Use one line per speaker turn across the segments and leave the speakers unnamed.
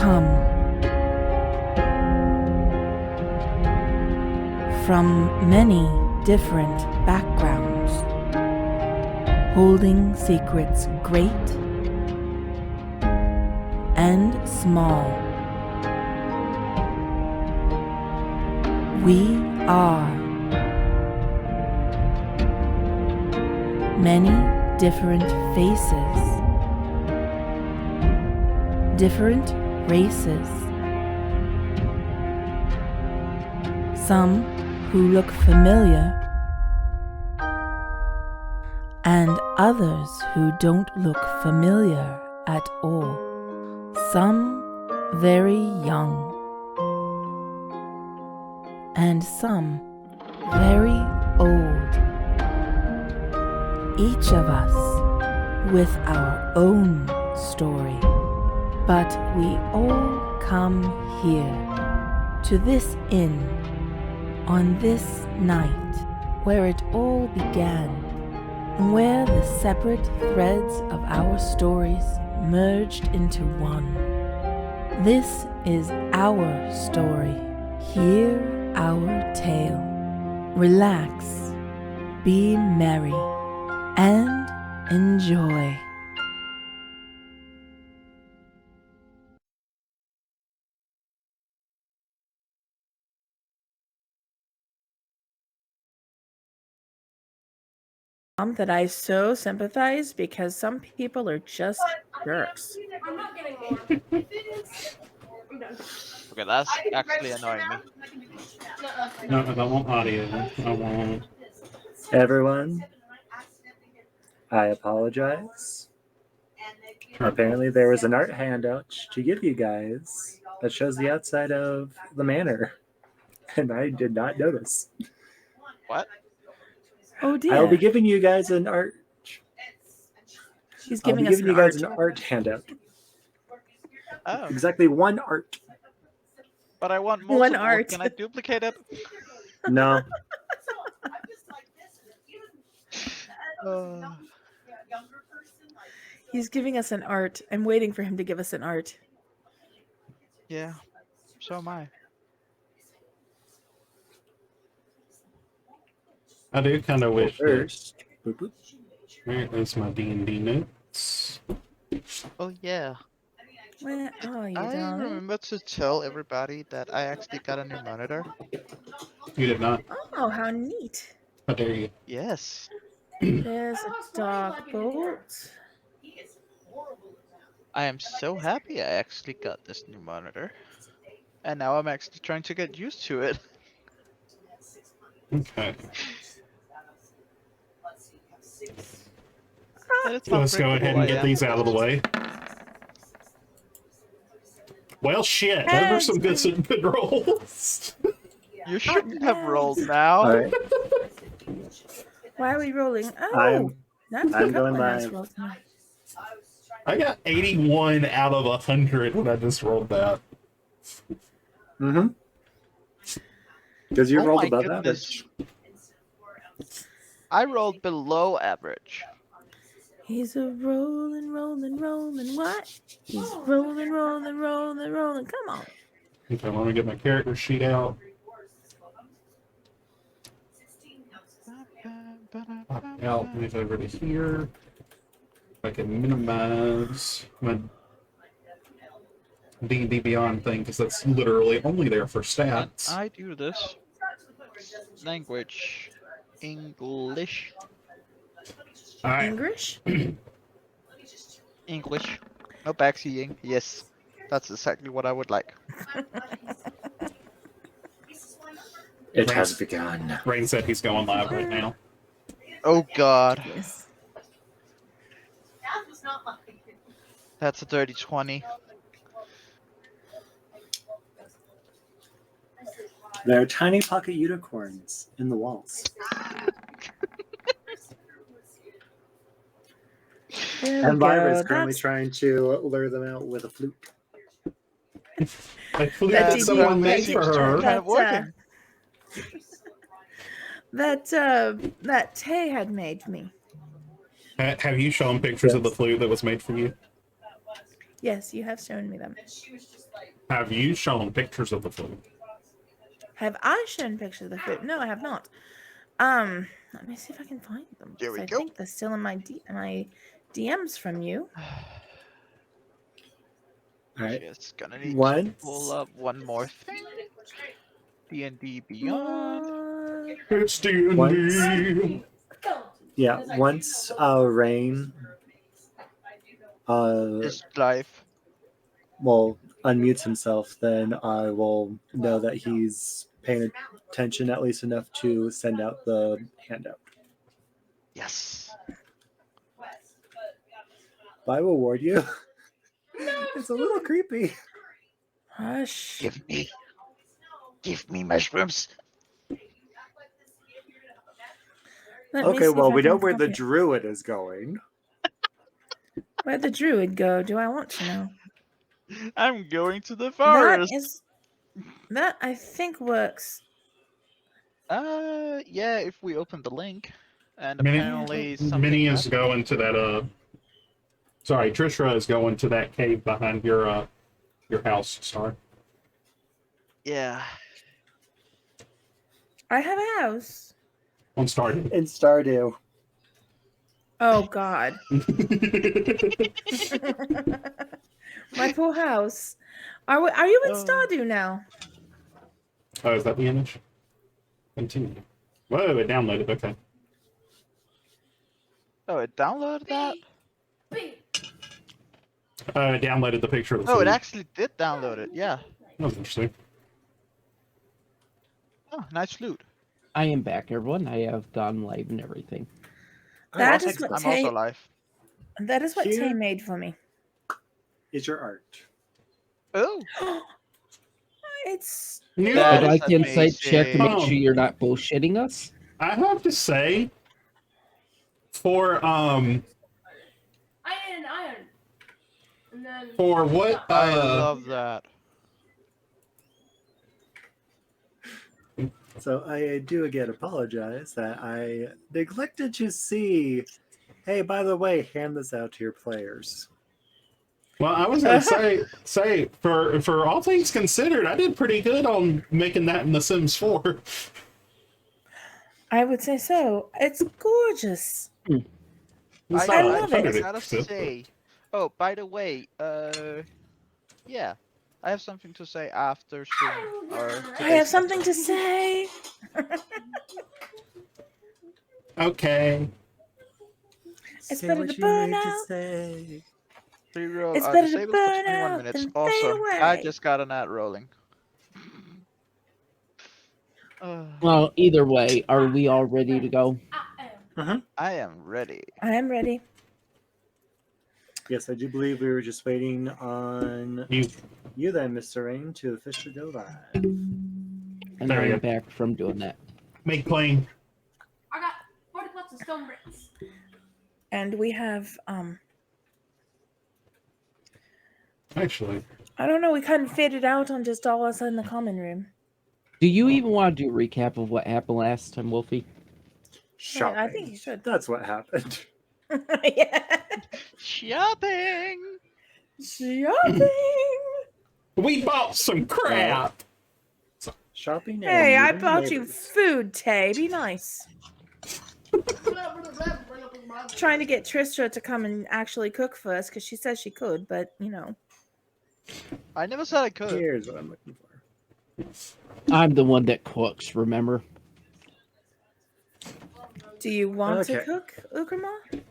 come from many different backgrounds, holding secrets great and small. We are many different faces, different races, some who look familiar and others who don't look familiar at all, some very young and some very old, each of us with our own story. But we all come here to this inn on this night where it all began, where the separate threads of our stories merged into one. This is our story. Hear our tale. Relax, be merry, and enjoy. That I so sympathize because some people are just jerks.
I'm not getting more. I'm done.
Okay, that's actually annoying me.
No, I don't want audio. I want...
Everyone, I apologize. Apparently there was an art handout to give you guys that shows the outside of the manor, and I did not notice.
What?
Oh dear.
I'll be giving you guys an art.
He's
I'll
giving
be
us
giving
an
you guys
art.
an art handout.
Oh,
Exactly one art.
but I want multiple.
One art.
Can I duplicate it?
No.
He's giving us an art. I'm waiting for him to give us an art.
Yeah, so am I.
I do kind of wish that...
First. Boop, boop.
There's my D&D notes.
Oh yeah.
Well, oh, you
I
don't.
remember to tell everybody that I actually got a new monitor.
You did not.
Oh, how neat.
How dare you?
Yes.
There's a dog bolt.
I am so happy I actually got this new monitor. And now I'm actually trying to get used to it.
Okay.
And it's not
Let's go ahead
breakable,
and
I
get
am.
these out of the way. Well, shit. Those are some good rolls.
You shouldn't have rolled now.
All right.
Why are we rolling? Oh,
I'm
that's a
I'm
couple
going
of nice
live.
rolls now.
I got 81 out of 100 when I just rolled that.
Mm-hmm. Because you
Oh
rolled
my
above
goodness.
average.
I rolled below average.
He's a rolling what? He's rolling. Come on.
Okay, let me get my character sheet out. Out, move over to here. I can minimize my D&D Beyond thing because that's literally only there for stats.
I do this. Language. English.
All right.
English?
English. No backseeing. Yes. That's exactly what I would like.
It has begun.
Rain said he's going live right now.
Oh god.
Yes.
That's a dirty 20.
There are tiny pocket unicorns in the walls.
There
And
we
Lyra is
go.
currently trying to lure them out with a flute.
I flew
That
that
did
someone
you-
made
that
for
did-
her.
Kind of working.
That Tay had made me.
Have you shown pictures of the flute that was made for you?
Yes, you have shown me them.
Have you shown pictures of the food?
Have I shown pictures of the food? No, I have not. Let me see if I can find them.
There we
I
go.
think they're still in my DMs from you.
All right.
Just gonna need to
Once-
pull up one more thing. D&D Beyond.
It's D&D.
Once- Yeah, once Rain
Is life.
well unmutes himself, then I will know that he's paying attention at least enough to send out the handout.
Yes.
But I will warn you, it's a little creepy.
Hush.
Give me mushrooms.
Let me
Okay,
see if
well,
I
we know
can
where the
copy it.
druid is going.
Where'd the druid go? Do I want to know?
I'm going to the
That
forest.
is. That I think works.
Yeah, if we open the link. And
Minnie-
apparently something
Minnie is
happened.
going to that, sorry, Trishra is going to that cave behind your house, Star.
Yeah.
I have a house.
On Stardew.
In Stardew.
Oh God. My poor house. Are you in Stardew now?
Oh, is that the image? Continue. Whoa, it downloaded, okay.
Oh, it downloaded that?
It downloaded the picture of the
Oh,
food.
it actually did download it. Yeah.
That was interesting.
Oh, nice loot.
I am back, everyone. I have gone live and everything.
That is what
I'm also
Tay.
live.
That is what
Here-
Tay made for me.
Is your art.
Oh.
It's.
Yeah,
That
I'd
is
like the insight check to make
amazing.
sure you're not bullshitting us.
I have to say, for
Iron. And then.
for what
I love that.
So I do again apologize that I neglected to see. Hey, by the way, hand this out to your players.
well, I was gonna say for all things considered, I did pretty good on making that in The Sims 4.
I would say so. It's gorgeous.
It's
I
not
love it.
100
I gotta
expensive,
say. Oh, by the way, yeah, I have something to say after stream or.
I have something to say.
but okay.
It's
Say
better
what
to
you
burn
need to
out.
say.
Reroll.
It's better to
Disabled for
burn
21
out
minutes.
than fade
Awesome. I
away.
just got an ad rolling.
Well, either way, are we all ready to go?
I am ready.
I am ready.
Yes, I do believe we were just waiting on you then, Mr. Rain, to officially go live.
And
There
I
you
am
go.
back from doing that.
Make plain.
I got 40 blocks of stone bricks.
And we have
Actually,
I don't know, we kind of faded out on just all of us in the common room.
Do you even want to do a recap of what happened last time, Wolfie?
Shopping.
I think you should.
That's what happened.
Yeah.
Shopping.
Shopping.
we bought some crap.
Shopping.
Hey,
and
I
meeting
bought you
neighbors.
food, Tay. Be nice. Trying to get Tristra to come and actually cook for us because she says she could, but you know.
I never said I could.
Here's what I'm looking for.
I'm the one that cooks, remember?
Do you want to
Okay.
cook, Ukrama?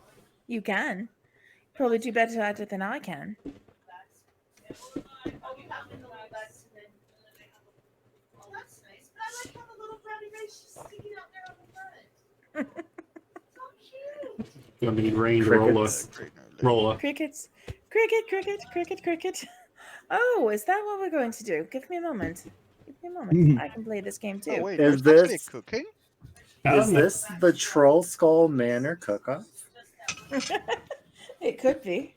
You can. Probably do better at it than I can.
Gonna need Rain to roll a
Crickets.
roll a.
Crickets. Cricket, cricket, cricket, cricket. Oh, is that what we're going to do? Give me a moment. Give me a moment. I can play this game too.
Oh wait,
Is
there's actually
this-
cooking?
Is this the Troll Skull Manor cook-off?
It could be.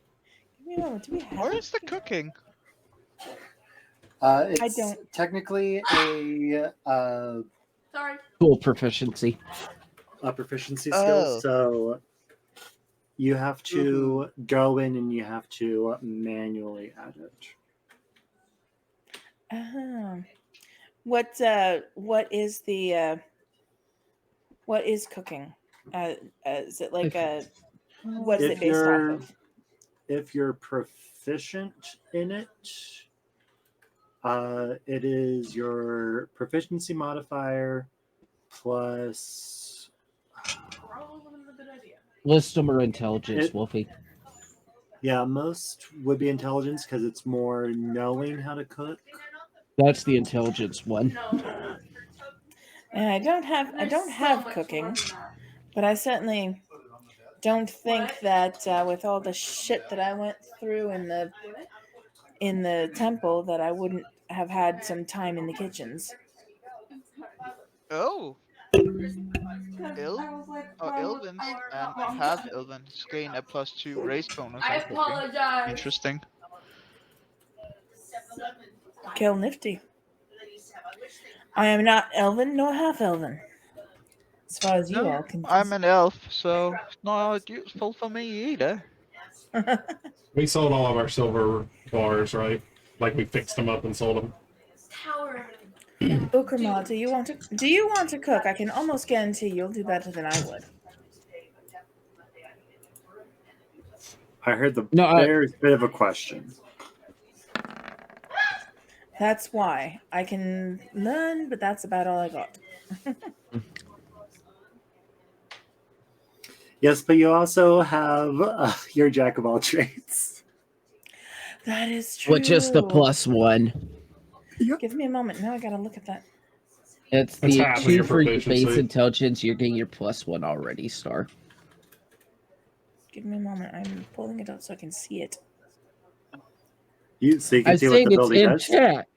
Give me a moment. Do we have
Where is the cooking?
It's
don't-
technically a
Sorry.
Cool proficiency.
proficiency
Oh.
skill. So You have to go in and you have to manually add it.
What is cooking? Is it like a what is it
If
based off of?
if you're proficient in it, it is your proficiency modifier plus.
Wisdom or intelligence,
It-
Wolfie?
Yeah, most would be intelligence because it's more knowing how to cook.
That's the intelligence one.
And I don't have cooking, but I certainly don't think that with all the shit that I went through in the temple that I wouldn't have had some time in the kitchens.
Oh, Elvins and half Elvins gain a +2 race bonus
I
on cooking.
apologize.
Interesting.
Kill nifty. I am not elven nor half elven. As far as you
No,
are concerned.
I'm an elf, so it's not useful for me either.
We sold all of our silver bars, right? Like we fixed them up and sold them.
Ukrama, do you want to cook? I can almost guarantee you'll do better than I would.
I heard
No,
there's a bit of a question.
That's why I can learn, but that's about all I got.
Yes, but you also have your jack of all trades.
That is true.
which is the +1.
Give me a moment. Now I gotta look at that.
It's
That's
the
half of
2
your
for your
proficiency.
base intelligence. You're getting your +1 already, Star.
Give me a moment. I'm pulling it up so I can see it.
So you can
I'm
see what
saying
the
it's
ability
in
does.
chat.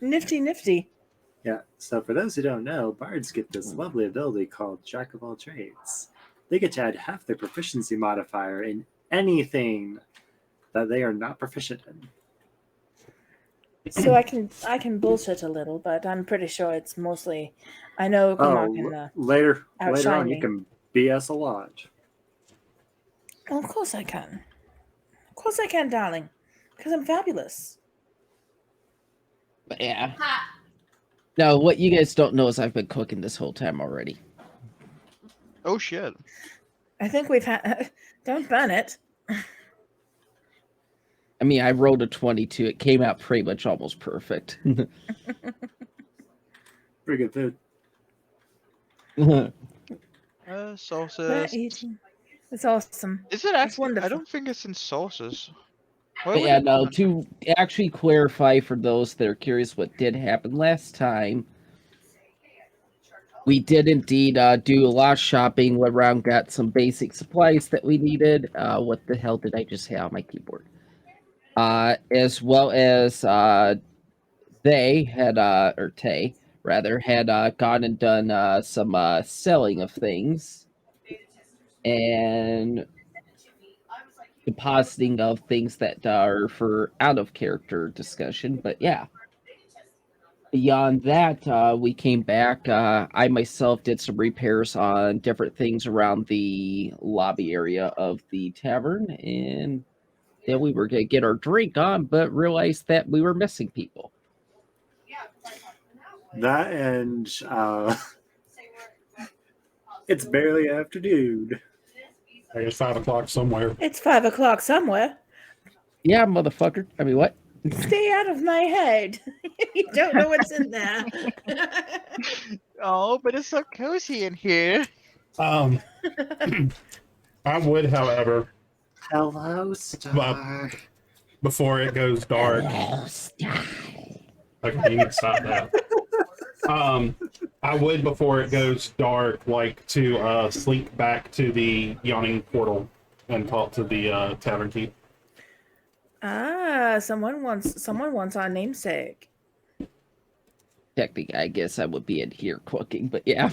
Nifty, nifty.
Yeah, so for those who don't know, bards get this lovely ability called Jack of all trades. They get to add half their proficiency modifier in anything that they are not proficient in.
So I can bullshit a little, but I'm pretty sure it's mostly. I know Ukrama can
later
outshine
on,
me.
you can BS a lot.
Oh, of course I can. Of course I can, darling. Because I'm fabulous.
But yeah. No, what you guys don't know is I've been cooking this whole time already.
Oh shit.
I think we've had. Don't burn it.
I mean, I rolled a 22. It came out pretty much almost perfect.
Pretty good food.
Sauces.
It's awesome.
Is it
It's
actually? I
wonderful.
don't think it's in sauces. Why
But
would
yeah,
it
no,
put
to actually clarify for those that are curious what did happen last time, we did indeed do a lot of shopping, went around, got some basic supplies that we needed. What the hell did I just have on my keyboard? As well as they had, or Tay, rather, had gone and done some selling of things and depositing of things that are for out of character discussion. But yeah, beyond that, we came back. I myself did some repairs on different things around the lobby area of the tavern, and then we were going to get our drink on, but realized that we were missing people.
That and it's barely afternoon.
I guess 5 o'clock somewhere.
It's 5 o'clock somewhere.
Yeah, motherfucker. I mean, what?
Stay out of my head. You don't know what's in there.
Oh, but it's so cozy in here.
I would, however,
Hello, Star.
before it goes dark. Okay, you need to stop that. I would, before it goes dark, like to sleep back to the Yawning Portal and talk to the tavern keep.
Someone wants our namesake.
Technically, I guess I would be in here cooking, but yeah.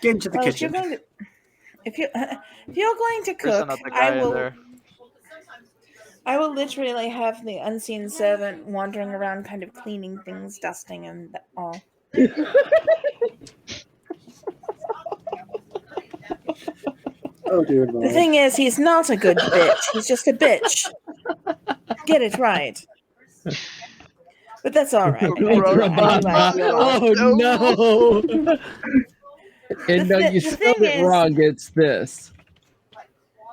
Get into the
Well,
kitchen.
if you're going to
There's
cook,
another
I
guy in
will.
there.
I will literally have the unseen servant wandering around, kind of cleaning things, dusting, and all.
Oh dear
The
lord.
thing is, he's not a good bitch. He's just a bitch. Get it right. But that's all right.
Oh,
I do
brother,
like
Oh no! And no, you
The
spelled
thing
it
is-
wrong. It's this.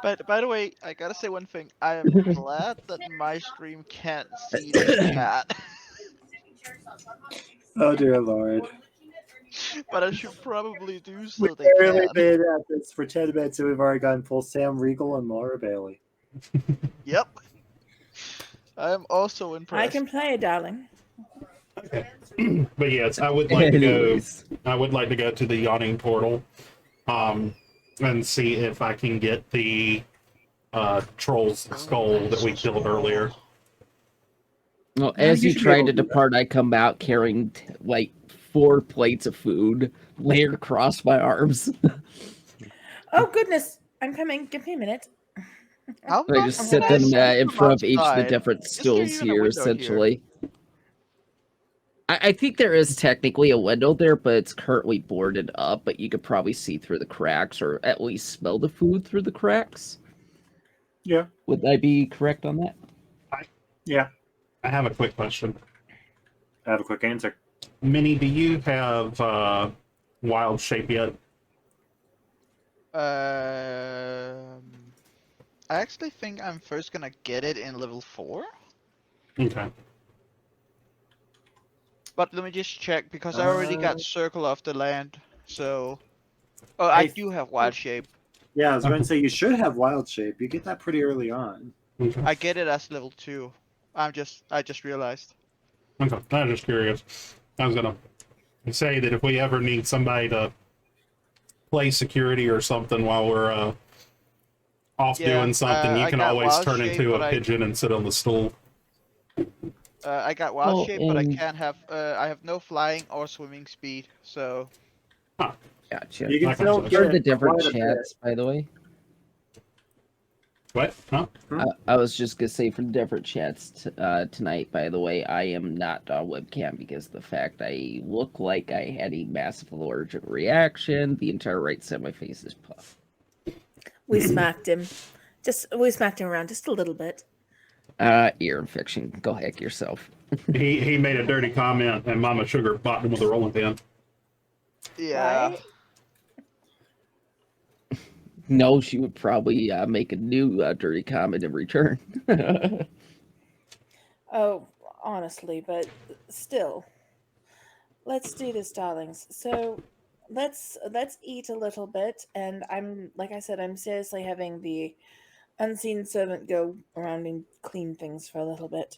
But by the way, I gotta say one thing. I am glad that my stream can't see the chat.
Oh dear lord.
But I should probably do
We've
so they
barely
can.
been at this for 10 minutes and we've already gone full Sam Riegel and Laura Bailey.
Yep. I am also
I
impressed.
can play, darling.
Okay. But yes, I would like to go.
Anyways.
I would like to go to the Yawning Portal, and see if I can get the troll's skull that we killed earlier.
Well,
Yeah,
as
you
you
should be
try
able
to
to do that.
depart, I come out carrying like 4 plates of food layered across my arms.
Oh, goodness. I'm coming. Give me a minute.
How
I
about
just
I'm
sit
gonna
them
ask
in
from
front of each of the
outside?
different
Is there
stools
even a
here,
window here?
essentially. I think there is technically a window there, but it's currently boarded up, but you could probably see through the cracks, or at least smell the food through the cracks.
Yeah.
Would I be correct on that?
Yeah.
I have a quick question.
I have a quick answer.
Minnie, do you have wild shape yet?
I actually think I'm first gonna get it in level 4.
Okay.
But let me just check because I already got Circle of the Land. So, oh, I
I-
do have Wild Shape.
Yeah, I was going to say you should have wild shape. You get that pretty early on.
Okay.
I get it as level 2. I just realized.
Okay. I'm just curious. I was gonna say that if we ever need somebody to play security or something while we're off
Yeah,
doing something, you
I
can
got
always
wild
turn
shape,
into
but
a
I-
pigeon and sit on the stool.
I got Wild
Oh,
Shape, but I
and-
can't have. I have no flying or swimming speed. So,
Gotcha.
You can
Like
still
I
get
For the different
quite a bit.
chats, by the way.
What? Huh?
I was just gonna say for the different chats tonight. By the way, I am not on webcam because of the fact I look like I had a massive allergic reaction. The entire right side of my face is puffed.
We smacked him. We smacked him around just a little bit.
Ear infection. Go heck yourself.
He made a dirty comment, and Mama Sugar bopped him with a rolling pin.
yeah.
Right?
No, she would probably make a new dirty comment in return.
Oh, honestly, but still. Let's do this, darlings. So let's eat a little bit, and like I said, I'm seriously having the unseen servant go around and clean things for a little bit.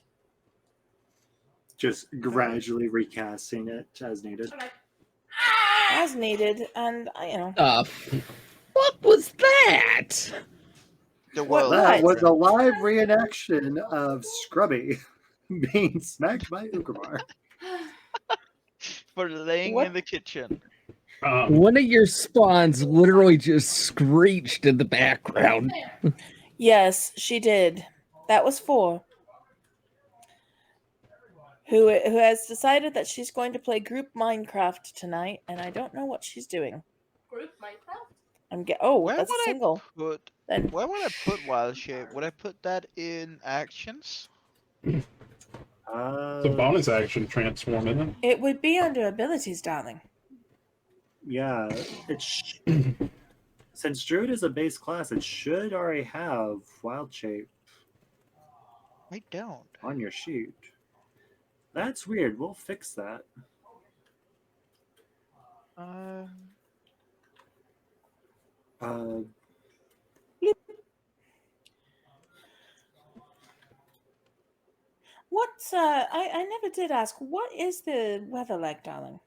Just gradually recasting it as needed.
As needed, and
What was that?
The
What-
world.
That
What?
was a live reenaction of Scrubby being smacked by Ugamar.
For laying
What?
in the kitchen.
One of your spawns literally just screeched in the background.
Yes, she did. That was 4. Who has decided that she's going to play group Minecraft tonight, and I don't know what she's doing.
Group Minecraft?
Where
That's a
would
single.
I put?
Then
Where would I put Wild Shape? Would I put that in actions?
It's a bonus action transform, isn't it?
it would be under abilities, darling.
Yeah, since Druid is a base class, it should already have wild shape
I don't.
on your sheet. That's weird. We'll fix that.
Um,
Uh,
What's I never did ask. What is the weather like, darling?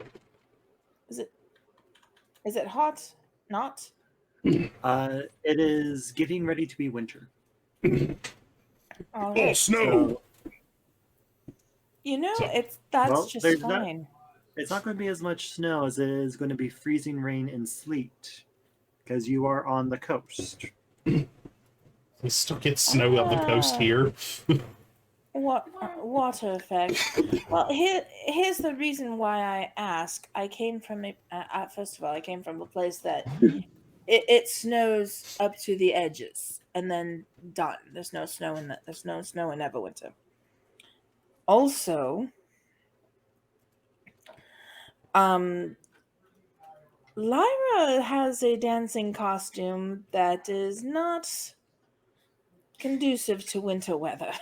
Is it hot? Not?
it is getting ready to be winter.
All
Oh,
right.
snow!
So
So,
So-
that's
Well,
just
there's not-
fine.
it's not going to be as much snow as it is going to be freezing rain and sleet because you are on the coast.
You still get snow on the coast here.
Water effect. Well, here's the reason why I ask. I came from first of all, I came from a place that it snows up to the edges and then done. There's no snow in Everwinter. Also, Lyra has a dancing costume that is not conducive to winter weather.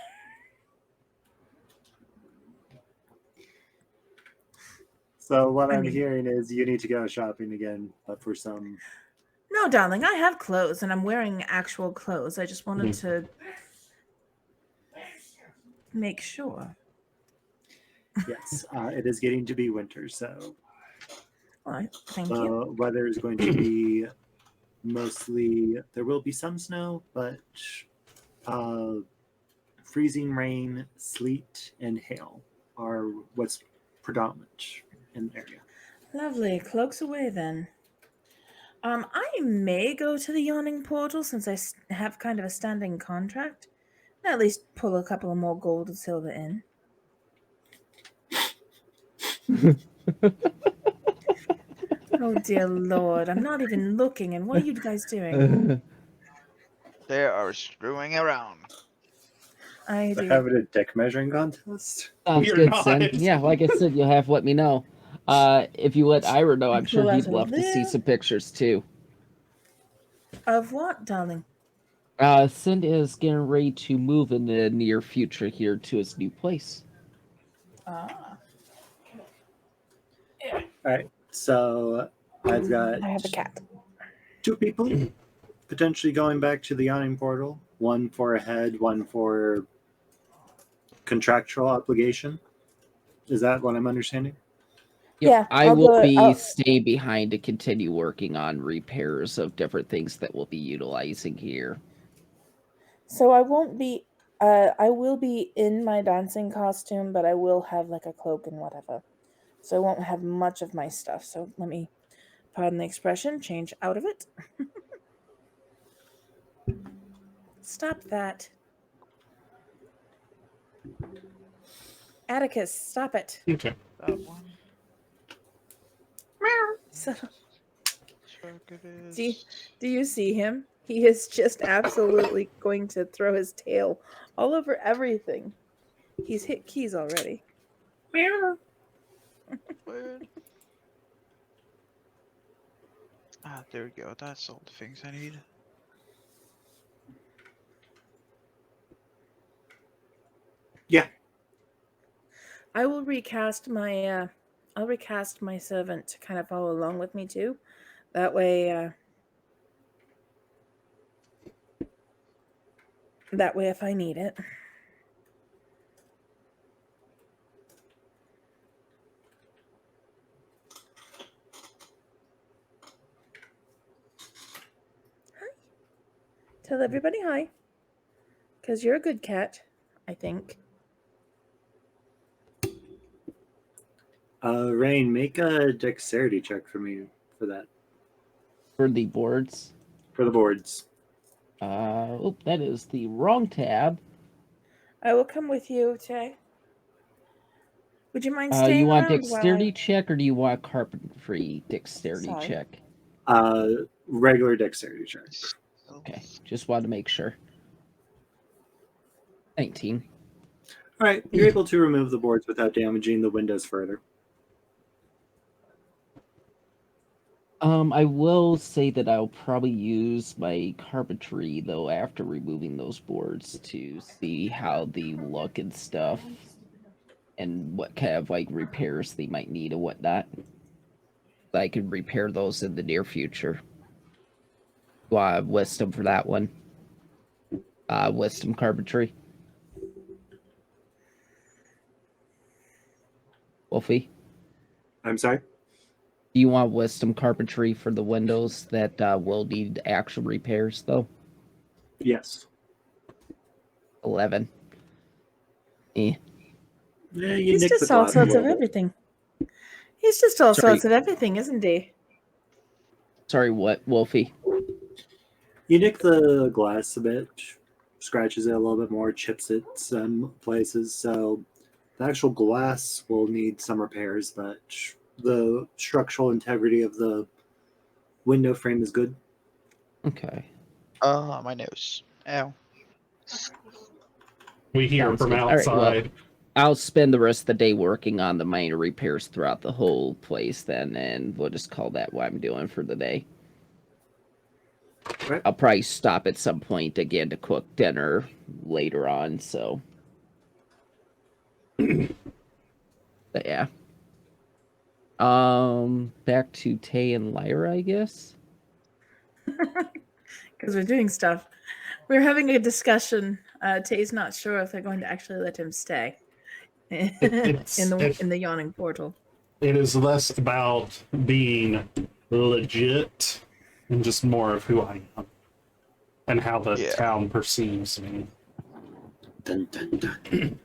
So what
I
I'm
mean-
hearing is you need to go shopping again, but for some.
No, darling, I have clothes and I'm wearing actual clothes. I just wanted to make sure.
Yes, it is getting to be winter, so
All right, thank you.
weather is going to be mostly. There will be some snow, but freezing rain, sleet, and hail are what's predominant in the area.
Lovely. Cloaks away then. I may go to the Yawning Portal since I have kind of a standing contract. And at least pull a couple of more gold and silver in. Oh dear lord, I'm not even looking, and what are you guys doing?
They are screwing around.
I
They're
do.
having a dick measuring contest.
Sounds
You're
good,
not.
Sin. Yeah, like I said, you'll have to let me know. If you let Ira know, I'm sure
Pull out
he'd
a
love to see
little-
some pictures too.
Of what, darling?
Sin is getting ready to move in the near future here to his new place.
Ah.
All right, so I've got
I have a cat.
2 people potentially going back to the Yawning Portal. One for a head, one for contractual obligation. Is that what I'm understanding?
Yep,
Yeah,
I
I'll
will
do it.
be
I'll-
staying behind to continue working on repairs of different things that we'll be utilizing here.
So I won't be. I will be in my dancing costume, but I will have like a cloak and whatever. So I won't have much of my stuff. So let me, pardon the expression, change out of it. Stop that. Atticus, stop it.
Okay.
That one.
So,
Check it is.
do you see him? He is just absolutely going to throw his tail all over everything. He's hit keys already.
Weird. There we go. That's all the things I need.
I will recast my I'll recast my servant to kind of follow along with me too. That way if I need it. Hi. Tell everybody hi. Cuz you're a good cat, I think.
Rain, make a dexterity check for me for that.
For the boards.
For the boards.
That is the wrong tab.
I will come with you, Tay. Would you mind staying
You want
around
dexterity check or do you want carpentry dexterity
Sorry.
check?
Regular dexterity check.
Okay, just wanted to make sure. 19.
All right, you're able to remove the boards without damaging the windows further.
I will say that I'll probably use my carpentry though after removing those boards to see how the look and stuff and what kind of like repairs they might need and whatnot. I can repair those in the near future. Wisdom for that one. Wisdom carpentry. Wolfie,
I'm sorry?
do you want wisdom carpentry for the windows that will need actual repairs though?
Yes.
11.
Yeah, you
He's
nicked
just
the
all
glass a
sorts of
little bit.
everything. He's just all
Sorry.
sorts of everything, isn't he?
Sorry, what, Wolfie?
You nicked the glass a bit, scratches it a little bit more, chips it some places. So the actual glass will need some repairs, but the structural integrity of the window frame is good.
Okay.
My nose. Ow.
We hear
Sounds
from
good. All right, well,
outside.
I'll spend the rest of the day working on the minor repairs throughout the whole place then, and we'll just call that what I'm doing for the day.
Right.
I'll probably stop at some point again to cook dinner later on, so. But yeah. Back to Tay and Lyra, I guess.
Because we're doing stuff. We're having a discussion. Tay's not sure if they're going to actually let him stay in the Yawning Portal.
It is less about being legit and just more of who I am and how the town perceives me.
Dun, dun, dun.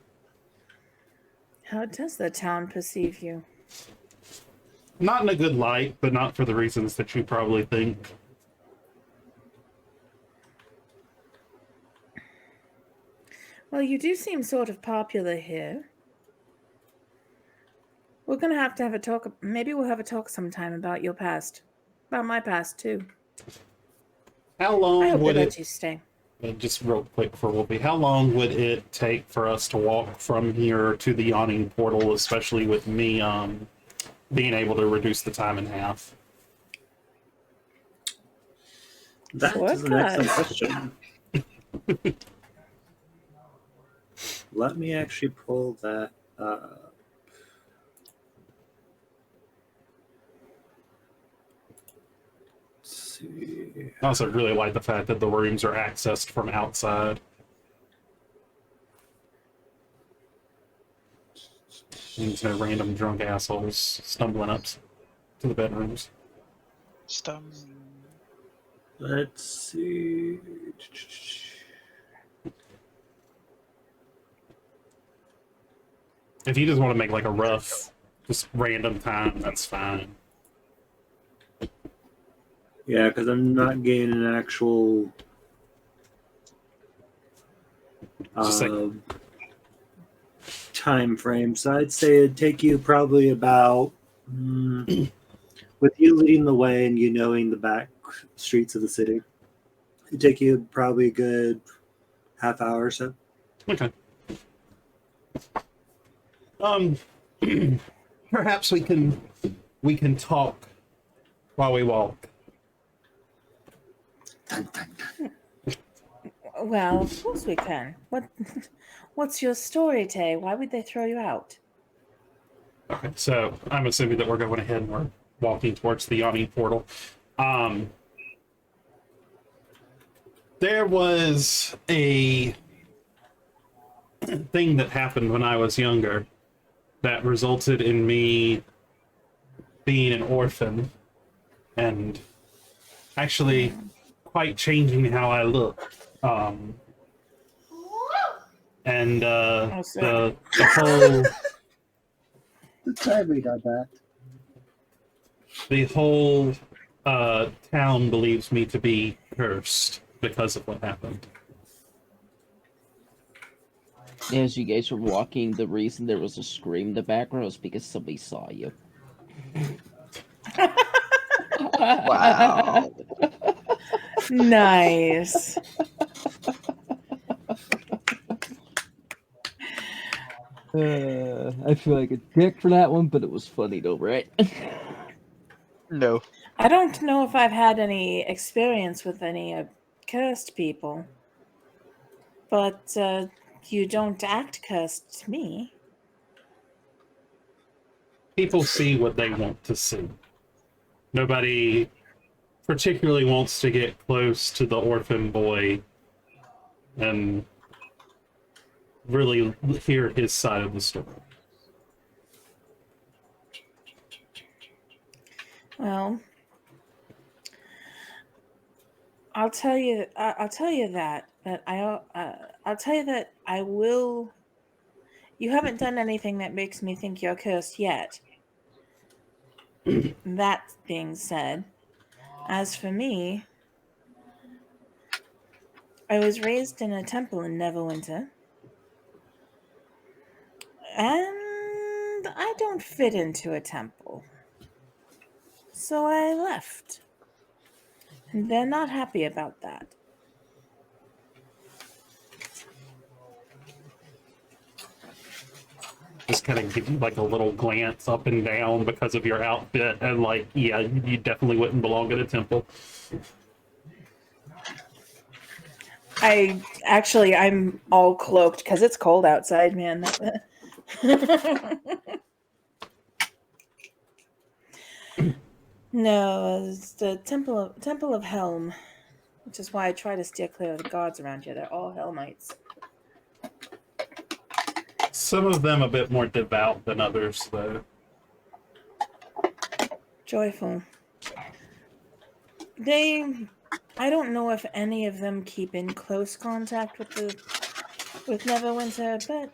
How does the town perceive you?
Not in a good light, but not for the reasons that you probably think.
Well, you do seem sort of popular here. We're going to have a talk. Maybe we'll have a talk sometime about your past. About my past, too.
How
I
long
hope they
would
let
it...
you stay.
Just real quick for Wolfie, how long would it take for us to walk from here to the Yawning Portal, especially with me being able to reduce the time in half?
That is an excellent question. Let me actually pull that up. Let's see.
I also really like the fact that the rooms are accessed from outside. There's no random drunk assholes stumbling up to the bedrooms.
Let's see.
If you just want to make like a rough, just random time, that's fine.
Yeah, because I'm not getting an actual time frame. So I'd say it'd take you probably about, with you leading the way and you knowing the back streets of the city, it'd take you probably a good half hour or so.
Okay. Perhaps we can talk while we walk.
Well, of course we can. What's your story, Tay? Why would they throw you out?
Okay, so I'm assuming that we're going ahead and we're walking towards the Yawning Portal. There was a thing that happened when I was younger that resulted in me being an orphan and actually quite changing how I look. And the whole
The time we done that.
the whole town believes me to be cursed because of what happened.
As you guys were walking, the reason there was a scream in the background was because somebody saw you.
Wow.
Nice.
I feel like a dick for that one, but it was funny though, right?
No.
I don't know if I've had any experience with any cursed people, but you don't act cursed to me.
People see what they want to see. Nobody particularly wants to get close to the orphan boy and really hear his side of the story.
Well, I'll tell you that I'll tell you that I will. You haven't done anything that makes me think you're cursed yet. That being said, as for me, I was raised in a temple in Neverwinter. And I don't fit into a temple. So I left. And they're not happy about that.
Just kind of give you like a little glance up and down because of your outfit, and like, yeah, you definitely wouldn't belong in a temple.
I'm all cloaked because it's cold outside, man. No, it's the Temple of Helm, which is why I try to steer clear of the gods around here. They're all Helmites.
Some of them a bit more devout than others, though.
Joyful. I don't know if any of them keep in close contact with Neverwinter, but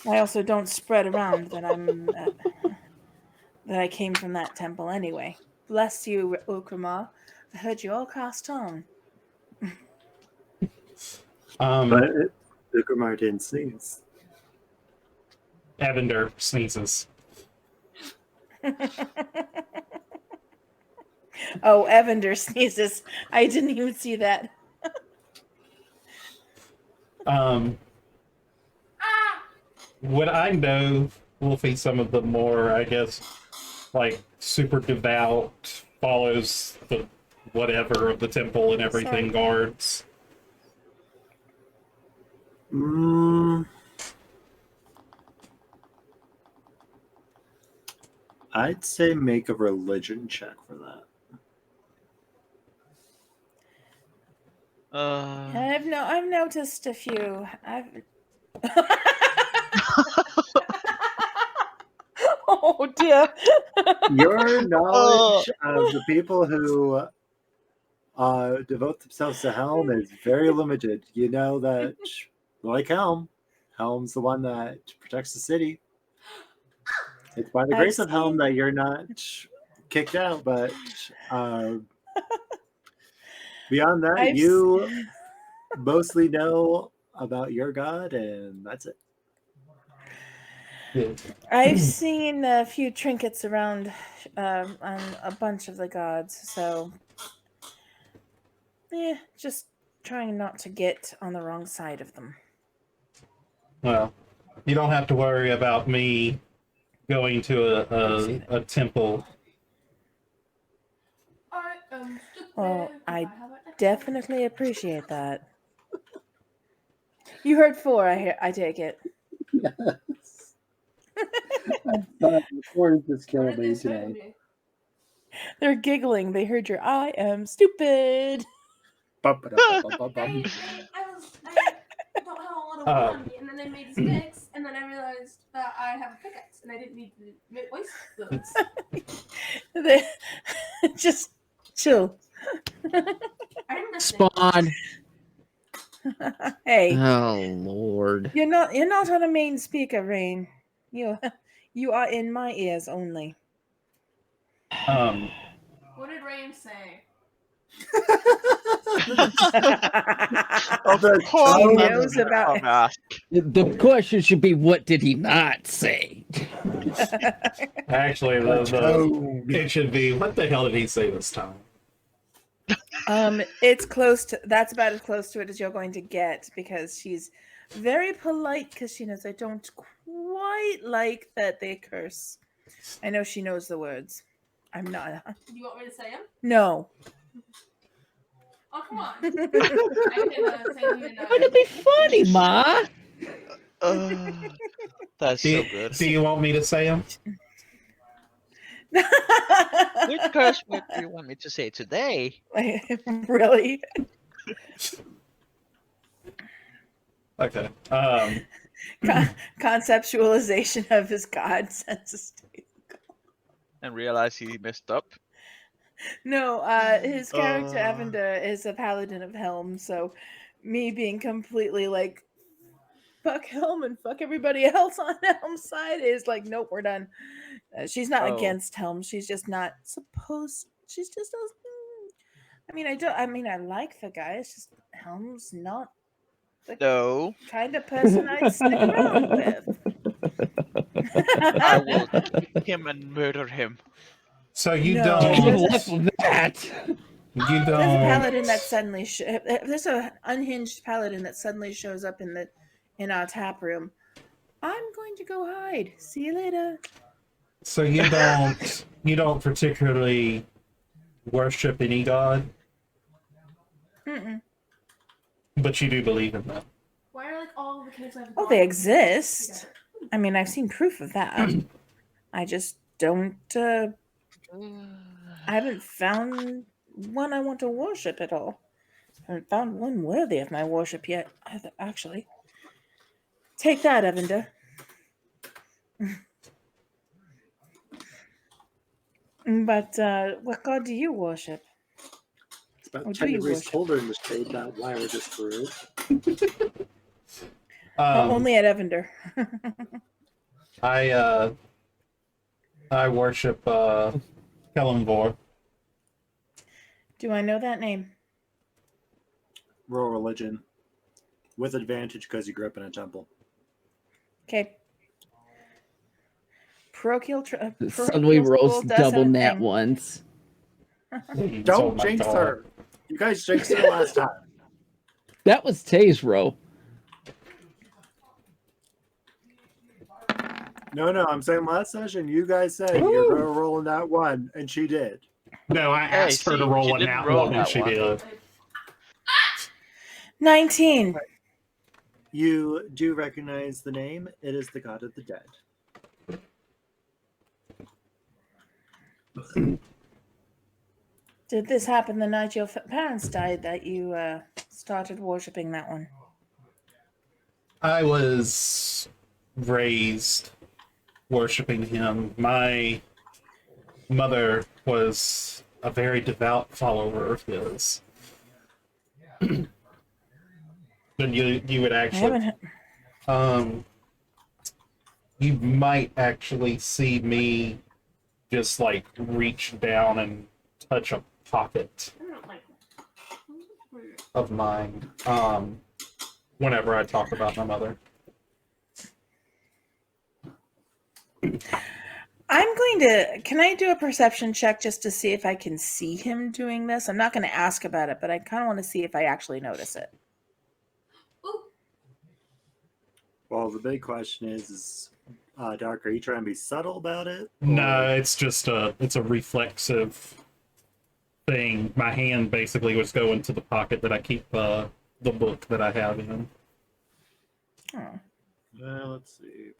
I also don't spread around that that I came from that temple anyway. Bless you, Okramar. I heard you all cast on.
But Ukamar didn't sneeze.
Evander sneezes.
Oh, Evander sneezes. I didn't even see that.
What I know, Wolfie, some of the more, I guess, like super devout, follows the whatever of the temple and everything, guards.
I'd say make a religion check for that.
I've noticed a few. Oh dear.
Your knowledge of the people who devote themselves to Helm is very limited. You know that, like Helm's the one that protects the city. It's by the grace of Helm that you're not kicked out, but beyond that, you mostly know about your god, and that's it.
I've seen a few trinkets around on a bunch of the gods, so just trying not to get on the wrong side of them.
Well, you don't have to worry about me going to a temple.
Well, I definitely appreciate that. You heard 4, I take it.
Yes. But Ford just killed me today.
They're giggling. They heard your I am stupid.
I don't have a lot of wood on me, and then I made sticks, and then I realized that I have a pickaxe, and I didn't need to waste those.
Just chill.
Spawn.
Hey.
Oh Lord.
You're not on a main speaker, Rain. You are in my ears only.
What did Rain say?
He knows about
The question should be, what did he not say?
Actually, it should be, what the hell did he say this time?
It's close to. That's about as close to it as you're going to get, because she's very polite, because she knows I don't quite like that they curse. I know she knows the words. I'm not.
Do you want me to say them?
No.
Oh, come on. I can say them in
Wouldn't it be funny, Ma?
That's so good.
Do you want me to say them?
Which curse word do you want me to say today?
Really?
Okay.
Conceptualization of his god senses.
And realize he messed up.
No, his character Evander is a paladin of Helm, so me being completely like fuck Helm and fuck everybody else on Helm's side is like, nope, we're done. She's not against Helm. She's just not supposed. She's just I mean, I do. I mean, I like the guy. It's just Helm's not the
No,
kind of person I'd stick around with.
I will kick him and murder him.
So you
No.
don't.
Enough of that.
You
There's a
don't.
paladin that suddenly there's a unhinged paladin that suddenly shows up in our tap room. I'm going to go hide. See you later.
So you don't. You don't particularly worship any god,
Mm-mm.
but you do believe in them.
Why are like all the kids have?
Oh, they exist. I mean, I've seen proof of that. I just don't. I haven't found one I want to worship at all. I haven't found one worthy of my worship yet, actually. Take that, Evander. But what god do you worship?
It's about
Or do
10
you
degrees
worship?
colder in the shade. That wire just grew.
Only at Evander.
I worship Kellamvor.
Do I know that name?
Roll religion. With advantage because you grew up in a temple.
Okay.
Suddenly rolls
does
double
her
nat
thing.
ones.
Don't jinx her! You guys jinxed her last time.
That was Tay's roll.
No, I'm saying last session you guys said you're going to roll in that one, and she did.
No, I
Hey,
asked her to
see,
roll
she
a
didn't
nat
roll
one, and
that
she
one.
did.
19.
You do recognize the name. It is the god of the dead.
Did this happen the night your parents died that you started worshipping that one?
I was raised worshiping him. My mother was a very devout follower of his. Then you would
I
actually
haven't.
you might actually see me just like reach down and touch a pocket of mine whenever I talk about my mother.
I'm going to. Can I do a perception check just to see if I can see him doing this? I'm not going to ask about it, but I kind of want to see if I actually notice it.
Well, the big question is Doc, are you trying to be subtle about it?
No, it's just it's a reflexive thing. My hand basically was going to the pocket that I keep the book that I have in.
Oh.
Let's see.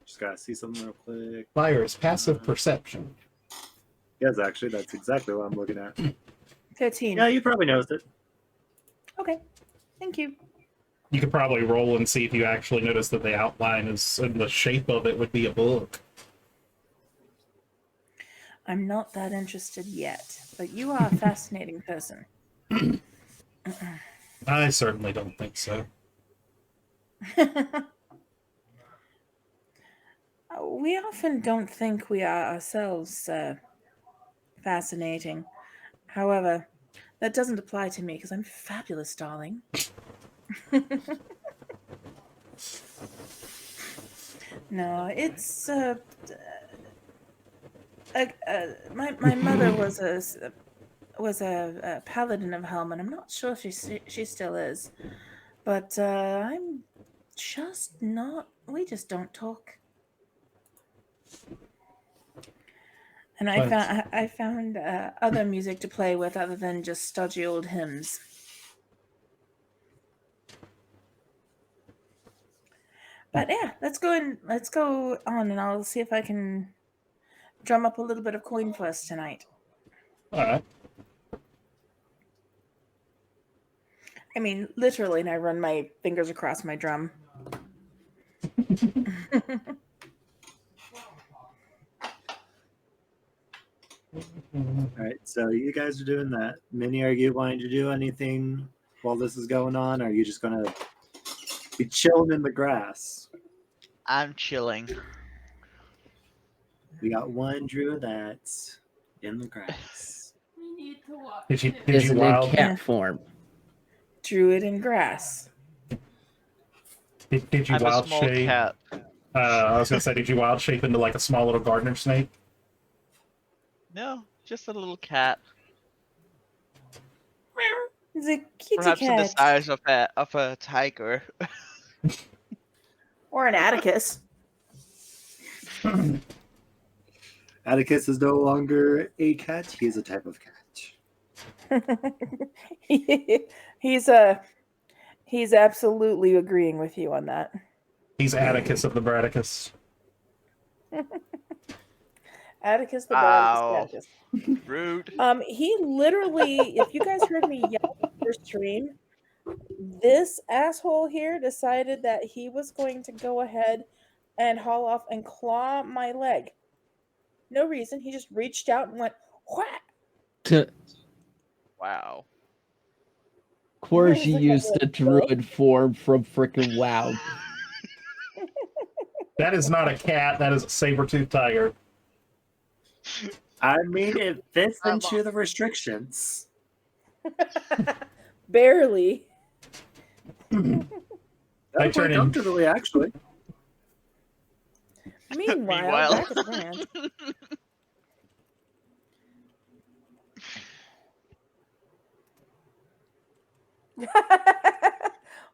Just gotta see something real quick.
Fire is passive perception.
Yes, actually, that's exactly what I'm looking at.
13.
Yeah, you probably noticed it.
Okay. Thank you.
You could probably roll and see if you actually notice that the outline is, and the shape of it would be a book.
I'm not that interested yet, but you are a fascinating person.
I certainly don't think so.
We often don't think we are ourselves fascinating. However, that doesn't apply to me because I'm fabulous, darling. No, it's my mother was a paladin of Helm, and I'm not sure if she still is, but I'm just not. We just don't talk. And I found other music to play with other than just stodgy old hymns. But yeah, let's go on, and I'll see if I can drum up a little bit of coin for us tonight.
All right.
I mean, literally, and I run my fingers across my drum.
All right, so you guys are doing that. Minnie, are you wanting to do anything while this is going on? Or are you just going to be chilling in the grass?
I'm chilling.
We got one Drew that's in the grass.
What?
Did you
Isn't in
wild?
cat form.
Druid in grass.
Did you
I'm a
wild
small
shape?
cat.
I was gonna say, did you wild shape into like a small little gardener snake?
No, just a little cat.
He's a kitty
Perhaps in
cat.
the size of a tiger.
Or an Atticus.
Atticus is no longer a cat. He is a type of cat.
He's absolutely agreeing with you on that.
He's Atticus of the Bradicus.
Atticus the
Ow.
Atticus.
Rude.
He literally, if you guys heard me yell at your stream, this asshole here decided that he was going to go ahead and haul off and claw my leg. No reason. He just reached out and went whack.
Of
Wow.
course, you used the druid form from frickin' WoW.
That is not a cat. That is a saber-toothed tiger.
I mean, it fits into the restrictions.
Barely.
Quite
turn in-
comfortably, actually.
Meanwhile, back at land.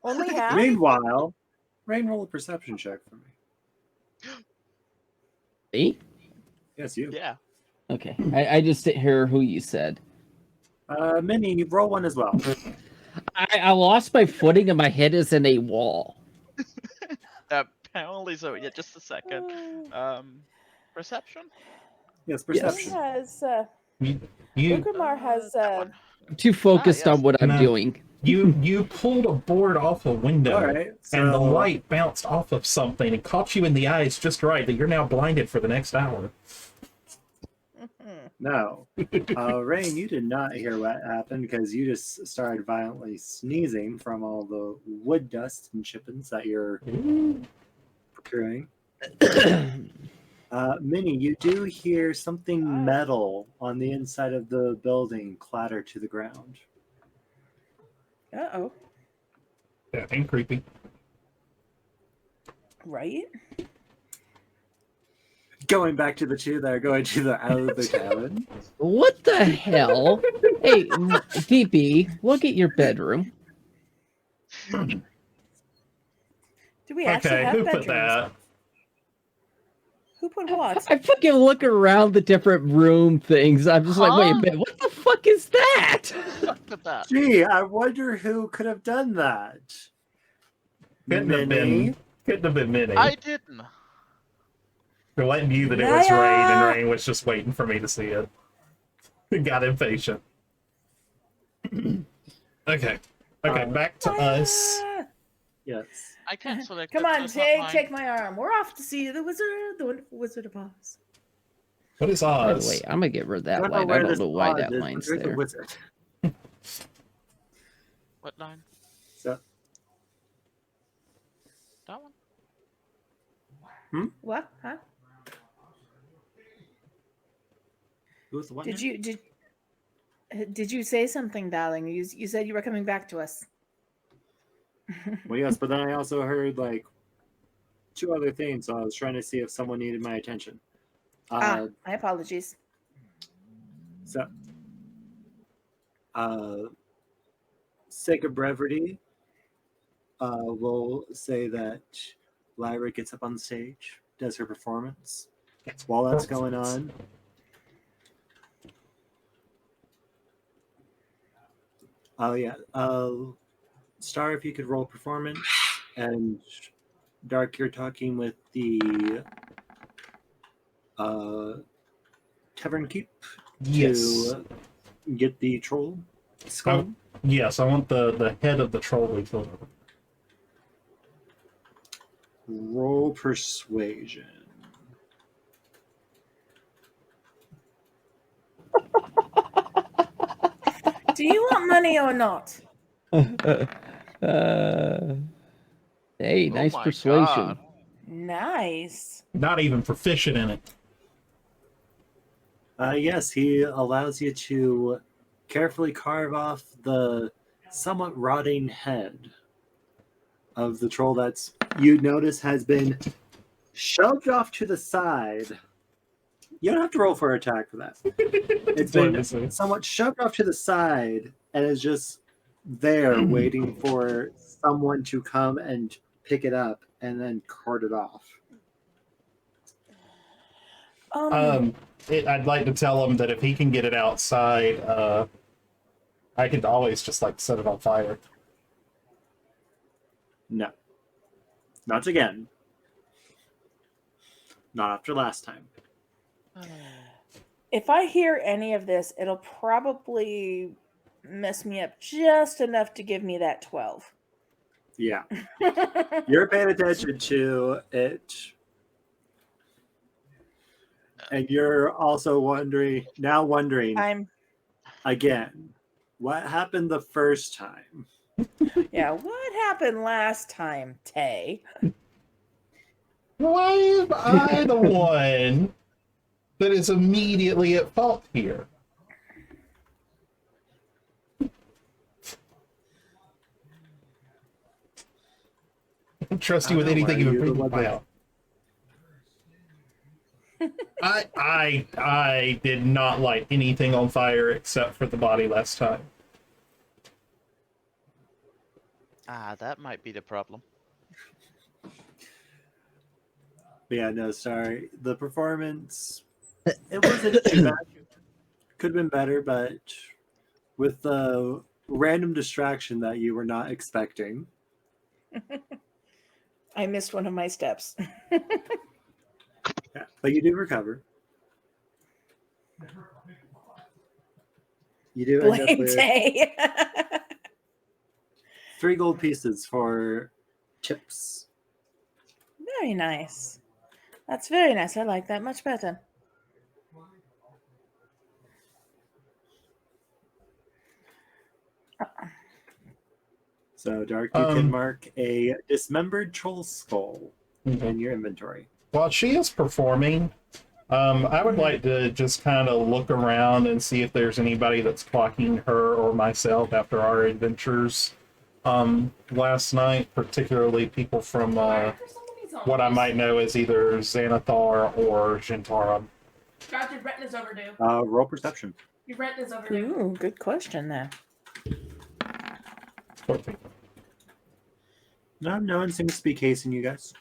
Only half?
Meanwhile, Rain, roll a perception check for me.
Me?
Yes, you.
Yeah.
Okay. I just didn't hear who you said.
Minnie, you roll one as well.
I lost my footing and my head is in a wall.
Apparently so. Yeah, just a second. Perception?
Yes, perception.
Has
You
Ugamar has
I'm too focused
yes.
on what I'm
No.
doing.
you pulled a board off a window,
All right.
and the
So,
light bounced off of something and caught you in the eyes just right that you're now blinded for the next hour.
no. Rain, you did not hear what happened because you just started violently sneezing from all the wood dust and chippings that you're procuring. Minnie, you do hear something metal on the inside of the building clatter to the ground.
Uh-oh.
That ain't creepy.
Right?
Going back to the two that are going to the other cabin.
What the hell? Hey, DB, look at your bedroom.
Do we actually
Okay,
have
who
bedrooms?
put that?
Who put what?
I fucking look around the different room things. I'm just like, wait a minute, what the fuck is that?
Look at that.
Gee, I wonder who could have done that.
Couldn't have been Minnie.
I didn't.
We're letting you that it was Rain, and
Naya!
Rain was just waiting for me to see it. Got impatient. Okay. Okay, back to us.
Ah!
Yes.
I can't select.
Come
it,
on,
so it's not mine.
take my arm. We're off to see the wizard, the wonderful Wizard of Oz.
What is
By the
Oz?
way, I'm gonna get rid of that
Don't know
line. I
where
don't
this
know why
Oz
that
is,
line's
but there's a
there.
wizard.
What line?
So,
That one?
What? Huh?
who was the one?
Did you say something, darling? You said you were coming back to us.
Well, yes, but then I also heard like two other things, so I was trying to see if someone needed my attention.
My apologies.
So, sake of brevity, we'll say that Lyra gets up on the stage, does her performance. While that's going on, Star, if you could roll performance, and Dark, you're talking with the Tavern Keep
Yes.
to get the troll skull.
Yes, I want the head of the troll we killed.
Roll persuasion.
Do you want money or not?
Hey,
Oh
nice
my
persuasion.
God.
Nice.
Not even proficient in it.
Yes, he allows you to carefully carve off the somewhat rotting head of the troll that's, you notice, has been shoved off to the side. You don't have to roll for an attack for that. It's been somewhat shoved off to the side and is just there waiting for someone to come and pick it up and then cart it off.
I'd like to tell him that if he can get it outside, I could always just like set it on fire.
No. Not again. Not after last time.
If I hear any of this, it'll probably mess me up just enough to give me that 12.
Yeah. You're paying attention to it. And you're also wondering
I'm
again, what happened the first time?
Yeah, what happened last time, Tay?
Why am I the one that is immediately at fault here? I don't trust you with anything you bring out. I did not light anything on fire except for the body last time.
That might be the problem.
Yeah, no, sorry. The performance, it wasn't too bad. Could have been better, but with the random distraction that you were not expecting.
I missed one of my steps.
Yeah, but you do recover. You do end up
Blame
with
Tay.
3 gold pieces for chips.
Very nice. That's very nice. I like that much better.
So, Dark, you can mark a dismembered troll skull in your inventory.
While she is performing, I would like to just kind of look around and see if there's anybody that's clocking her or myself after our adventures last night, particularly people from what I might know as either Xanathar or Shintaram.
God, your retina's overdue.
Roll perception.
Your retina's overdue.
Ooh, good question there.
No one seems to be casing you guys.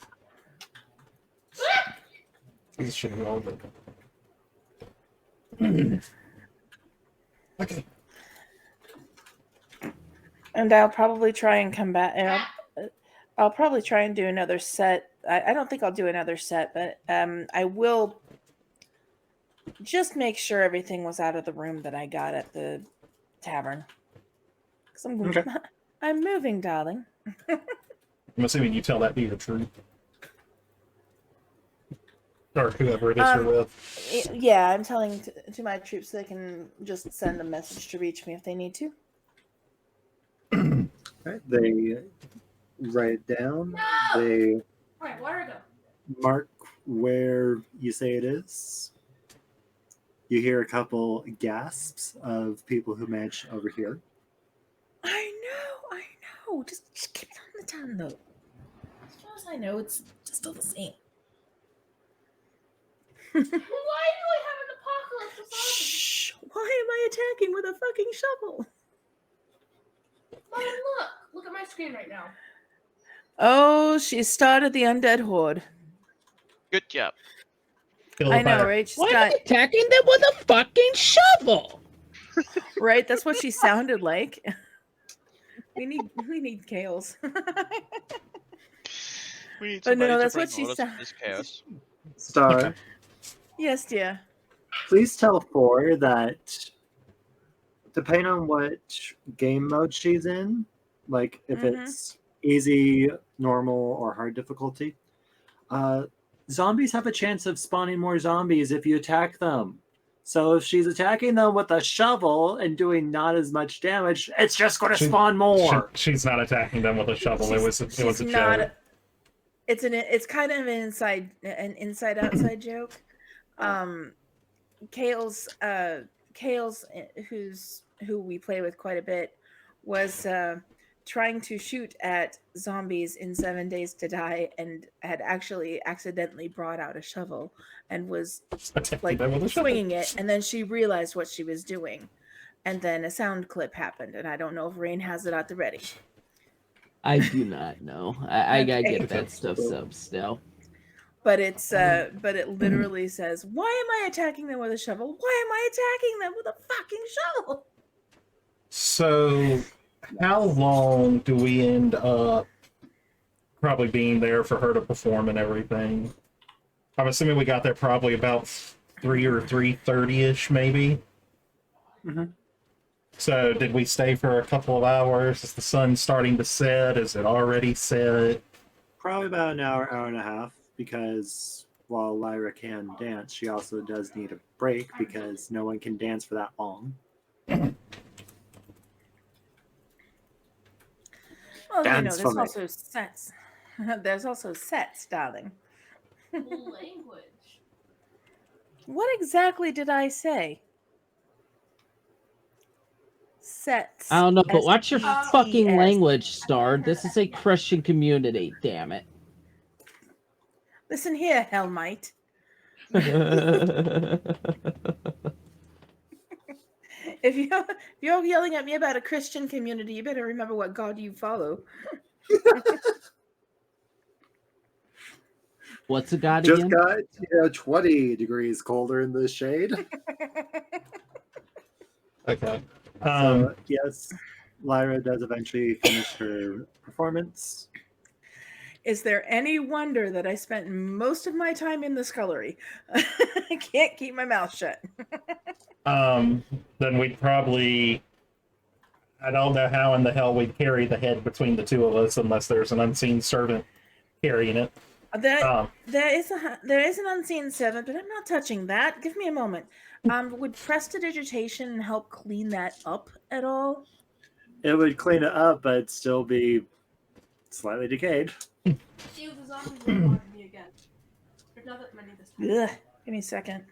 This should be over. Okay.
And I'll probably try and come back. I'll probably try and do another set. I don't think I'll do another set, but I will just make sure everything was out of the room that I got at the tavern. 'Cause I'm moving, darling.
I'm assuming you tell that to your troop. Or whoever it is you're with.
Yeah, I'm telling to my troops so they can just send a message to reach me if they need to.
Right, they write it down.
No!
They
Alright, where go?
mark where you say it is. You hear a couple gasps of people who managed to overhear.
I know. Just keep it on the down low. As far as I know, it's just still the same.
Why do I have an apocalypse of zombies?
Shh! Why am I attacking with a fucking shovel?
Mom, look at my screen right now.
Oh, she started the undead horde.
Good job.
I know, right? She's
Why
got
are you attacking them with a fucking shovel?
right. That's what she sounded like. We need Kales.
We need
But no,
somebody to
that's
bring
what she
order to
said.
this chaos.
Star,
Yes, dear.
please tell 4 that depending on what game mode she's in, like if it's easy, normal, or hard difficulty, zombies have a chance of spawning more zombies if you attack them. So if she's attacking them with a shovel and doing not as much damage, it's just going to spawn more.
She's not attacking them with a shovel. It was a joke.
It's kind of an inside outside joke. Kale's who we play with quite a bit, was trying to shoot at zombies in 7 Days to Die and had actually accidentally brought out a shovel and was like swinging it, and then she realized what she was doing, and then a sound clip happened, and I don't know if Rain has it at the ready.
I do not know. I gotta
Okay.
get that stuff sub still.
But it's but it literally says, "Why am I attacking them with a shovel? Why am I attacking them with a fucking shovel?"
So, how long do we end up probably being there for her to perform and everything? I'm assuming we got there probably about 3 or 3:30ish, maybe.
Mhm.
So, did we stay for a couple of hours? Is the sun starting to set? Is it already set?
Probably about an hour, hour and a half, because while Lyra can dance, she also does need a break because no one can dance for that long.
Well,
Dance
there's
for me.
also sets. There's also sets, darling.
Language.
What exactly did I say? Sets.
I don't know, but watch your
S-E-T-S.
fucking language, Star. This is a Christian community, damn it.
Listen here, Hellmite. If you're yelling at me about a Christian community, you better remember what God you follow.
What's a god
Just
again?
got 20 degrees colder in the shade.
Okay.
So, yes, Lyra does eventually finish her performance.
Is there any wonder that I spent most of my time in the scullery? I can't keep my mouth shut.
Then we'd probably... I don't know how in the hell we'd carry the head between the two of us unless there's an unseen servant carrying it.
There is an unseen servant, but I'm not touching that. Give me a moment. Would prestidigitation help clean that up at all?
It would clean it up, but still be slightly decayed.
See if the zombies will bother me again. There's not that many this time.
Ugh, give me a second.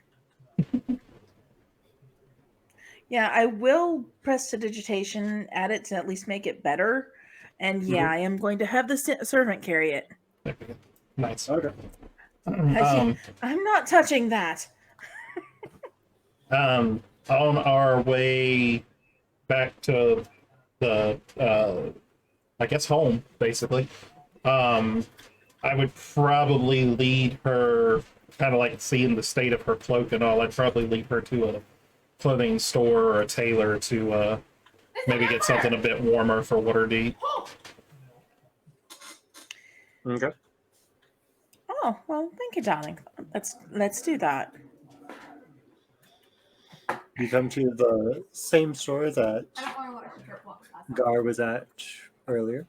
Yeah, I will prestidigitation, add it to at least make it better. And yeah, I am going to have the servant carry it.
Nice.
Okay.
I'm not touching that.
On our way back to the, I guess, home, basically, I would probably lead her, kind of like seeing the state of her cloak and all, I'd probably lead her to a clothing store or a tailor to maybe get something a bit warmer for Waterdeep.
Okay.
Oh, well, thank you, darling. Let's do that.
You come to the same store that
I don't want to watch the short walks last time.
Gar was at earlier.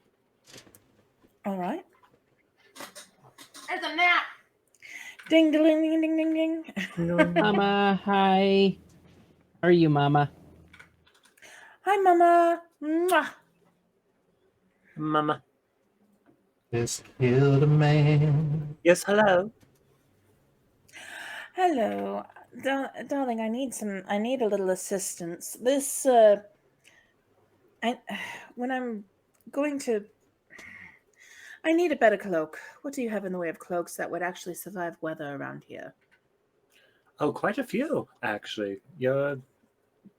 All right.
There's a nap!
Ding, ding, ding, ding, ding, ding.
Mama, hi. How are you, Mama?
Hi, Mama. Mwah.
Mama.
This killed a man.
Yes, hello.
Hello, darling. I need a little assistance. This when I'm going to, I need a better cloak. What do you have in the way of cloaks that would actually survive weather around here?
Oh, quite a few, actually. You're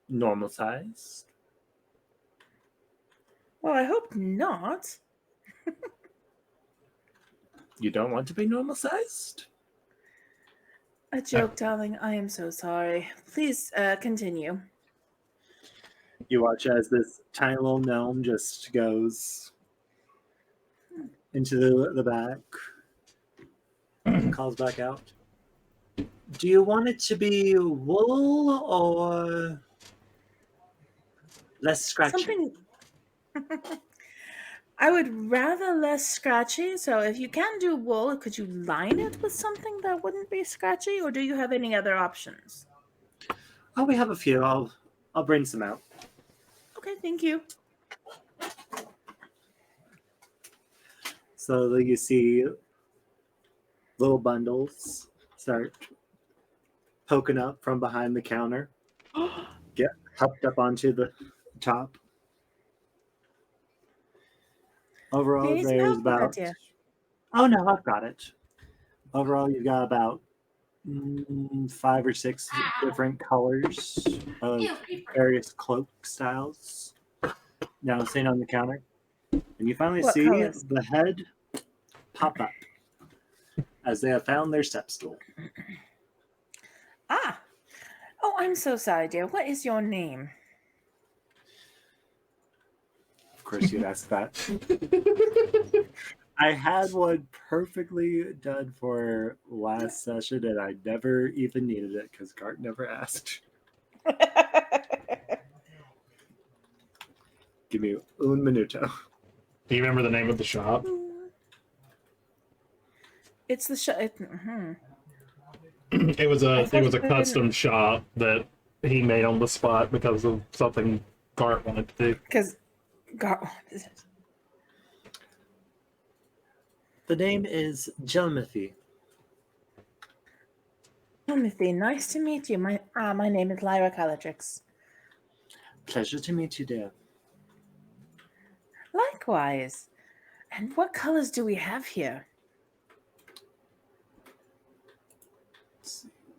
normal size.
Well, I hope not.
You don't want to be normal sized?
A joke, darling. I am so sorry. Please continue.
You watch as this tiny little gnome just goes into the back and calls back out. Do you want it to be wool or less scratchy?
Something. I would rather less scratchy. So if you can do wool, could you line it with something that wouldn't be scratchy, or do you have any other options?
Oh, we have a few. I'll bring some out.
Okay, thank you.
So you see little bundles start poking up from behind the counter. Get hooked up onto top. Overall,
Do you need some
there's
help with that,
about.
dear?
Oh no, I've got it. Overall, you've got about 5 or 6 different colors of
Ew, creeper.
various cloak styles. Now sitting on the counter, and you finally
What
see
colors?
the head pop up as they have found their step stool.
Ah. Oh, I'm so sorry, dear. What is your name?
Of course, you'd ask that. I had one perfectly done for last session, and I never even needed it because Gart never asked. Give me un minuto.
Do you remember the name of the shop?
It's the show.
It was
I
a
thought you
custom shop that he made on the spot because of something Gart wanted to do.
Because, God,
The name is Jelmathy.
Timothy, nice to meet you. My name is Lyra Caladrix.
Pleasure to meet you, dear.
Likewise. And what colors do we have here?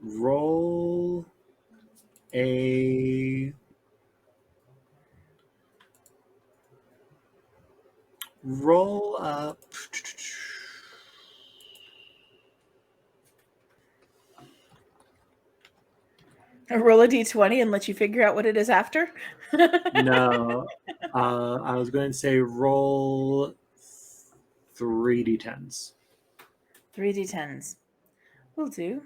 Roll a roll up.
Roll a d20 and let you figure out what it is after?
No, I was going to say roll 3d10s.
3d10s. Will do.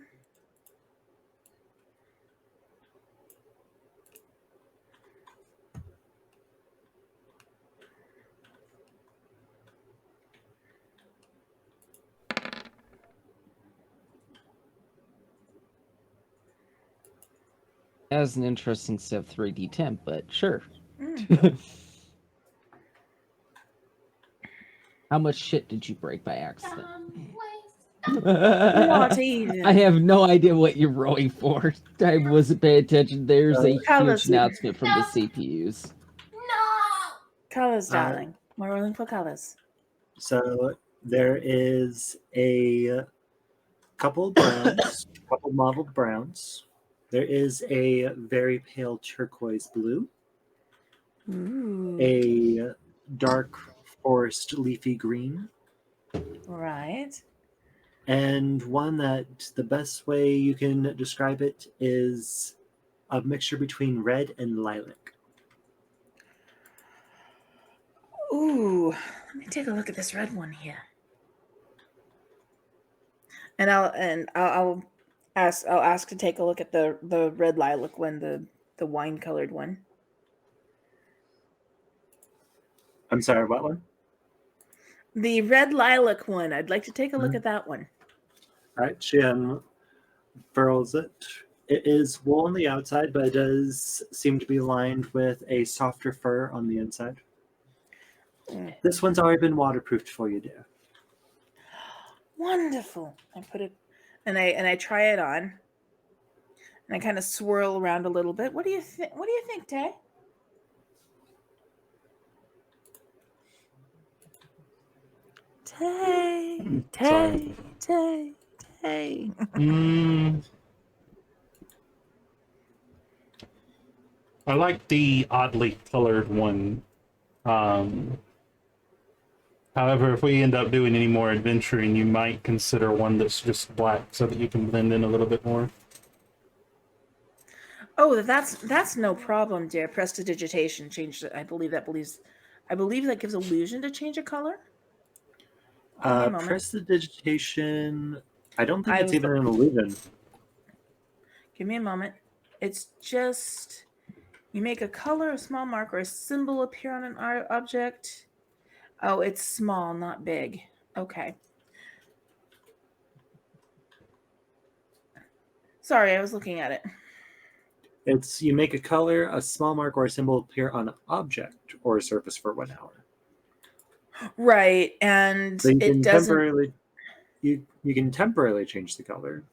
That was an interesting set of 3d10, but sure. How much shit did you break by accident?
Not even.
I have no idea what you're rolling for. I wasn't paying attention. There's a
Colors.
huge announcement from the CPUs.
No!
Colors, darling. We're rolling for colors.
So there is a couple browns, couple mottled browns. There is a very pale turquoise blue,
Ooh.
a dark forest leafy green,
Right.
and one that the best way you can describe it is a mixture between red and lilac.
Ooh. Let me take a look at this red one here. And I'll ask to take a look at the red lilac one, the wine colored one.
I'm sorry, what one?
The red lilac one. I'd like to take a look at that one.
All right, she unfurls it. It is wool on the outside, but it does seem to be lined with a softer fur on the inside. This one's already been waterproofed for you, dear.
Wonderful. I put it, and I try it on, and I kind of swirl around a little bit. What do you think? What do you think, Tay? Tay.
I like the oddly colored one. However, if we end up doing any more adventuring, you might consider one that's just black so that you can blend in a little bit more.
Oh, that's no problem, dear. Prestidigitation changed it. I believe that gives illusion to change a color.
Prestidigitation. I don't think
I
it's
was
even an illusion.
Give me a moment. It's just you make a color, a small mark, or a symbol appear on an object. Oh, it's small, not big. Okay. Sorry, I was looking at it.
It's you make a color, a small mark, or a symbol appear on an object or a surface for 1 hour.
Right, and
So you
it
can
doesn't.
you can temporarily change the color.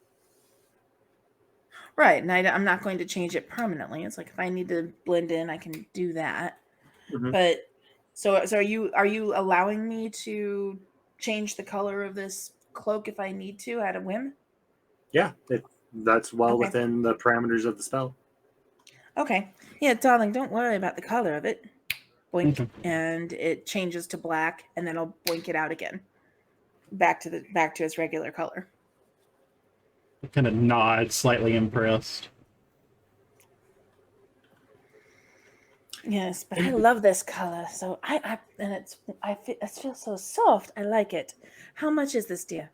Right, and I'm not going to change it permanently. It's like if I need to blend in, I can do that.
Mhm.
But so are you allowing me to change the color of this cloak if I need to at a whim?
Yeah, that's well
Okay.
within the parameters of the spell.
Okay. Yeah, darling, don't worry about the color of it. Boink,
Okay.
and it changes to black, and then I'll boink it out again, back to its regular color.
Kind of nod, slightly impressed.
Yes, but I love this color. So it feels so soft. I like it. How much is this, dear?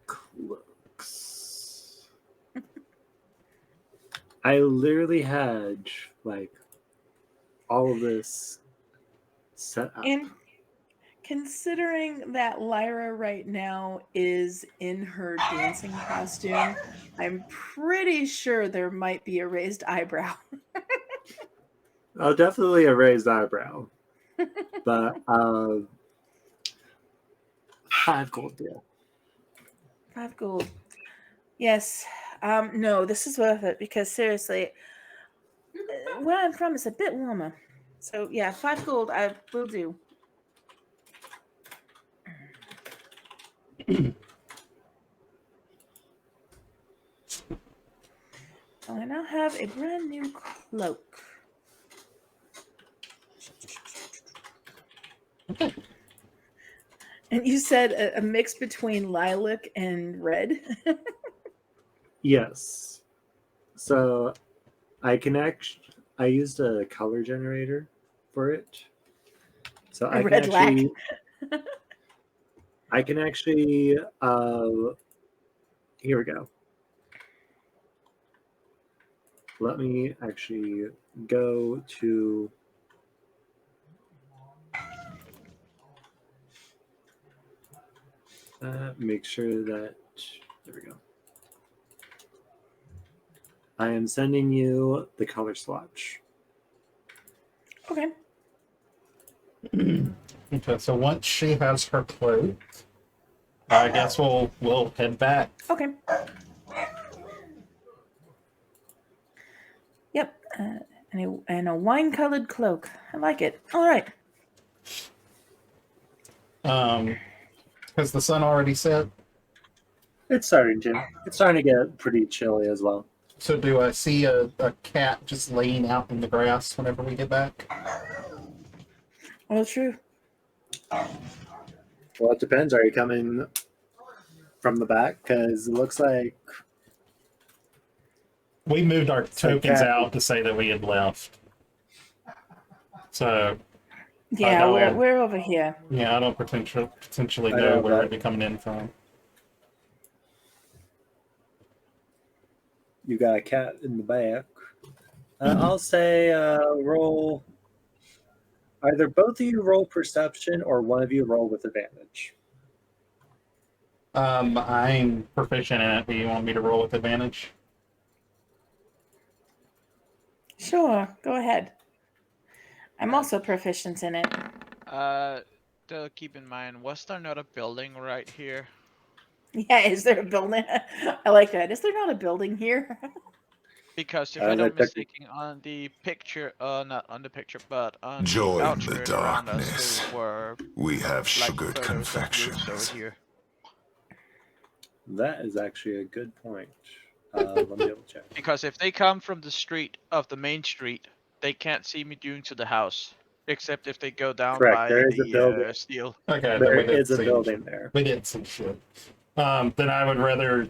Cloaks. I literally had like all of this set up.
And considering that Lyra right now is in her dancing costume, I'm pretty sure there might be a raised eyebrow.
Oh, definitely a raised eyebrow. But 5 gold deal.
5 gold. Yes. No, this is worth it because seriously, where I'm from is a bit warmer. So yeah, 5 gold I will do. So I now have a brand new cloak. And you said a mix between lilac and red?
Yes. So I used a color generator for it. So
A red lac.
I can actually here we go. Let me actually go to make sure that there we go. I am sending you the color swatch.
Okay.
Okay, so once she has her cloak, I guess we'll head back.
Okay. Yep. And a wine-colored cloak. I like it. All right.
Has the sun already set?
It's starting to get pretty chilly as well.
So do I see a cat just laying out in the grass whenever we get back?
Well, true.
Well, it depends. Are you coming from the back? Because it looks like
We moved our
like
tokens
cat.
out to say that we had left. So
Yeah,
know.
we're over here.
yeah, I don't potentially
I
know
know,
where
but-
it'd be coming in from.
You got a cat in the back. I'll say roll. Either both of you roll perception or one of you roll with advantage.
I'm proficient in it. Do you want me to roll with advantage?
Sure, go ahead. I'm also proficient in it.
To keep in mind, was there not a building right here?
Yeah, is there a building? I like that. Is there not a building here?
Because if
Uh,
I'm not
that-
mistaken, on the picture, not on the picture, but on
Join
the
the
vouchers around us,
darkness.
there were
We have
like
sugared
photos of woods
confections.
over here.
That is actually a good point. Let me double check.
Because if they come from the street of the main street, they can't see me doing to the house, except if they go down
Correct,
by
there is a building.
the steel.
Okay, then
There
we did
is a
see-
building there.
We did some shit. Then I would rather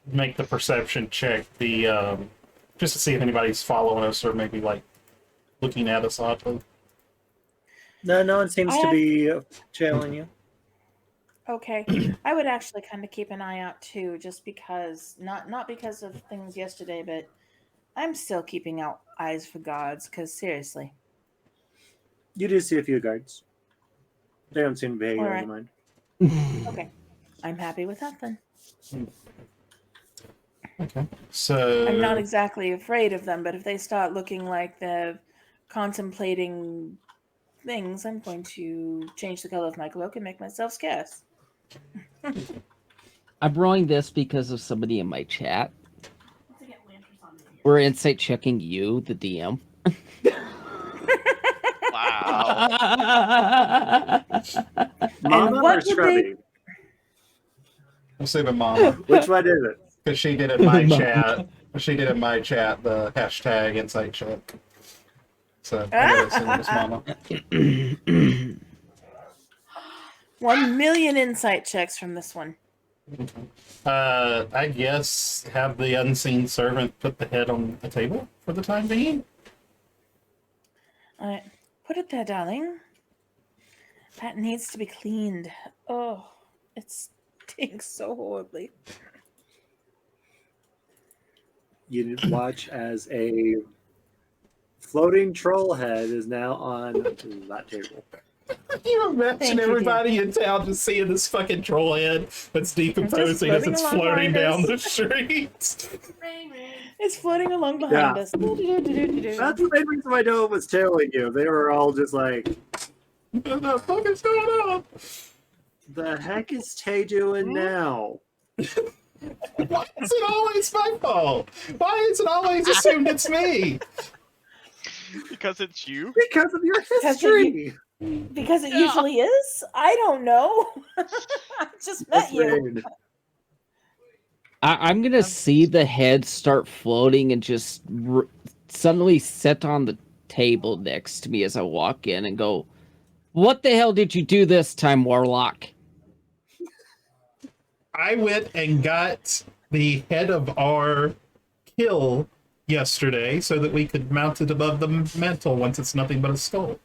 make the perception check, just to see if anybody's following us or maybe like looking at us oddly.
No one seems to be trailing you.
Okay. I would actually kind of keep an eye out too, just because not because of things yesterday, but I'm still keeping out eyes for guards, because seriously.
You do see a few guards. They don't seem to be
All
your
right.
mind.
Okay. I'm happy with that then.
Okay. So
I'm not exactly afraid of them, but if they start looking like they're contemplating things, I'm going to change the color of my cloak and make myself scarce.
I'm rolling this because of somebody in my chat. We're insight checking you, the DM.
Wow.
Mama
what
or
would
Scrubby?
I'm saving Mama
Which one is it?
because she did in my
Mama.
chat. She did in my chat the hashtag insight check. So I gotta assume it's Mama.
1 million insight checks from this one.
I guess have the unseen servant put the head on the table for the time being.
All right, put it there, darling. That needs to be cleaned. Oh, it stinks so horribly.
You watch as a floating troll head is now on that table.
Can you imagine
Thank you,
everybody in town just seeing this fucking troll head that's decomposing as
floating
it's
along
floating
behind
down
us.
the street?
It's floating along behind
Yeah.
us.
That's the main reason why no one was tailing you. They were all just like,
What the fuck is going on?
the heck is Tay doing now?
Why is it always my fault? Why is it always assumed it's me?
Because it's you?
Because of your
Because of
history.
Because it usually is. I don't know. I just met
That's
you.
rude.
I'm gonna see the head start floating and just suddenly sit on the table next to me as I walk in and go, "What the hell did you do this time, Warlock?"
I went and got the head of our kill yesterday so that we could mount it above the mantle once it's nothing but a skull.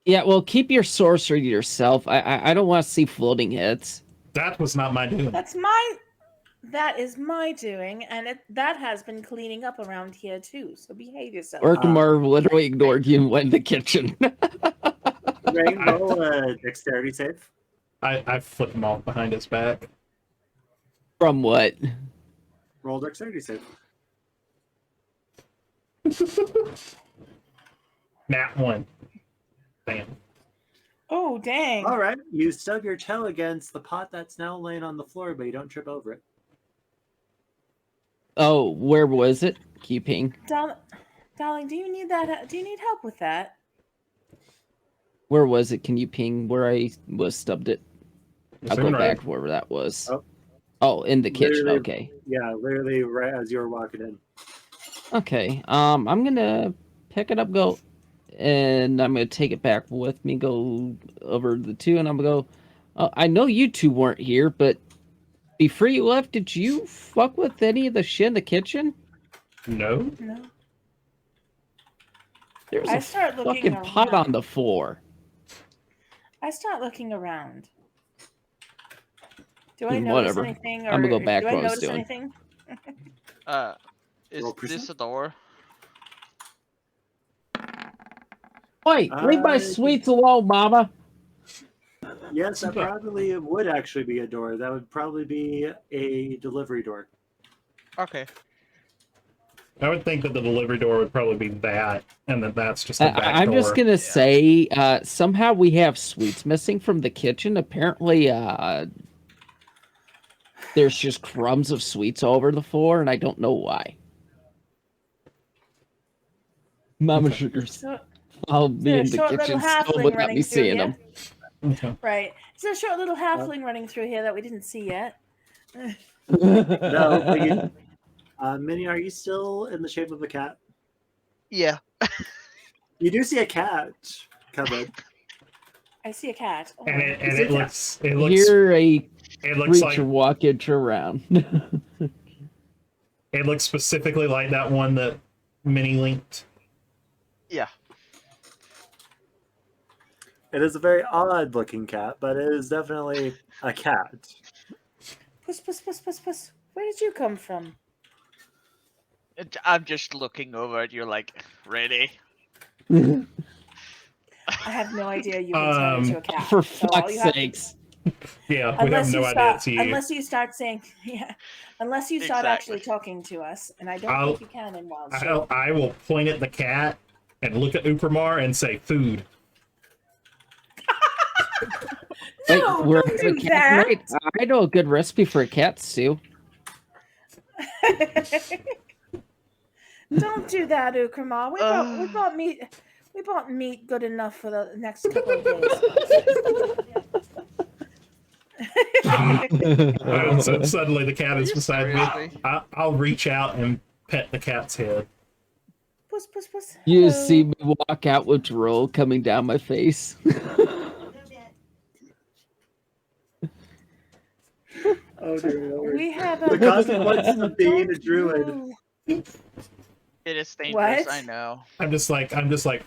Yeah, well, keep your sorcery to yourself. I don't want to see floating heads.
That was not my doing.
That is my doing, and that has been cleaning up around here too. So behave yourself.
Orkamar literally ignored you and went in the kitchen.
Rainbow, dexterity save.
I flipped him off behind his back.
From what?
Roll dexterity save.
Nat 1. Damn.
Oh dang!
All right, you stub your toe against the pot that's now laying on the floor, but you don't trip over it.
Oh, where was it? Keeping.
Darling, do you need that? Do you need help with that?
Where was it? Can you ping where I was stubbed it? I'll go
Zoom
back
right.
to wherever that was.
Oh.
Oh, in the kitchen.
Literally-
Okay.
Yeah, literally right as you were walking in.
Okay. I'm gonna pick it up, go, and I'm gonna take it back with me. Go over the two, and I'm gonna go. I know you two weren't here, but before you left, did you fuck with any of the shit in the kitchen?
No.
No.
There's
I
a
start looking
fucking pot
around.
on the floor.
I start looking around. Do I notice
Whatever.
anything?
I'm gonna go back
Do
to
I
what I was
notice
doing.
anything?
Is
Roll
this
percent?
a door?
Wait, leave my
I-
sweets alone, Mama.
Yes, that probably would actually be a door. That would probably be a delivery door.
Okay.
I would think that the delivery door would probably be that, and that that's just a back
I'm
door.
just gonna say, somehow we have sweets missing from the kitchen. Apparently, there's just crumbs of sweets all over the floor, and I don't know why. Mama Sugar's
So,
followed me
there a
in the
short little
kitchen still
halfling
without
running
me
through
seeing
here?
them.
Okay.
Right. Is there a short little halfling running through here that we didn't see yet?
No, but you, Minnie, are you still in the shape of a cat?
Yeah.
You do see a cat covered.
I see a cat. Oh,
And it
Is it-
looks
You're a
it looks like
creature walking around.
it looks specifically like that one that Minnie linked.
Yeah.
It is a very odd looking cat, but it is definitely a cat.
Puss, puss, puss, puss, puss. Where did you come from?
I'm just looking over at you like, ready?
I have no idea you can turn into a cat.
For
so all
fuck's
you have to-
sakes.
Yeah, we have no idea it's you.
Unless you start saying, yeah, unless you start
Exactly.
actually talking to us, and I don't
I'll-
think you can in Wild Shape.
I will point at the cat and look at Upramar and say food.
Wait,
No,
we're
don't
having
do
cat
that.
night? I know a good recipe for a cat stew.
Don't do that, Ukrama. We bought meat. We bought meat good enough for the next couple of days.
So suddenly the cat is beside me.
Seriously?
I'll reach out and pet the cat's head.
Puss, puss, puss.
You
Hello.
see me walk out with drool coming down my face.
Oh dear Lord.
We have
The
a
consequences of being a druid.
Ooh.
It is dangerous,
What?
I know.
I'm just like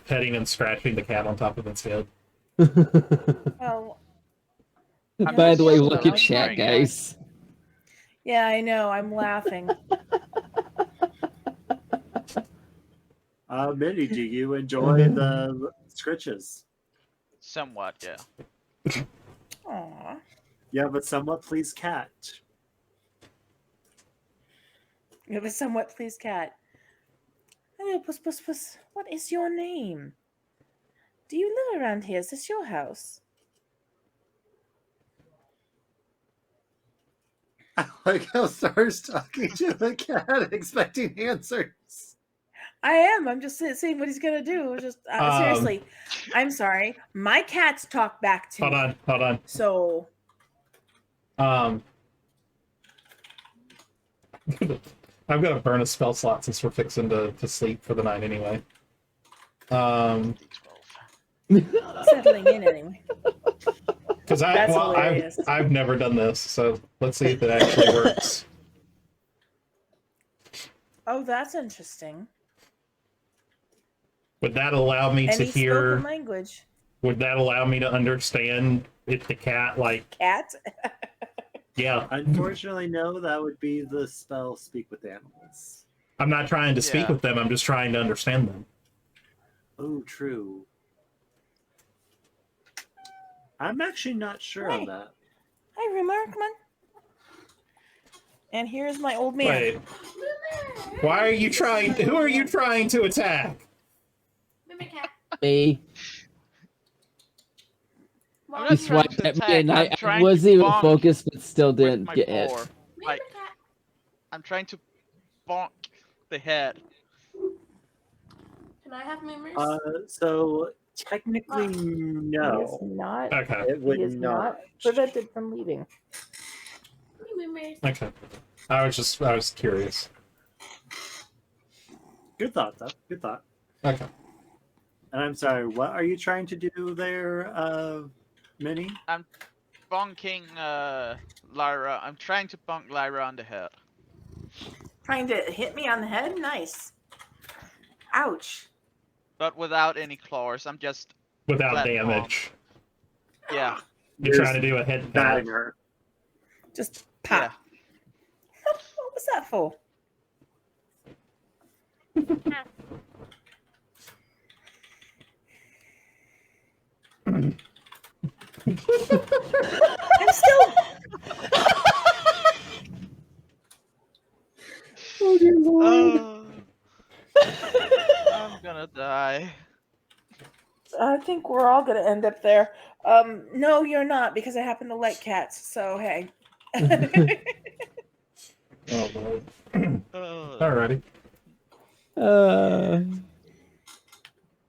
petting and scratching the cat on top of its head.
Oh,
I'm
By
just
the way,
so
look at chat,
ignoring it.
guys.
yeah, I know. I'm laughing.
Minnie, do you enjoy the scritches?
Somewhat, yeah.
Aw.
You have a somewhat pleased cat.
You have a somewhat pleased cat. Hello, puss, puss, puss. What is your name? Do you live around here? Is this your house?
I like how Star's talking to the cat, expecting answers.
I am. I'm just seeing what he's gonna do. Just seriously, I'm sorry. My cats talk back to me.
Hold on.
So
I'm gonna burn a spell slot since we're fixing to sleep for the night anyway.
settling in anyway.
Because
That's hilarious.
I've never done this, so let's see if it actually works.
Oh, that's interesting.
Would that allow me to
Any
hear?
spoken language?
Would that allow me to understand if the cat like?
Cat?
Yeah,
Unfortunately, no, that would be the spell Speak with Animals.
I'm not trying to speak
Yeah.
with them. I'm just trying to understand them.
Oh, true. I'm actually not sure on
Right.
that.
Hi, Remarkman. And here's my old man.
Wait, why are you trying? Who are you trying to attack?
Me.
I'm
He
not trying
swiped
to
at me
attack,
and
I'm
I
trying
was
to
even
bonk
focused, but still
with
didn't
my
get it.
paw. Like, I'm trying to bonk the head.
Can I have mimers?
So technically,
He is
no.
not.
Okay,
It would
He is not prevented from leaving.
Mimers.
okay. I was curious.
Good thought, though. Good thought.
Okay.
And I'm sorry, what are you trying to do there, Minnie?
Bonking Lyra. I'm trying to bonk Lyra on the head.
Trying to hit me on the head? Nice. Ouch.
But without any claws. I'm just
Without
flat
damage,
yeah.
you're trying to do a head
batting
pat.
her.
Just pop.
Yeah.
What was that for? I'm still.
Oh dear lord.
Oh, I'm gonna die.
I think we're all gonna end up there. No, you're not, because I happen to like cats. So hey.
Oh lord.
Oh.
Alrighty.
Uh,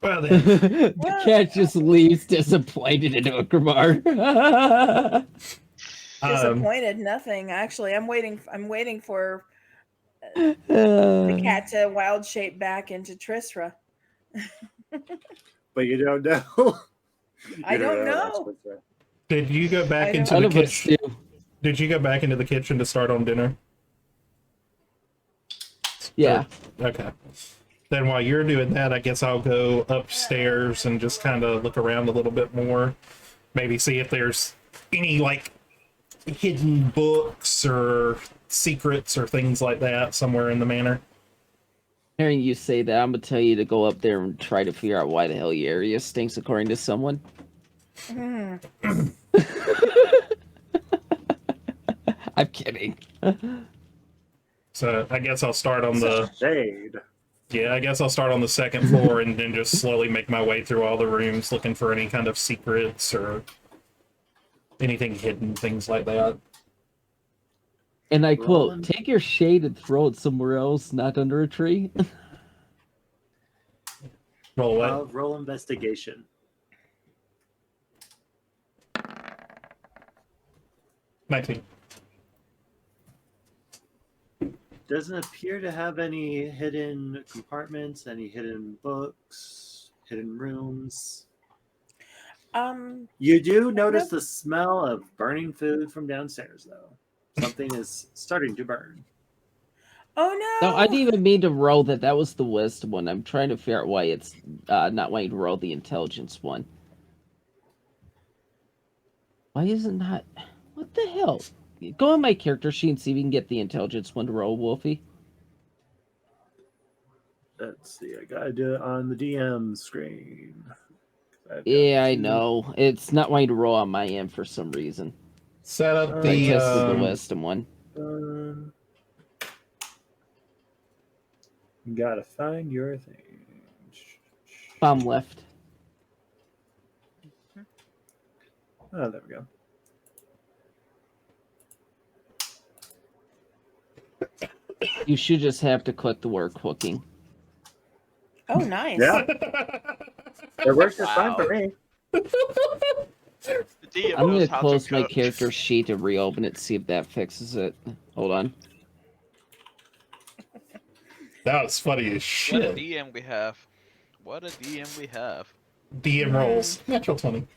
Well then.
the cat just leaves disappointed into a Grimar.
Disappointed. Nothing. Actually, I'm waiting for the cat to wild shape back into Trisra.
But you don't know.
I don't know.
that's what's right.
Did you go back
I
into
None
the
of us
kitchen?
do.
Did you go back into the kitchen to start on dinner?
Yeah.
Okay. Then while you're doing that, I guess I'll go upstairs and just kind of look around a little bit more. Maybe see if there's any, like, hidden books or secrets or things like that somewhere in the manor.
Hearing you say that, I'm gonna tell you to go up there and try to figure out why the hell your area stinks according to someone.
Mhm.
I'm kidding.
So I guess I'll start on the...
Shade.
Yeah, I guess I'll start on the second floor and then just slowly make my way through all the rooms looking for any kind of secrets or anything hidden, things like that.
And I quote,
Roland?
take your shade and throw it somewhere else, not under a tree.
Roll away.
Roll investigation.
19.
Doesn't appear to have any hidden compartments, any hidden books, hidden rooms. You do notice
Nope.
the smell of burning food from downstairs, though. Something is starting to burn.
Oh
No,
no!
I didn't even mean to roll that. That was the wisdom one. I'm trying to figure out why it's not wanting to roll the intelligence one. Why is it not? What the hell? Go on my character sheet and see if you can get the intelligence one to roll, Wolfie.
Let's see. I gotta do it on the DM screen. I've got
Yeah, I
two-
know. It's not wanting to roll on my end for some reason.
Set up
I
the
tested the wisdom one.
Gotta find your thing.
Bomb left.
Oh, there we go.
You should just have to click the word cooking.
Oh, nice.
Yeah, it works just fine for
Wow.
me.
The DM
I'm
knows
gonna
how
close
to
my
cook.
character sheet and reopen it, see if that fixes it. Hold on.
That was funny as
What a
shit.
DM we have. What a DM we have.
DM rolls. Natural 20.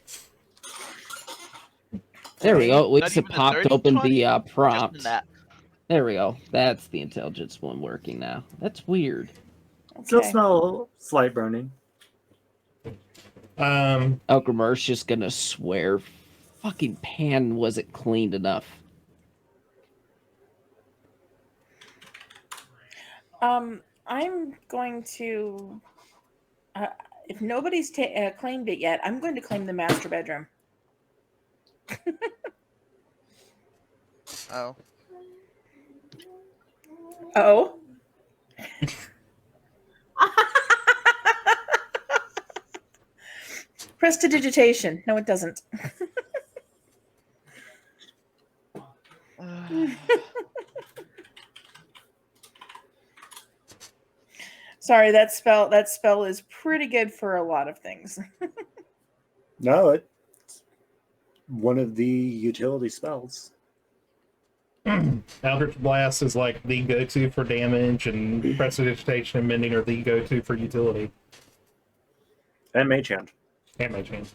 There we go. At
Not
least it
even a
popped
dirty
open
20,
the
Just
prompt.
that.
There we go. That's the intelligence one working now. That's weird.
Still
Okay.
smell slight burning.
Elgrimar's just gonna swear. Fucking pan wasn't cleaned enough.
I'm going to. If nobody's claimed it yet, I'm going to claim the master bedroom.
Oh.
Oh. Prestidigitation. No, it doesn't. Sorry, that spell is pretty good for a lot of things.
No, it's one of the utility spells.
Eldritch Blast is like the go-to for damage, and Prestidigitation and Mending are the go-to for utility.
And Mage Hand.
And Mage Hand.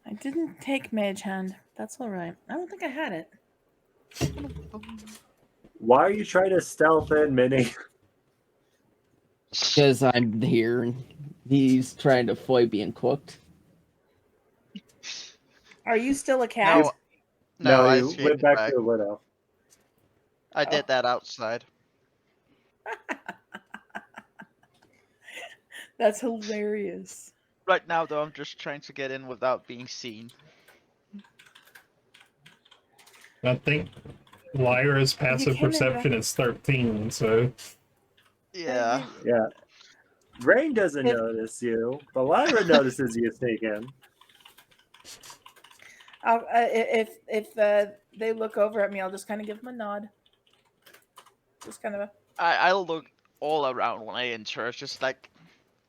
I didn't take Mage Hand. That's all right. I don't think I had it.
Why are you trying to stealth in, Minnie?
Because I'm here and he's trying to avoid being cooked.
Are you still a cat?
No, I
you
escaped
went back
back.
to the widow.
I did that outside.
That's hilarious.
Right now, though, I'm just trying to get in without being seen.
I think Lyra's
You
passive
came in
perception is 13, so
Yeah.
Yeah. Rain doesn't
If-
notice you, but Lyra notices you sneaking.
If they look over at me, I'll just kind of give them a nod. Just kind of a.
I'll look all around when I enter. It's just like,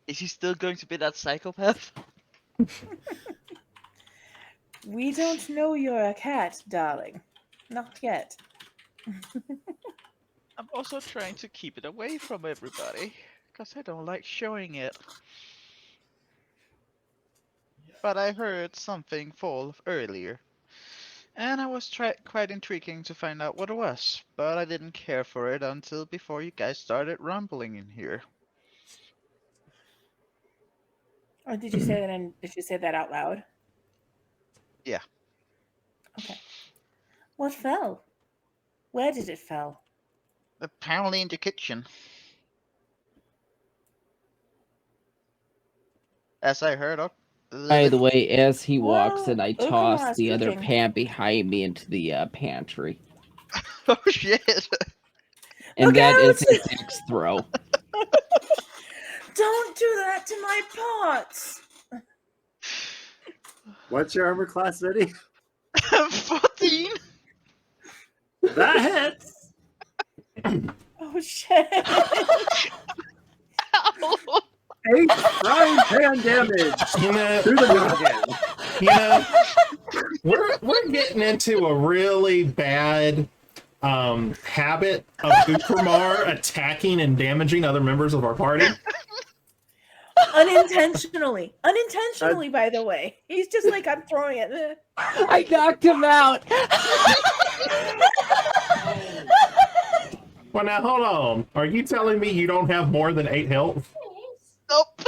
is he still going to be that psychopath?
We don't know you're a cat, darling. Not yet.
I'm also trying to keep it away from everybody, because I don't like showing it. But I heard something fall earlier, and I was quite intriguing to find out what it was, but I didn't care for it until before you guys started rumbling in here.
Or did you say that? Did you say that out loud?
Yeah.
Okay. What fell? Where did it fall?
Apparently in the kitchen. As I heard of.
By the way, as he walks
Well,
in, I
Okamura's
toss the other
cooking.
pan behind me into the pantry.
Oh shit!
And
Look
that is
out!
an X throw.
Don't do that to my pots.
What's your armor class, Vinny?
14.
That hits.
Oh shit!
Ow.
8 frying pan damage
You know,
to the noggin.
you know, we're getting into a really bad habit of Upermar attacking and damaging other members of our party.
Unintentionally, by the way. He's just like, I'm throwing it.
I knocked him out.
Well, now hold on. Are you telling me you don't have more than 8 health?
Nope.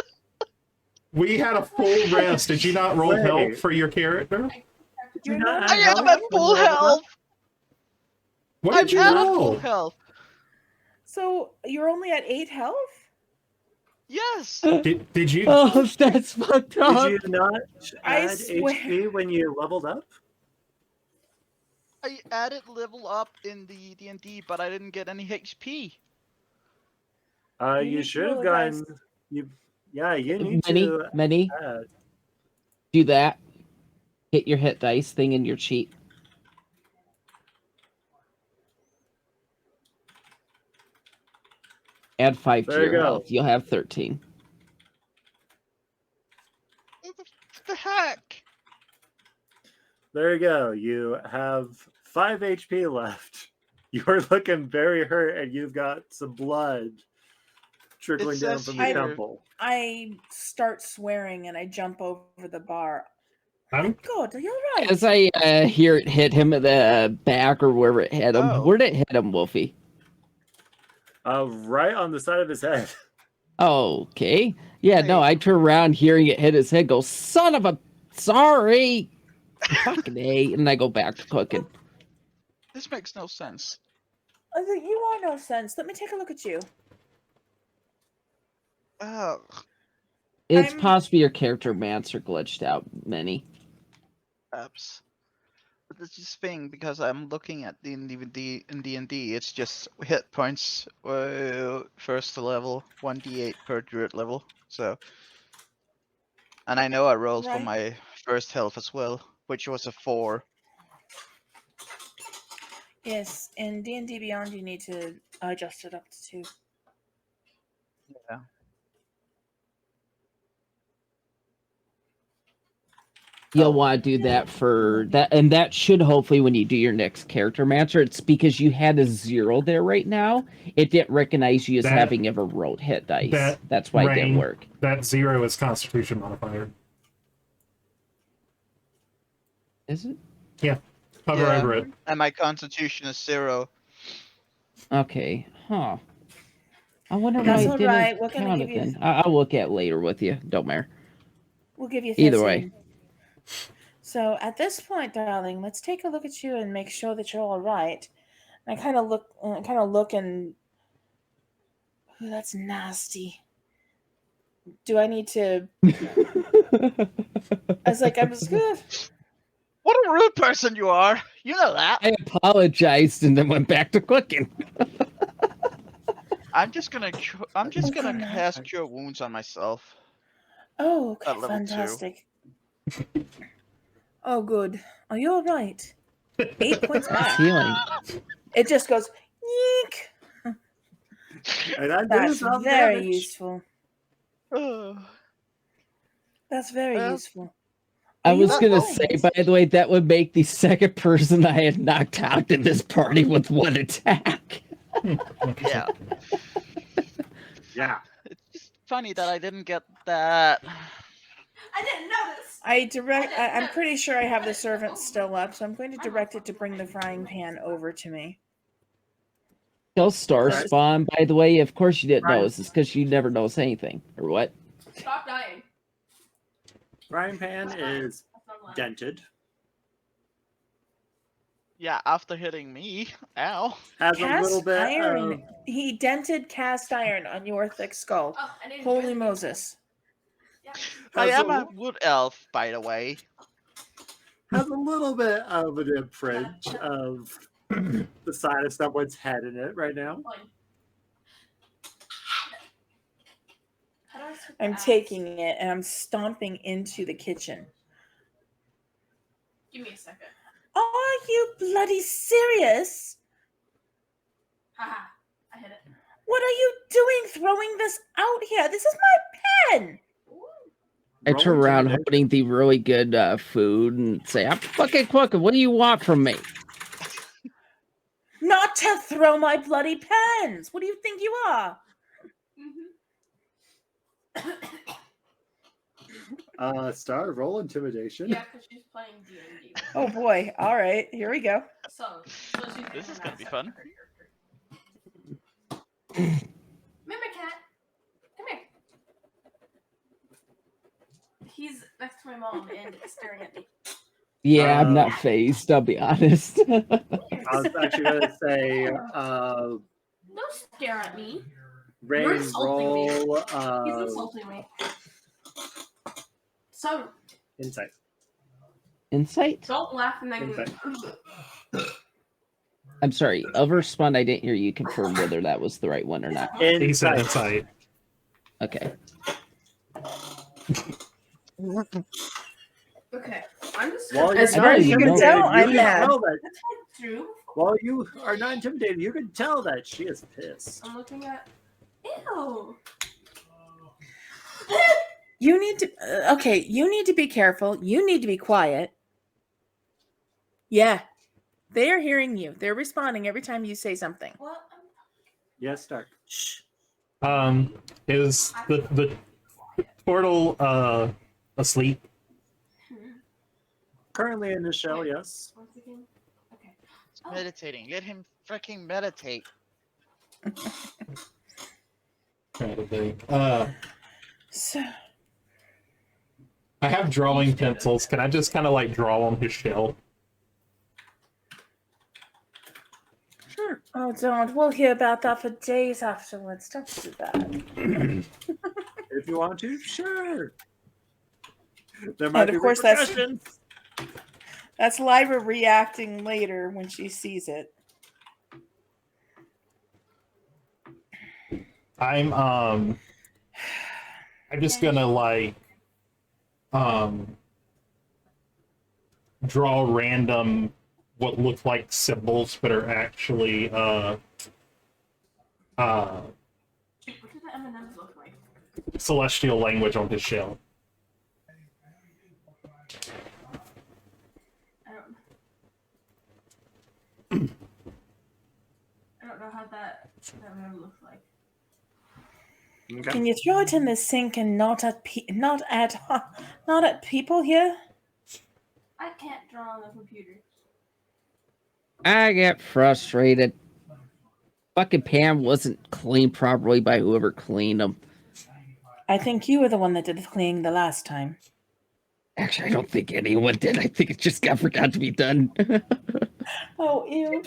We had a full rest. Did you not roll
Wait.
health for your character?
Did you not
I
have
am
health
at full
when you leveled up?
health.
What
I'm
did you
at full
roll?
health.
So you're only at 8 health?
Yes.
Did you?
Oh, that's fucked up.
Did you not
I
add
swear.
HP when you leveled up?
I added level up in the D&D, but I didn't get any HP.
You
You
need
should
to
have
roll a
gone.
dice.
You need
Many,
to
many.
add.
Do that. Hit your hit dice thing in your cheat. Add 5 to
There you
your
go.
health. You'll have 13.
What the heck?
There you go. You have 5 HP left. You're looking very hurt, and you've got some blood trickling
It
down
says
from the
here-
temple.
I start swearing and I jump over the bar.
I'm
God, are you alright?
As I hear it hit him in the back or wherever it hit him.
Oh.
Where'd it hit him, Wolfie?
Right on the side of his head.
Okay. Yeah, no, I turn around hearing it hit his head, go, son of a... Sorry! Fucking A. And I go back to cooking.
This makes no sense.
I think you are no sense. Let me take a look at you.
Oh,
It's
I'm-
possibly your character Mancer glitched out, Many.
perhaps. But this is thing because I'm looking at the in D&D. It's just hit points. First level, 1d8 per druid level. So, and I know I rolled for
Right.
my first health as well, which was a 4.
Yes, in D&D Beyond you need to adjust it up to 2.
Yeah.
You'll
Oh.
want to do that for that, and that should hopefully when you do your next character Mancer, it's because you had a 0 there right now. It didn't recognize you as
That-
having ever rolled hit dice.
that
That's why it didn't
rain-
work.
That 0 is Constitution modifier.
Is it?
Hover
Yeah.
over it.
And my constitution is 0.
Okay. Huh. I wonder
That's
why it didn't
alright, we're gonna
count
give
it
you-
then. I'll look at it later with you. Don't matter.
We'll give you 13.
Either way.
So at this point, darling, let's take a look at you and make sure that you're all right. And I kind of look, and oh, that's nasty. Do I need to? I was like, I'm just gonna.
What a rude person you are. You know that.
I apologized and then went back to cooking.
I'm just gonna
goodness.
cast Cure Wounds on myself.
Oh, okay,
At level 2.
fantastic. Oh, good. Are you all right? 8 points back.
Healing.
It just goes yeek.
And I did
That's
some
very
damage.
useful.
Oh.
That's very
Well,
useful.
I
Are you
was
all
gonna
right?
say, by the way, that would make the second person I had knocked out in this party with 1 attack.
Yeah.
Yeah.
It's just funny that I didn't get that.
I didn't notice.
I'm pretty sure I have the servant still up, so I'm going to direct it to bring the frying pan over to me.
Kill Star
Nice.
Spawn, by the way, of course you didn't
Right.
notice. It's because you never notice anything. Or what?
Stop dying.
Frying pan is
That's not allowed.
dented.
Yeah, after hitting me. Ow.
Has a little
Cast
bit
iron.
of
He dented cast iron on your thick skull.
Oh, I didn't
Holy
really-
Moses.
Yeah.
I
has
am a wood elf, by the way.
has a little bit of an imprint of the side of someone's head in it right now.
Fine. How do I switch
I'm
the axe?
taking it and I'm stomping into the kitchen.
Give me a second.
Are you bloody serious?
Haha, I hit it.
What are you doing throwing this out here? This is my pen!
I
Roll
turn around
intimidation.
holding the really good food and say, I'm fucking cooking. What do you want from me?
Not to throw my bloody pens! What do you think you are?
Star, roll intimidation.
Yeah, because she's playing D&D.
Oh boy. Alright, here we go.
So she's
This is gonna be fun.
Mimicat, come here. He's next to my mom and staring at me.
Yeah, I'm not phased, I'll be honest.
I was actually going to say,
Don't stare at me.
Rain,
insulting me.
roll
He's insulting me. So
insight.
Insight?
don't laugh and then.
Insight.
I'm sorry, Overspun, I didn't hear you confirm whether that was the right one or not.
He said
Insight.
insight.
Okay.
Okay, I'm just.
While you're
As
I
far
don't
as you
even
can
know.
tell,
you
I'm
can
mad.
tell that
Drew,
while you are not intimidated, you can tell that she is pissed.
I'm looking at. Ew.
You need to. Okay, you need to be careful. You need to be quiet. Yeah. They are hearing you. They're responding every time you say something.
What?
Yes, Stark.
Shh.
Is the portal asleep?
Currently in the shell, yes.
Once again. Okay.
He's meditating. Let him freaking meditate.
Trying to think.
So,
I have drawing pencils. Can I just kind of like draw on his shell?
Sure.
oh, don't. We'll hear about that for days afterwards. Don't do that.
If you want to, sure. There might
And
be
of course, that's
repercussions.
Lyra reacting later when she sees it.
I'm just gonna like draw random what look like symbols but are actually
What do the M&Ms look like?
celestial language on his shell.
I don't know how that M&M looks like.
Okay.
Can you throw it in the sink and not at people here?
I can't draw on the computer.
I get frustrated. Fucking Pam wasn't cleaned properly by whoever cleaned them.
I think you were the one that did the cleaning the last time.
Actually, I don't think anyone did. I think it just got forgot to be done.
Oh, ew.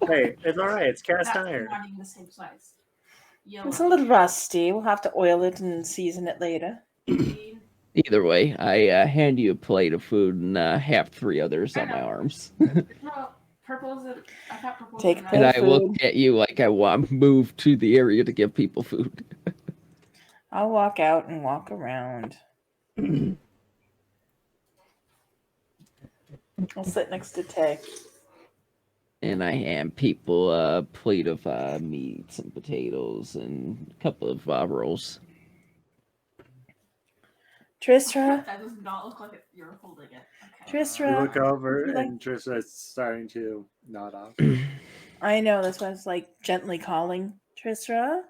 Hey, it's all right. It's cast
That's
iron.
not even the same size. Yellow.
It's a little rusty. We'll have to oil it and season it later.
Green.
Either way, I hand you a plate of food and have 3 others on my arms.
No, purple is it? I thought purple was
Take
a
purple.
And
nice.
I
food.
look at you like I want to move to the area to give people food.
I'll walk out and walk around. I'll sit next to Tay.
And I hand people a plate of meats and potatoes and a couple of rolls.
Tristra,
That does not look like you're holding it. Okay.
Tristra.
You look over
Like-
and Trista's starting to nod off.
I know, that's why I was like gently calling. Tristra,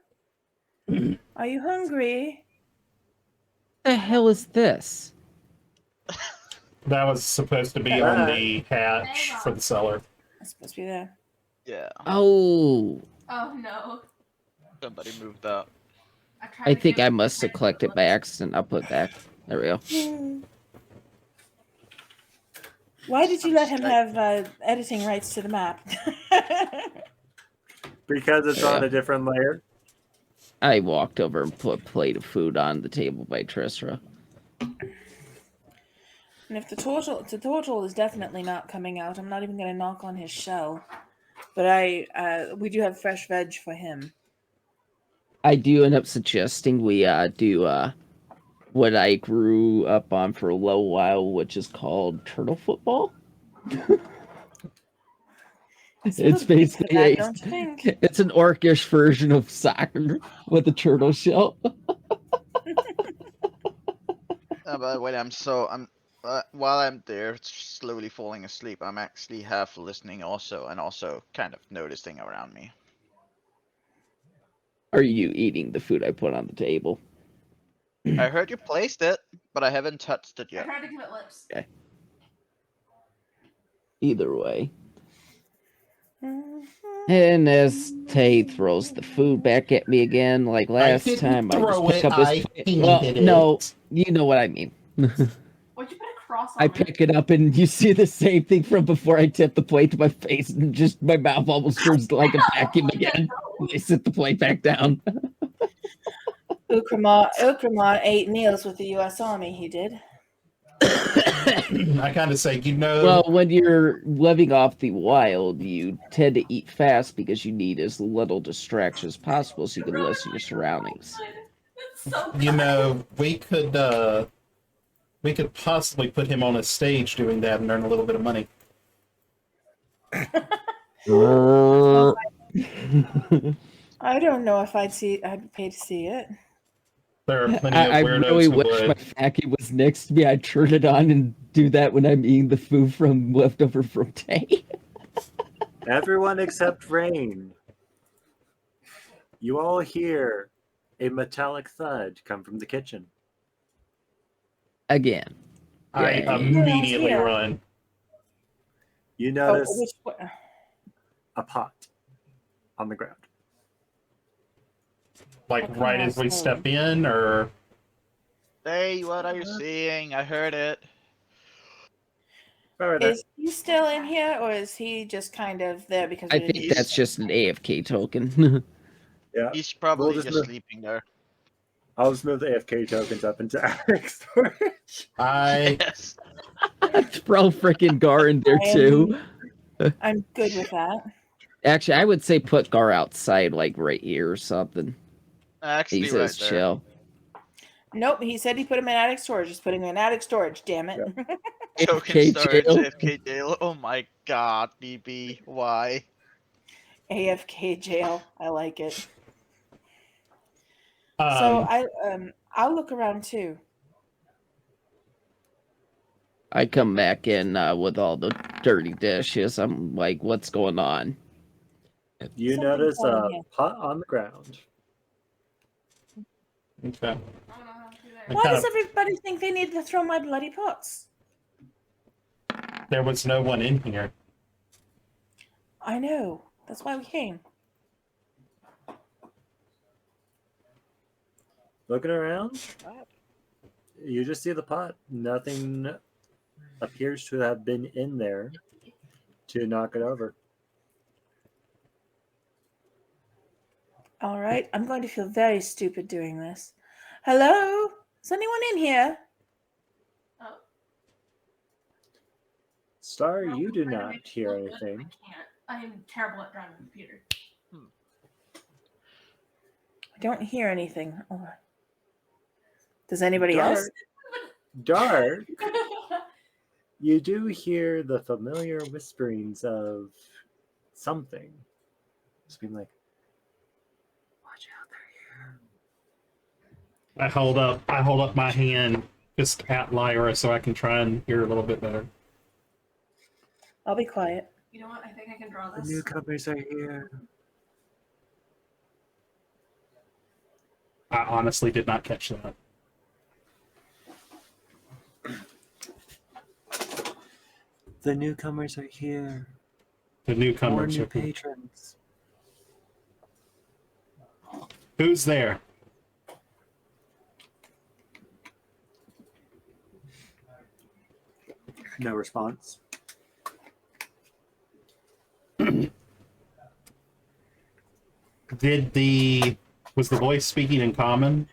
are you hungry?
The hell is this?
That was supposed to be on the hatch for the cellar.
It's supposed to be there.
Yeah.
Oh,
Oh no.
Somebody moved that.
tried
I
to
think
give
I
it
must have
credit,
collected
but
by accident. I'll put it back. There we go.
Why did you let him have editing rights to the map?
Because it's on a different layer.
I walked over and put a plate of food on the table by Tristra.
And if the turtle is definitely not coming out, I'm not even going to knock on his shell. But we do have fresh veg for him.
I do end up suggesting we do what I grew up on for a little while, which is called turtle football. It's basically
that, don't you think?
it's an orcish version of soccer with a turtle shell.
But wait, while I'm there slowly falling asleep, I'm actually half listening also, and also kind of noticing around me.
Are you eating the food I put on the table?
I heard you placed it, but I haven't touched it
I
yet.
tried to give it lips.
Either way. And as Tay throws the food back at me again, like last time, I just pick up his plate. Well, no, you know what I mean.
Why'd you put a cross on
I
it?
pick it up and you see the same thing from before I tip the plate to my face, and just my mouth almost turns like a vacuum again. And I sit the plate back down.
Ukramar ate meals with the U.S. Army. He did.
I kind of say,
Well, when you're living off the wild, you tend to eat fast because you need as little distraction as possible so you can listen to your surroundings.
It's so
we could possibly put him on a stage doing that and earn a little bit of money.
I don't know if I'd pay to see it.
There are plenty of
I
weirdos
really
who
wish
would.
my facky was next to me. I'd turn it on and do that when I'm eating the food from leftover from Tay.
Everyone except Rain. You all hear a metallic thud come from the kitchen.
Again.
I
Yeah.
immediately
Yeah.
run.
You notice a pot on the ground.
Like
Okay,
right as we
so-
step in, or
Hey, what are you seeing? I heard it.
Right there.
Is he still in here, or is he just kind of there because
I
we
think
didn't-
that's just an AFK token.
Yeah.
He's probably
just
just
move-
sleeping there.
I'll just move the AFK tokens up into attic storage.
I
Yes.
Throw freaking Gar in there too.
I'm good with that.
Actually, I would say put Gar outside, like right here or something.
Actually,
He's
right
just
there.
chill.
Nope, he said he put him in attic storage. Just putting him in attic storage. Damn it.
Token
AFK
storage,
jail.
AFK jail. Oh my god, DB. Why?
AFK jail. I like it. So I'll look around too.
I come back in with all the dirty dishes. I'm like, what's going on?
You
Something's
notice
going
a
here.
pot on the ground.
okay.
I don't know how to do that.
Why
kind
does
of-
everybody think they need to throw my bloody pots?
There was no one in here.
I know. That's why we came.
Looking around, you just see the pot. Nothing appears to have been in there to knock it over.
All right, I'm going to feel very stupid doing this. Hello? Is anyone in here?
Oh.
Star,
Well,
you do
I'm trying to
not
make it
hear
look good, but
anything.
I can't. I am terrible at driving a computer.
I don't hear anything. Oh. Does anybody
Dark.
else?
Dark, you do hear the familiar whisperings of something. Just being like, watch out, they're here.
I hold up my hand just at Lyra so I can try and hear a little bit better.
I'll be quiet.
You know what? I think I can draw
The
this.
newcomers are here.
I honestly did not catch that.
The newcomers are here.
The
More
newcomers
new
are here.
patrons.
Who's there?
No response.
Was the voice speaking in common?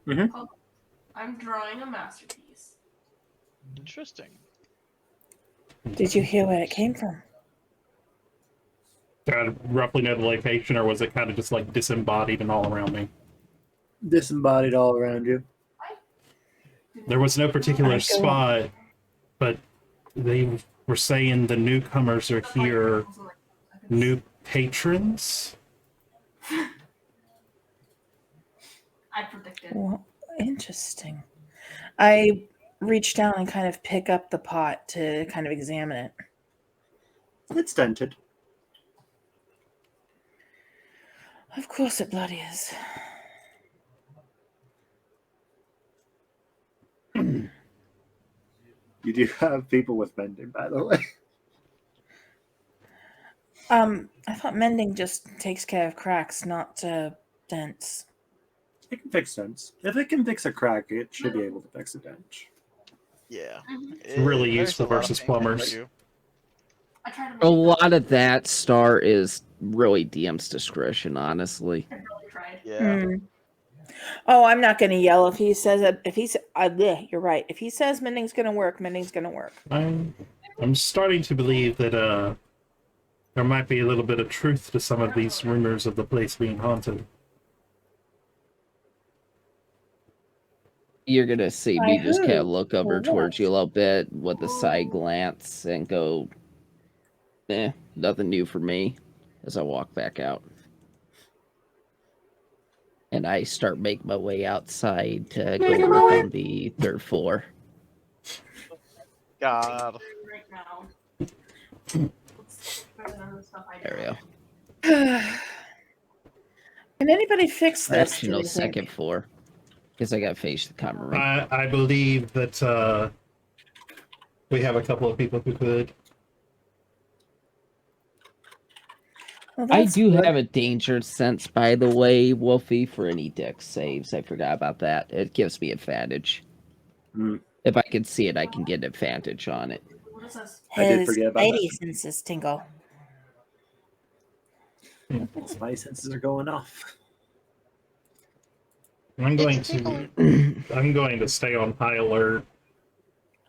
I'm drawing a masterpiece.
Interesting.
Did you hear where it came from?
Do I roughly know the location, or was it kind of just like disembodied and all around me?
Disembodied all around you.
There was no particular
I go-
spot, but they were saying the newcomers are here, new patrons.
I predicted.
Well, interesting. I reach down and kind of pick up the pot to kind of examine it.
It's dented.
Of course it bloody is.
You do have people with mending, by the way.
I thought mending just takes care of cracks, not dents.
It can fix dents. If it can fix a crack, it should be able to fix a dent.
Yeah.
Really
There's
useful
a lot of
versus
things that
plumbers.
you-
I tried to make
A lot of that star is really DM's discretion, honestly.
I really tried.
Yeah.
Mm. Oh, I'm not going to yell if he says it. If he's, you're right. If he says mending's going to work, mending's going to work.
I'm starting to believe that there might be a little bit of truth to some of these rumors of the place being haunted.
You're gonna see
By
me just kind
who?
of look
Or
over towards you a
what?
little bit with a side glance and go, nothing new for me, as I walk back out. And I start making my way outside to go work on the 3rd floor.
God.
Right now. Let's try the other stuff I
There we
got.
go.
Can anybody fix this?
Actually,
do
no,
you think?
2nd floor. Because I got to face the common room.
I believe that we have a couple of people who could.
Well,
I
that's
do
good.
have a danger sense, by the way, Wolfie, for any dex saves. I forgot about that. It gives me advantage.
Mm.
If I can see it, I can get advantage on it.
What is this?
I did
His
forget about that.
80 senses tingle.
My senses are going off.
I'm going
It's tickling.
to I'm going to stay on high alert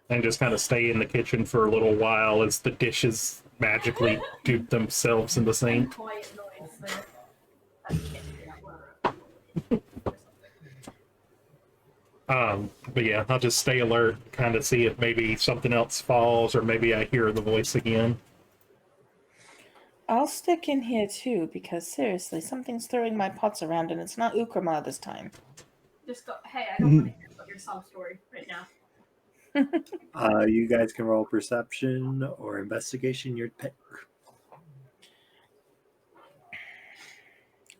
and just kind of stay in the kitchen for a little while as the dishes magically do themselves in the sink.
Quiet noise there. I can't do that.
But yeah, I'll just stay alert, kind of see if maybe something else falls or maybe I hear the voice again.
I'll stick in here too because seriously, something's throwing my pots around and it's not Ukrama this time.
Just go. Hey, I don't want to hear about your sob story right now.
You guys can roll perception or investigation, your pick.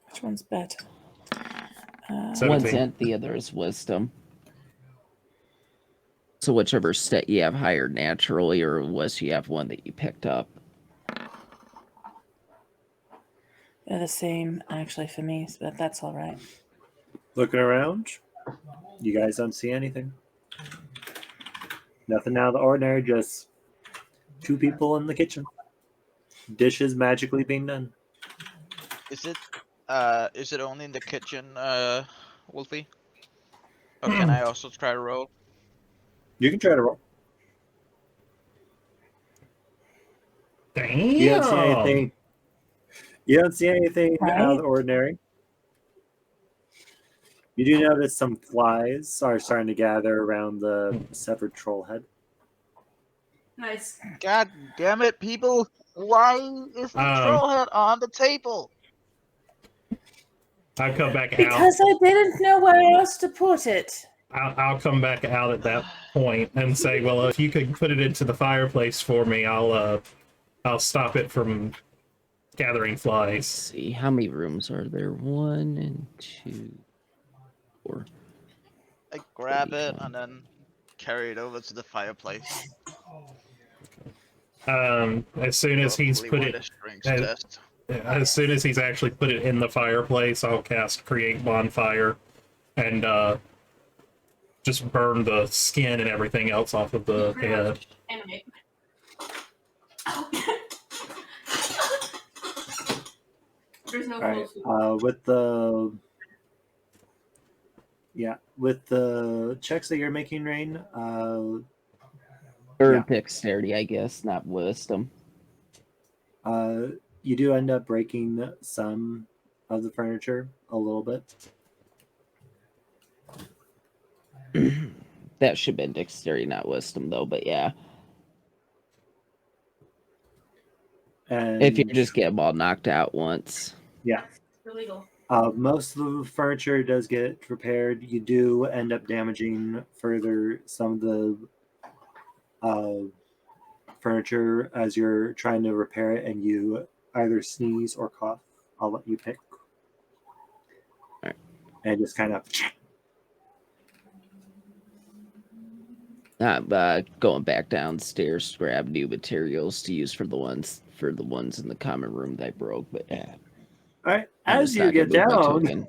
Which one's better?
One's
17.
int, the other is wisdom. So whichever stat you have higher naturally, or was you have one that you picked up.
They're the same actually for me, but that's all right.
Looking around, you guys don't see anything. Nothing out of the ordinary, just 2 people in the kitchen. Dishes magically being done.
Is it only in the kitchen, Wolfie? Or can I also try to roll?
You can try to roll.
Damn!
You don't see anything. You don't see anything out of the ordinary. You do notice some flies are starting to gather around the severed troll head.
Nice.
God damn it, people! Why is the troll head on the table?
I'll come back out.
Because I didn't know where else to put it.
I'll come back out at that point and say, well, if you could put it into the fireplace for me, I'll stop it from gathering
Let's
flies.
see, how many rooms are there? 1 and 2, 4.
I grab it and then carry it over to the fireplace.
As soon as he's put it, as soon as he's actually put it in the fireplace, I'll cast Create Bonfire and just burn the skin and everything else off of the head.
Animate. There's no
All right. With the checks that you're making, Rain,
Or
yeah.
dexterity, I guess, not wisdom.
you do end up breaking some of the furniture a little bit.
That should have been dexterity, not wisdom, though. But yeah,
And
if you just get them all knocked out once.
yeah,
Illegal.
most of the furniture does get repaired. You do end up damaging further some of the furniture as you're trying to repair it, and you either sneeze or cough. I'll let you pick.
Alright.
And just kind of.
Going back downstairs to grab new materials to use for the ones in the common room that I broke. But yeah,
All right.
I'm
As
just
you
not gonna
get
move my
down,
token.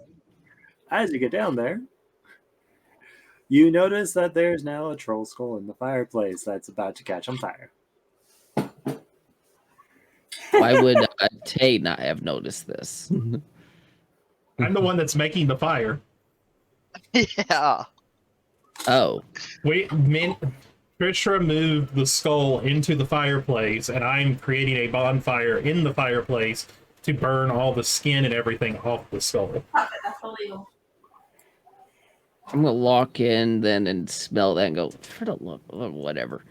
you notice that there's now a troll skull in the fireplace that's about to catch on fire.
Why would Tay not have noticed this?
I'm the one that's making the fire.
Yeah.
Oh,
Trishra moved the skull into the fireplace, and I'm creating a bonfire in the fireplace to burn all the skin and everything off the skull.
That's illegal.
I'm gonna walk in then and smell that and go for the look, whatever,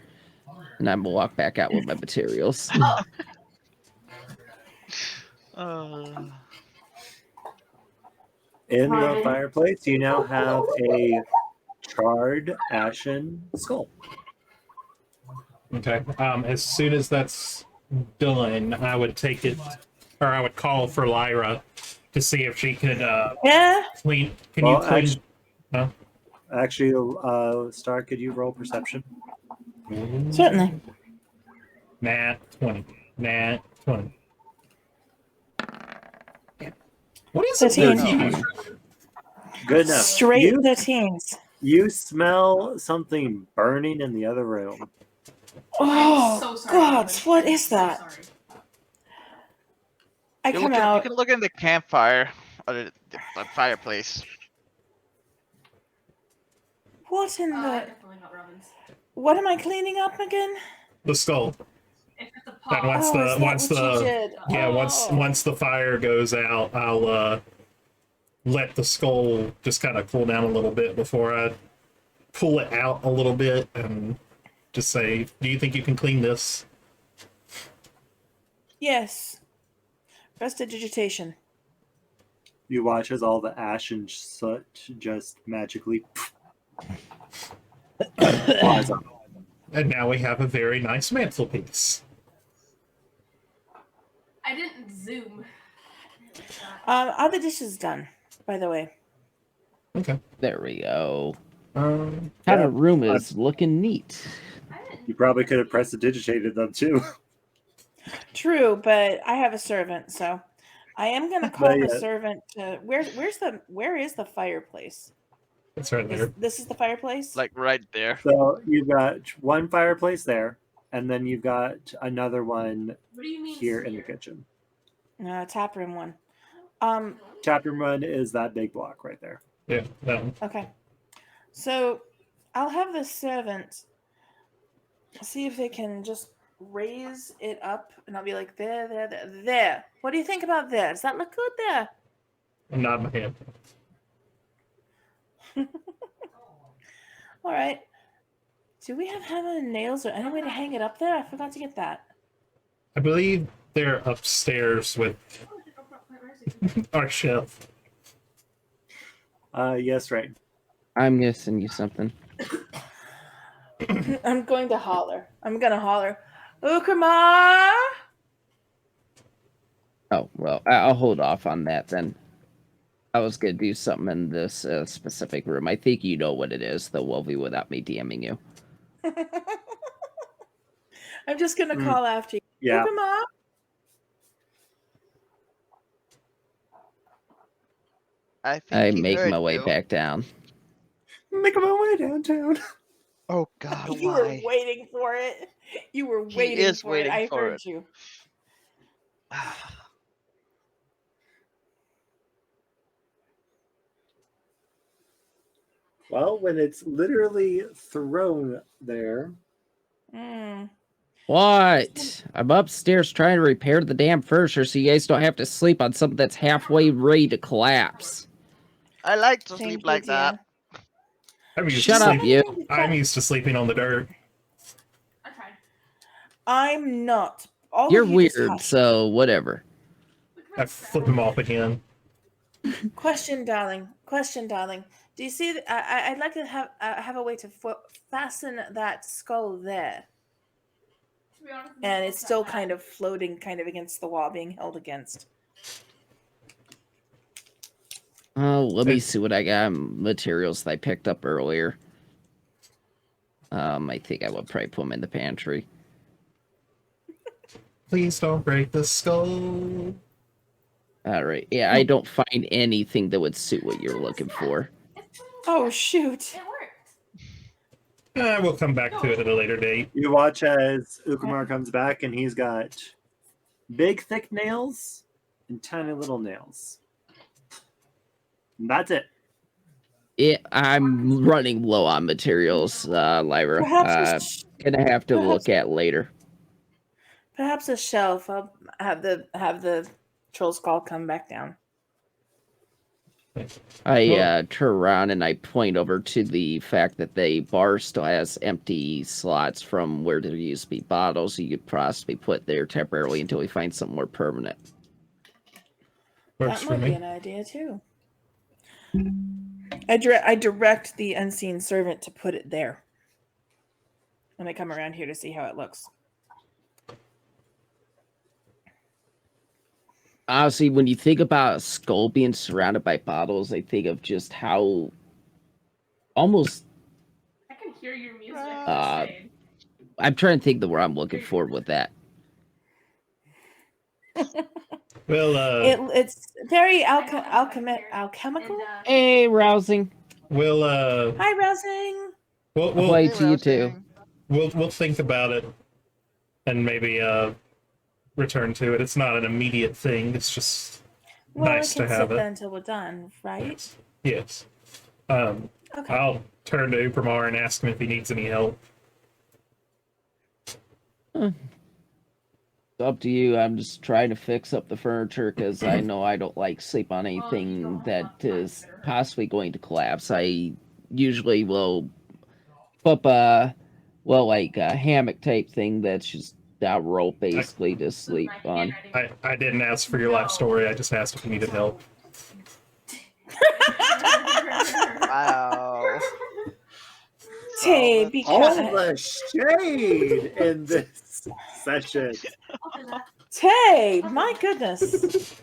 and I'm gonna walk back out with my materials.
In the fireplace, you now have a charred, ashen skull.
Okay. As soon as that's done, I would take it, or I would call for Lyra to see if she could
Yeah.
clean. Can
Well,
you clean?
Actually, Star, could you roll perception?
Certainly.
Nat 20. Nat 20. What is it?
13.
Good enough.
Straight
You,
13s.
you smell something burning in the other room.
Oh,
so sorry.
God, what
I'm
is
so
that?
sorry.
I
You
come
can,
out.
you can look in the campfire or the fireplace.
What in
I
the?
definitely got Robin's.
What am I cleaning up again?
The skull.
If it's a
And
pop.
once
Oh, is that
once
what you
the
did?
yeah
Oh.
once the fire goes out, I'll let the skull just kind of cool down a little bit before I pull it out a little bit and just say, "Do you think you can clean this?"
Yes. Prestidigitation.
You watch as all the ash and soot just magically flies off.
And now we have a very nice mantelpiece.
I didn't zoom.
Are the dishes done? By the way.
Okay.
There we go.
Um,
Kind
Yeah,
of room is looking neat.
I didn't.
You probably could have prestidigitated them too.
True, but I have a servant, so I am gonna call
But
the
yeah.
servant to where is the fireplace?
it's right there.
This is the fireplace?
Like right there.
So you've got one fireplace there, and then you've got another one
What do you mean?
here in the kitchen.
Tap room one.
Chapter one is that big block right there.
Yeah, that one.
Okay. So I'll have the servant see if they can just raise it up, and I'll be like, there. What do you think about there? Does that look good there?
I'm nodding my head.
All right. Do we have hammer and nails or any way to hang it up there? I forgot to get that.
I believe they're upstairs with our chef.
Yes, right.
I'm gonna send you something.
I'm going to holler. Ukama!
Oh, well, I'll hold off on that then. I was gonna do something in this specific room. I think you know what it is, though, Wolvie, without me DMing you.
I'm just going to call after you.
Yeah.
Ukama!
I think
I
he
make
heard
my way
you.
back down.
Making my way downtown.
Oh God,
You were
why?
waiting for it. You were
He
waiting
is
for
waiting
it. I
for
heard
it.
you.
Well, when it's literally thrown there,
Mm.
What? I'm upstairs trying to repair the damn furniture so you guys don't have to sleep on something that's halfway ready to collapse.
I like to
Thank
sleep
you,
like
dear.
that.
Shut up, you.
I'm used to sleeping on the dirt.
I tried.
I'm not. All
You're
of you just
weird,
hush.
so whatever.
I flip him off again.
Question, darling. Question, darling. Do you see? I'd like to have a way to fasten that skull there,
To be honest,
and it's still kind of floating, kind of against the wall, being held against.
Oh, let me see what I got. Materials that I picked up earlier. I think I will probably put them in the pantry.
Please don't break the skull.
All right. Yeah, I don't find anything that would suit what you're looking for.
Oh shoot!
It worked.
We'll come back to it at a later date.
You watch as Ukumar comes back, and he's got big, thick nails and tiny little nails. And that's it.
I'm running low on materials, Lyra.
Perhaps
Gonna have to look at later.
Perhaps a shelf. I'll have the troll skull come back down.
I turn around and I point over to the fact that the bar still has empty slots from where there used to be bottles you could possibly put there temporarily until we find something more permanent.
Works
That
for
might be
me.
an idea too. I direct the unseen servant to put it there when I come around here to see how it looks.
Honestly, when you think about a skull being surrounded by bottles, I think of just how almost.
I can hear your music.
I'm trying to think the word I'm looking for with that.
Well,
it's very alchemical.
Hey, Rousing.
We'll
Hi, Rousing.
We'll
Hey,
to you too.
Rousing.
we'll think about it and maybe return to it. It's not an immediate thing. It's just
Well,
nice
we can
to have
sit there
it.
until we're done, right?
Yes.
Okay.
I'll turn to Upramar and ask him if he needs any help.
It's up to you. I'm just trying to fix up the furniture because I know I don't like sleep on anything that is possibly going to collapse. I usually will put up a hammock type thing that's just that rope basically to sleep on.
I didn't ask for your life story. I just asked if you needed help.
Wow.
Tay,
So
be
All
kind.
the shade in this session.
Tay, my goodness.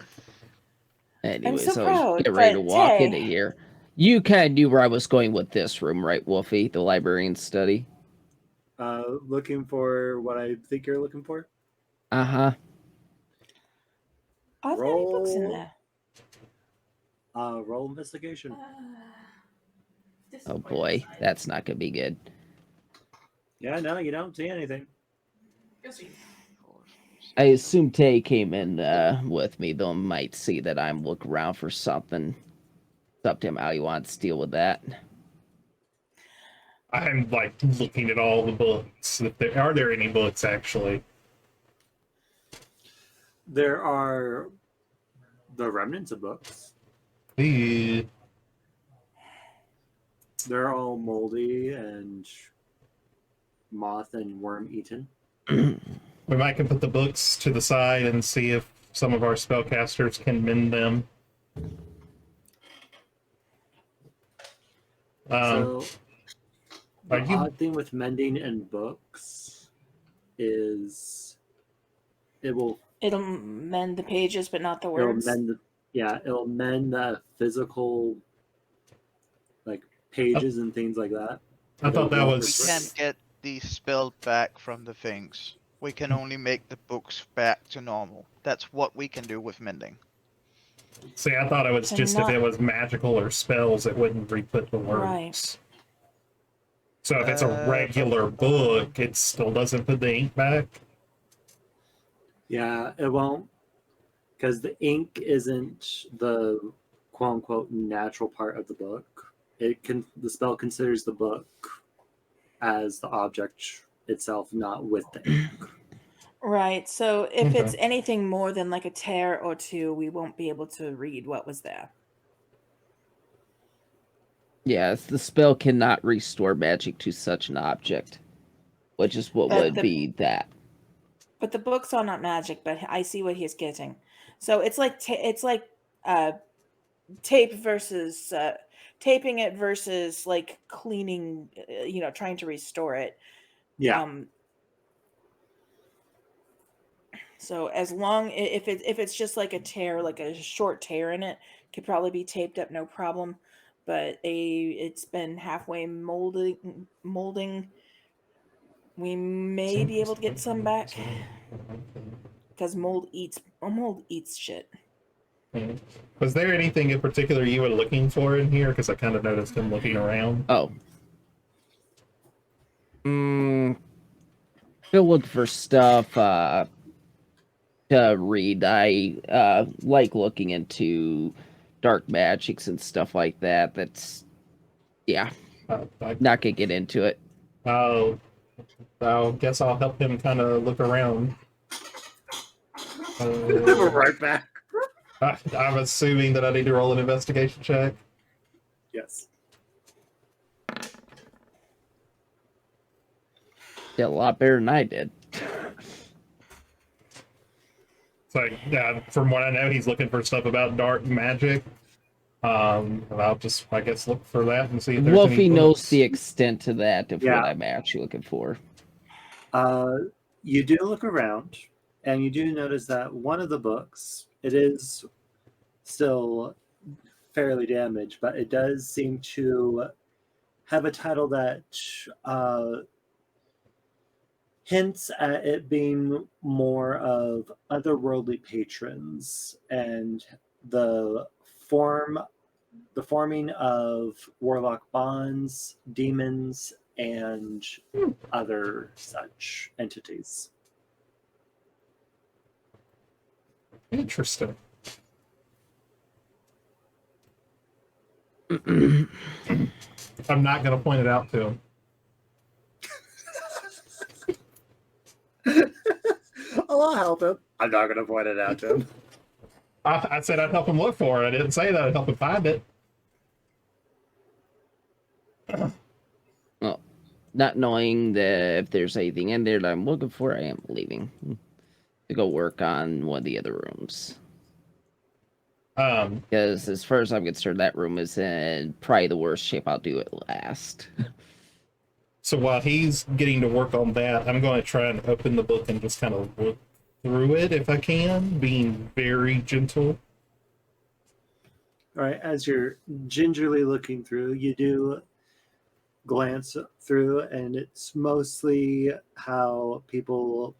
Anyway,
so
so
proud,
get ready to
but
walk
Tay-
into here. You kind of knew where I was going with this room, right, Wolfie? The librarian's study.
Looking for what I think you're looking for.
Uh-huh.
Are there any books in there?
Roll investigation.
Oh boy, that's not gonna be good.
Yeah, no, you don't see anything.
I assume Tay came in with me, though might see that I'm looking around for something. It's up to him how he wants to deal with that.
I'm like looking at all the books. Are there any books actually?
There are the remnants of books.
Eh,
They're all moldy and moth and worm eaten.
We might can put the books to the side and see if some of our spellcasters can mend them.
So the
are you-
odd thing with mending and books is it'll
mend the pages, but not the
it'll
words.
mend it'll mend the physical like pages and things like that.
I thought that
It'll
we
was.
can't get the spell back from the things. We can only make the books back to normal. That's what we can do with mending.
See, I thought it was just if it was magical or spells, it wouldn't re-put the words.
Right.
So if it's a regular book, it still doesn't put the ink back.
Yeah, it won't, because the ink isn't the quote unquote natural part of the book. The spell considers the book as the object itself, not with the ink.
Right. So if
Okay.
it's anything more than like a tear or two, we won't be able to read what was there.
Yes, the spell cannot restore magic to such an object, which is what would be that.
But the books are not magic, but I see what he's getting. So it's like tape versus taping it versus like cleaning, trying to restore it.
Yeah.
So as long if it's just like a tear, like a short tear in it, could probably be taped up, no problem. But it's been halfway molding. We may be able to get some back because mold eats shit.
Was there anything in particular you were looking for in here? Because I kind of noticed him looking around.
Oh. Still look for stuff to read. I like looking into dark magics and stuff like that. That's, yeah. Not gonna get into it.
I guess I'll help him kind of look around.
Right back.
I'm assuming that I need to roll an investigation check.
Yes.
Yeah, a lot better than I did.
So, from what I know, he's looking for stuff about dark magic. And I'll just, I guess, look for that and see if there's any
Wolfie knows
books.
the extent to that of
Yeah.
what I'm actually looking for.
You do look around, and you do notice that one of the books, it is still fairly damaged, but it does seem to have a title that hints at it being more of otherworldly patrons and the forming of warlock bonds, demons, and other such entities.
Interesting. I'm not going to point it out to him.
I'll help him. I'm not going to point it out to him.
I said I'd help him look for it. I didn't say that I'd help him find it.
Well, not knowing that if there's anything in there that I'm looking for, I am leaving to go work on one of the other rooms. Because as far as I'm concerned, that room is in probably the worst shape. I'll do it last.
So while he's getting to work on that, I'm going to try and open the book and just kind of look through it if I can, being very gentle.
All right, as you're gingerly looking through, you do glance through, and it's mostly how people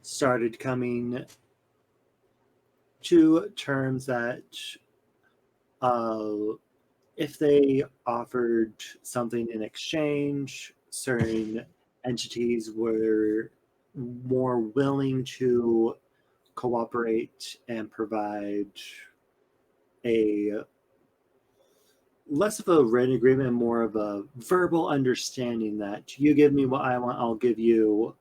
started coming to terms that if they offered something in exchange, certain entities were more willing to cooperate and provide a less of a written agreement, more of a verbal understanding that you give me what I want, I'll give you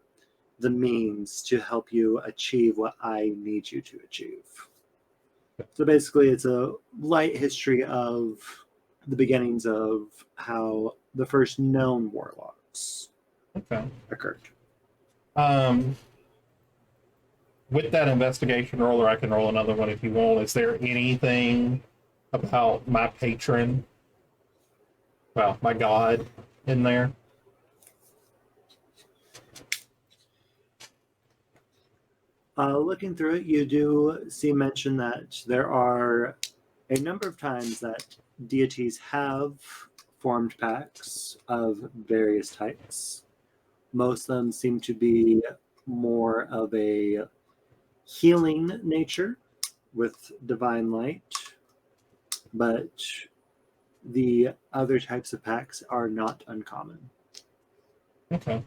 the means to help you achieve what I need you to achieve. So basically, it's a light history of the beginnings of how the first known warlocks occurred.
With that investigation roll, or I can roll another one if you want, is there anything about my patron, well, my god, in there?
Looking through it, you do see mention that there are a number of times that deities have formed pacts of various types. Most of them seem to be more of a healing nature with divine light, but the other types of pacts are not uncommon.
Okay.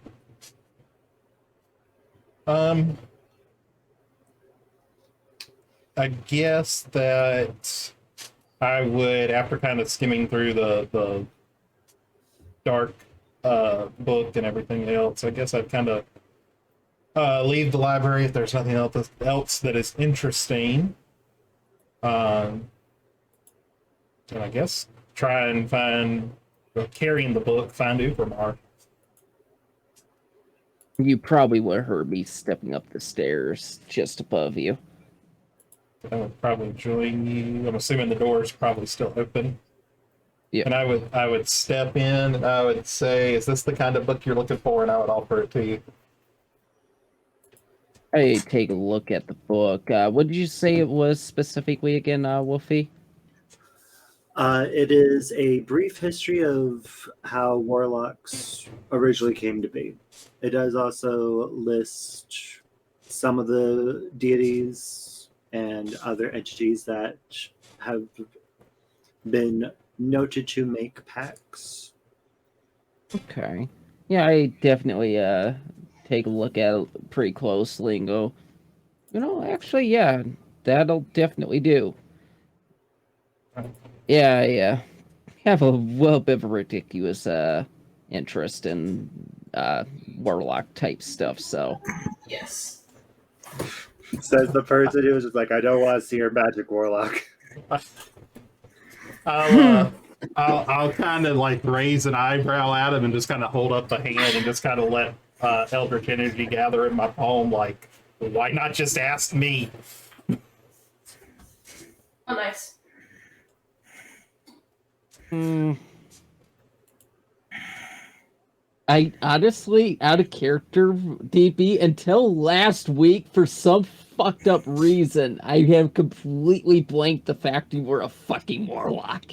I guess that I would, after kind of skimming through the dark book and everything else, I guess I'd kind of leave the library if there's nothing else that is interesting. And I guess try and find, carrying the book, find Ubermar.
You probably would have heard me stepping up the stairs just above you.
I would probably join you. I'm assuming the door is probably still open.
Yeah.
And I would step in and I would say, "Is this the kind of book you're looking for?" And I would offer it to you.
I take a look at the book. What did you say it was specifically again, Wolfie?
It is a brief history of how warlocks originally came to be. It does also list some of the deities and other entities that have been noted to make pacts.
Okay. Yeah, I definitely take a look at it pretty closely and go, actually, yeah, that'll definitely do. Yeah, I have a little bit of a ridiculous interest in warlock type stuff, so.
Yes.
Says the person who was just like, I don't want to see your magic warlock.
I'll kind of like raise an eyebrow at him and just kind of hold up a hand and just kind of let Eldritch energy gather in my palm. Like, why not just ask me?
Oh, nice.
I honestly, out of character, DB, until last week, for some fucked up reason, I have completely blanked the fact you were a fucking warlock.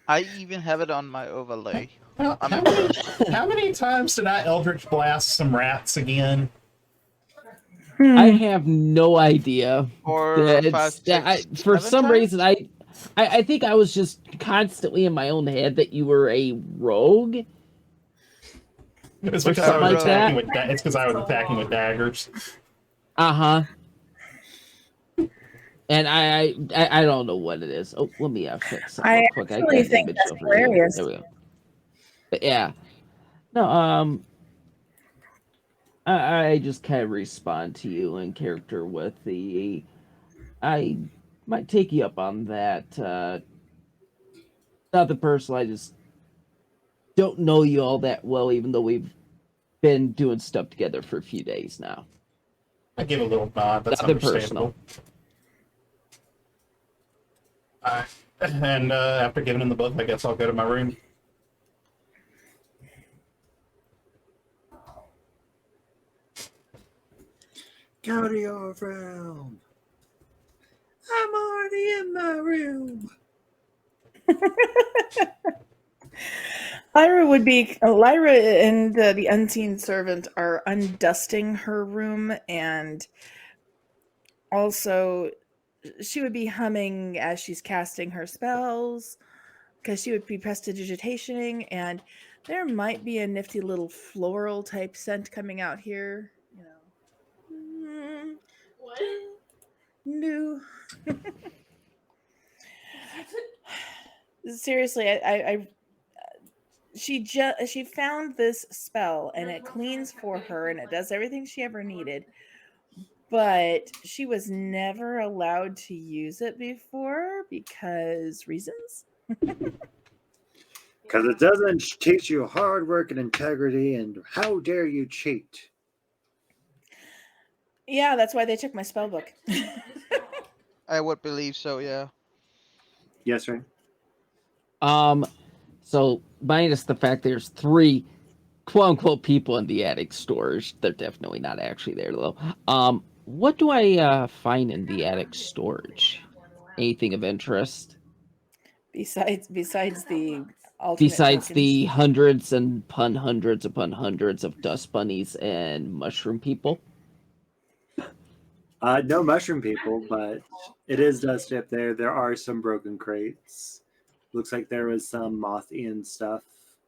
I even have it on my overlay.
How many times did I Eldritch blast some rats again?
I have no idea.
Or five, six,
For
seven
some
times?
reason, I think I was just constantly in my own head that you were a rogue.
It's
Which
because I was
like
attacking
that?
it's because I was attacking with daggers.
Uh-huh. And I don't know what it is. Oh, let me fix something real quick. I got
actually think
damage
that's
over here.
hilarious.
There we go. But yeah. No, I just kind of respond to you in character with the I might take you up on that. Not the person, I just don't know you all that well, even though we've been doing stuff together for a few days now.
I give a little nod. That's
Nothing
understandable. And after giving him the book, I guess I'll go to my room.
Go to your room. I'm already in my room.
Lyra and the unseen servant are undusting her room, and also she would be humming as she's casting her spells, because she would be prestidigitationing, and there might be a nifty little floral type scent coming out here.
What?
No. Seriously, she found this spell, and it cleans for her, and it does everything she ever needed, but she was never allowed to use it before because reasons.
Because it doesn't teach you hard work and integrity, and how dare you cheat?
Yeah, that's why they took my spell book.
I would believe so, yeah.
Yes, right.
So minus the fact there's 3 quote-unquote people in the attic storage. They're definitely not actually there, though. What do I find in the attic storage? Anything of interest?
Besides the alternate
Besides
tokens.
the hundreds upon hundreds of dust bunnies and mushroom people?
No mushroom people, but it is dusty up there. There are some broken crates. Looks like there was some moth-eaten stuff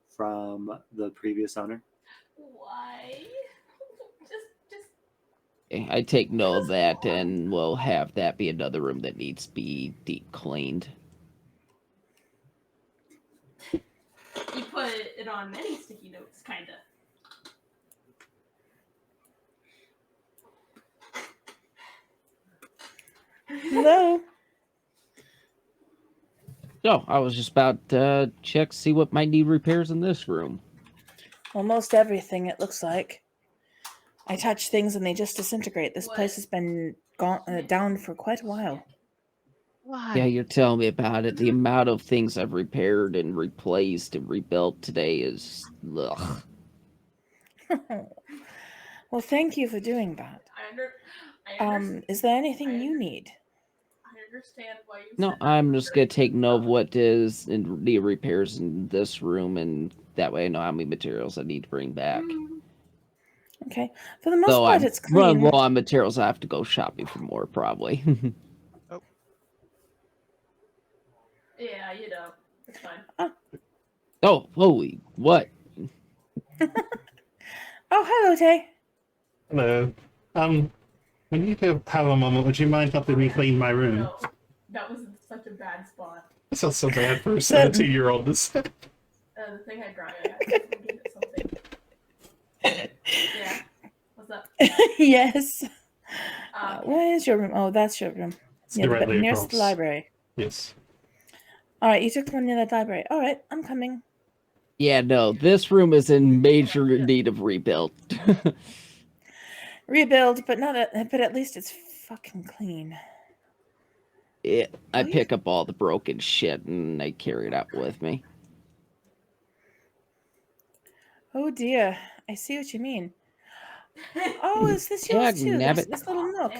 from the previous owner.
Why? Just.
Okay, I take note of that, and we'll have that be another room that needs to be deep cleaned.
You put it on many sticky notes, kinda.
No.
No, I was just about to check, see what might need repairs in this room.
Almost everything, it looks like. I touch things and they just disintegrate. This place has been down for quite a while.
Why?
Yeah, you're telling me about it. The amount of things I've repaired and replaced and rebuilt today is ugh.
Well, thank you for doing that.
I understand.
Is there anything you need?
I understand why you
No,
said that.
I'm just gonna take note of what is in the repairs in this room, and that way I know how many materials I need to bring back.
Okay. For the most
Though
part,
I'm
it's
running
clean.
low on materials, I have to go shopping for more probably.
Yeah, you know. It's fine.
Oh, holy, what?
Oh, hello, Tay.
Hello. When you have a moment, would you mind helping me clean my room?
No, that was in such a bad spot.
It sounds so bad for a
So-
17-year-old to say.
The thing I dry, I had to give it something. Yeah. What's up?
Yes.
Okay.
Where is your room? Oh, that's your room.
It's directly
nearest
across.
the library.
Yes.
All right, you took one near the library. All right, I'm coming.
Yeah, no, this room is in major need of rebuild.
Rebuild, but but at least it's fucking clean.
I pick up all the broken shit and I carry it out with me.
Oh dear, I see what you mean. Oh, is this
Yeah,
yours too?
nabbit.
This little nook.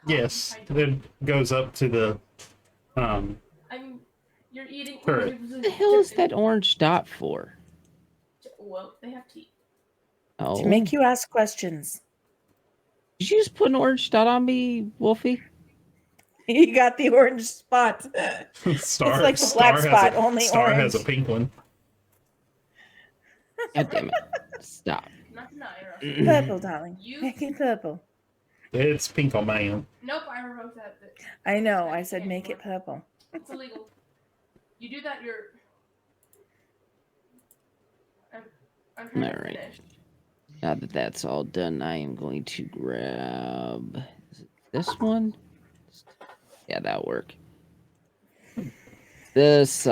Yes. It goes up to the
I'm. You're eating.
Turret.
What the hell is that orange dot for?
Well, they have teeth.
Oh,
To make you ask questions.
did you just put an orange dot on me, Wolfie?
You got the orange spot.
Star.
like the black
Star
spot,
has a,
only
Star has a
orange.
pink one.
God damn it! Stop.
Not deny,
Purple, darling.
You-
Make it purple.
It's pink on my end.
Nope, I revoked that.
I know. I said make it purple.
It's illegal. You do that, you're. I'm trying to
Alright.
finish.
Now that that's all done, I am going to grab is it this one. Yeah, that'll work. This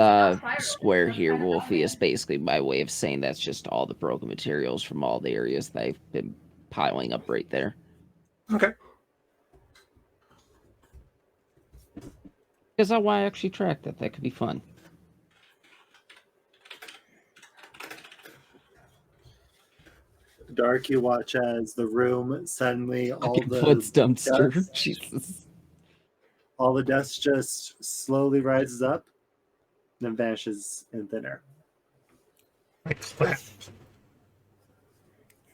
square here, Wolfie, is basically my way of saying that's just all the broken materials from all the areas that I've been piling up right there.
Okay.
Because I want to actually track that. That could be fun.
Dark, you watch as the room suddenly all the
Foot's dumpster.
dust,
Jesus.
all the dust just slowly rises up, then vanishes in thin air.
I clap.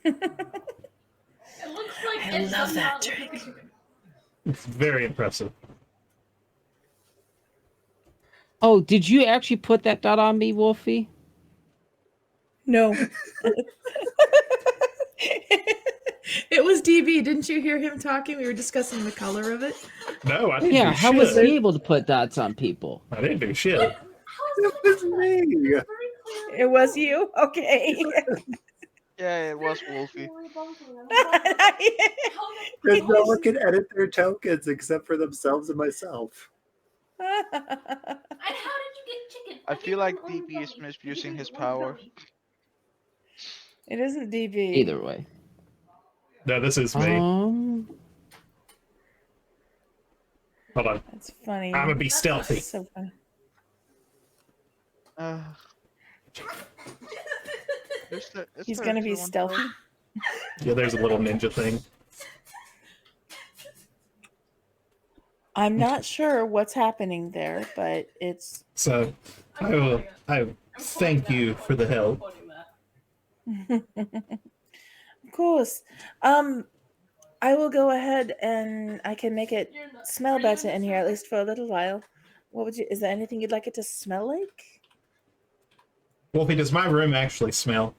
It looks like
I
it
love
does
that
not look
trick.
like a chicken.
It's very impressive.
Oh, did you actually put that dot on me, Wolfie?
No. It was DB. Didn't you hear him talking? We were discussing the color of it.
No, I didn't
Yeah,
do
how
shit.
was he able to put dots on people?
I didn't do shit.
How is
It was me.
very clear.
It was you? Okay.
Yeah, it was Wolfie.
Because no one can edit their tokens except for themselves and myself.
And how did you get chicken?
I feel like DB is misusing his power.
It isn't DB.
Either way.
No, this is me. Hold on.
That's funny.
I'm gonna be stealthy.
That's so funny. He's gonna be stealthy.
Yeah, there's a little ninja thing.
I'm not sure what's happening there, but it's
So, I thank you for the help.
of course. I will go ahead and I can make it smell better in here, at least for a little while. Is there anything you'd like it to smell like?
Wolfie, does my room actually smell?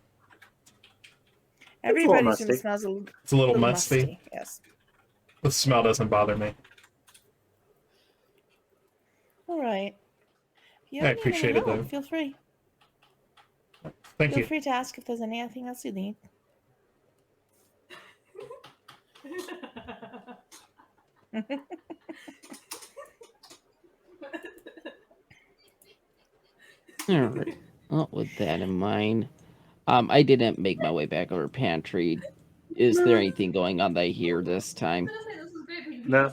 Everybody's room
musty.
smells
It's a little musty.
Yes.
The smell doesn't bother me.
All right. If you
I
have anything
appreciate it,
else,
though.
Feel free.
Thank
Feel
you.
free to ask if there's anything else you need.
All right. Well, with that in mind, I didn't make my way back over pantry. Is there anything going on that I hear this time?
No.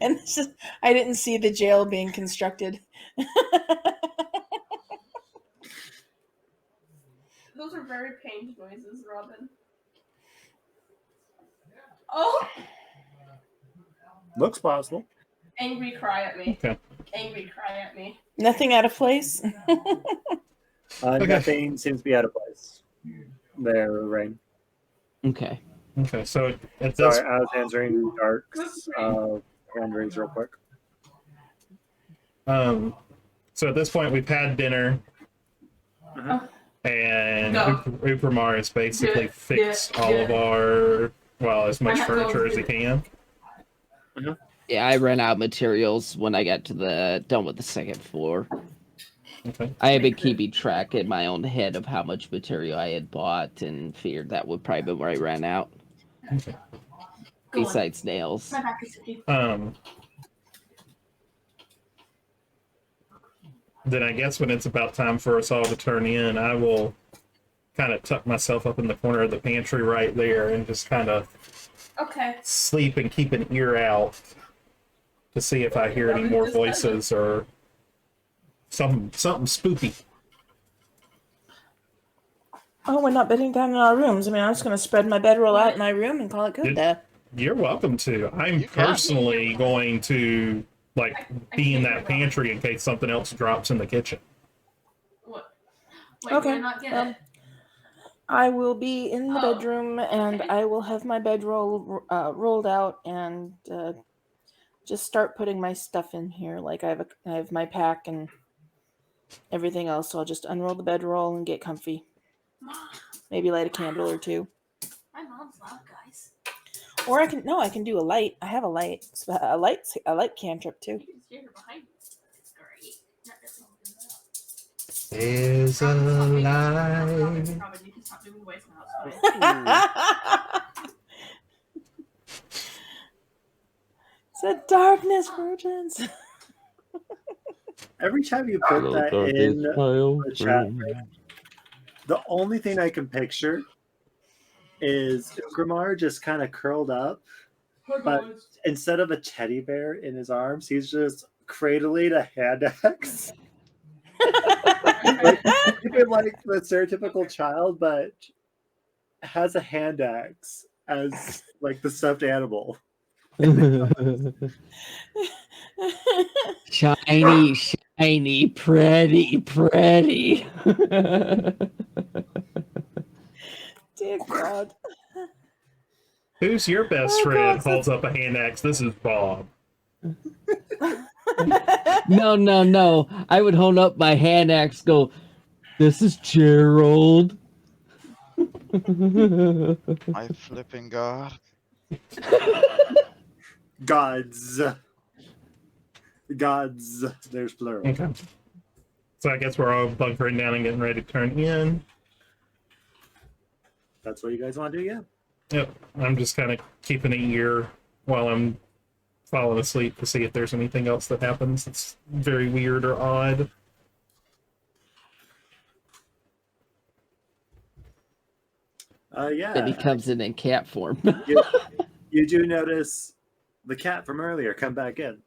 And it's just, I didn't see the jail being constructed.
Those are very pained noises, Robin. Oh!
Looks possible.
Angry cry at me.
Okay.
Angry cry at me.
Nothing out of place.
Okay.
Nothing seems to be out of place. There, Rain.
Okay.
Okay, so at this
Sorry, I was answering Dark's renderings real quick.
so at this point we've had dinner, and
Go.
Upramar has basically
Yeah,
fixed
yeah,
all
yeah.
of our, well, as much
I have to
furniture
go
as he
do it.
can.
Yeah, I ran out of materials when I got to the done with the second floor.
Okay.
I had been keeping track in my own head of how much material I had bought and figured that would probably be where I ran out.
Okay.
Go on.
Besides nails.
My back is itchy.
Then I guess when it's about time for us all to turn in, I will kind of tuck myself up in the corner of the pantry right there and just kind of
Okay.
sleep and keep an ear out to see if I hear any more voices or something spooky.
Oh, we're not bedding down in our rooms. I mean, I'm just going to spread my bedroll out in my room and call it good there.
You're welcome to. I'm
You can.
personally going to be in that pantry in case something else drops in the kitchen.
What? Wait,
Okay,
did I not get it?
I will be in the
Oh,
bedroom, and
okay.
I will have my bedroll rolled out and just start putting my stuff in here. Like I have my pack and everything else. So I'll just unroll the bedroll and get comfy.
Mom,
Maybe light a candle or two.
my mom's loud, guys.
Or I can do a light. I have a light. A light cantrip too.
You can hear her behind me. It's great. That doesn't open it up.
There's a light.
Robin, you can stop doing voice now. It's fine.
It's a darkness, virgins.
Every time you put that in the chat, the only thing I can picture is Grimar just kind of curled up, but instead of a teddy bear in his arms, he's just cradling a hand axe. Even like the stereotypical child, but has a hand axe as like the stuffed animal.
Shiny, shiny, pretty.
Dear God.
Who's your best friend? Holds up a hand axe. This is Bob.
No. I would hold up my hand axe, go, this is Gerald.
My flipping god.
Gods. There's plural.
Okay. So I guess we're all bunkering down and getting ready to turn in.
That's what you guys want to do, yeah?
Yep. I'm just kind of keeping an ear while I'm falling asleep to see if there's anything else that happens that's very weird or odd.
Yeah.
Then he comes in cat form.
You do notice the cat from earlier come back in.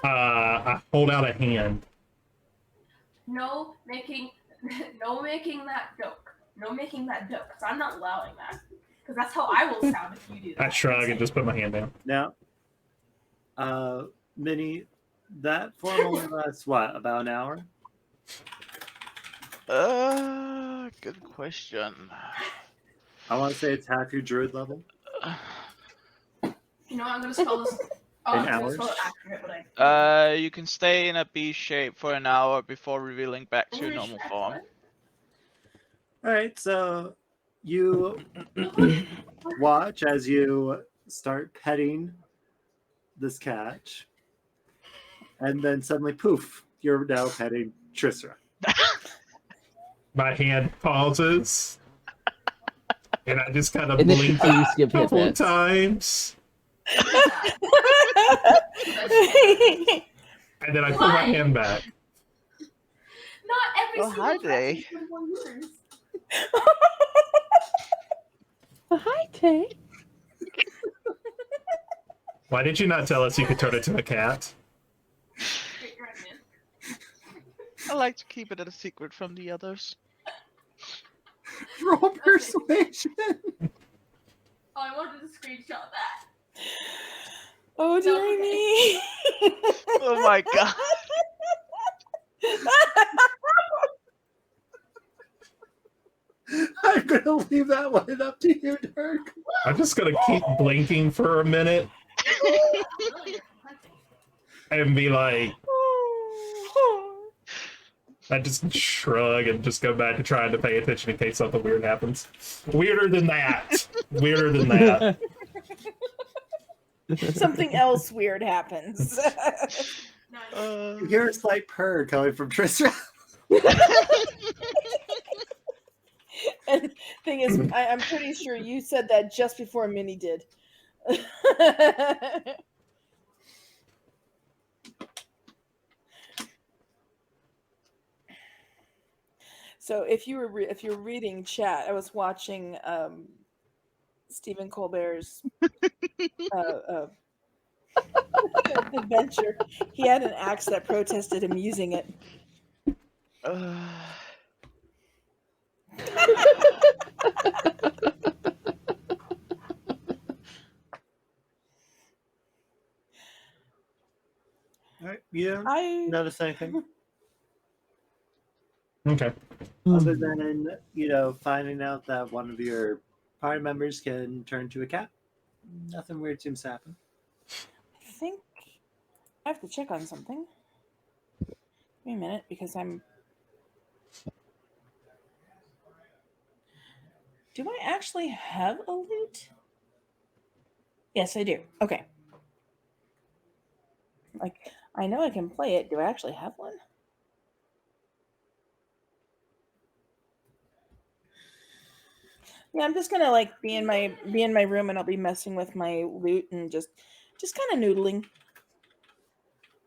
I hold out a hand.
No making that joke. No making that joke. Because I'm not allowing that. Because that's how I will sound if you do that.
I shrug and just put my hand down.
Now, Minnie, that form only lasts what, about an hour?
Good question.
I want to say it's half your druid level.
You know what? I'm going to spell this. Oh,
In
I'm going to
hours?
spell it accurate, but
You can stay in a B shape for an hour before revealing back to your normal form.
All right, so you watch as you start petting this cat, and then suddenly, poof, you're now petting Tristram.
My hand pauses. And I just kind of
And then
blink
continues
a
to give
couple of
hits.
times. And then I put my hand back.
Not every
Oh, hi,
single
Day.
person is 21 years.
Hi, Tay.
Why did you not tell us you could turn into a cat?
Great dragon.
I like to keep it a secret from the others.
Roll persuasion.
Oh, I wanted to screenshot that.
Oh, dearie me.
Oh my god.
I'm gonna leave that one up to you, Dirk.
I'm just gonna keep blinking for a minute
Brilliant hunting.
and be like, I just shrug and just go back to trying to pay attention in case something weird happens. Weirder than that. Weirder than that.
Something else weird happens.
Nice.
You hear a slight purr coming from Tristram.
And thing is, I'm pretty sure you said that just before Minnie did. So if you were if you're reading chat, I was watching Stephen Colbert's adventure. He had an axe that protested him using it.
Alright, you don't
I
notice anything
Okay.
other than, finding out that one of your party members can turn to a cat. Nothing weird seems to happen.
think I have to check on something. Give me a minute because I'm. Do I actually have a lute? Yes, I do. Okay. Like, I know I can play it. Do I actually have one? Yeah, I'm just gonna like be in my room and I'll be messing with my lute and just kind of noodling.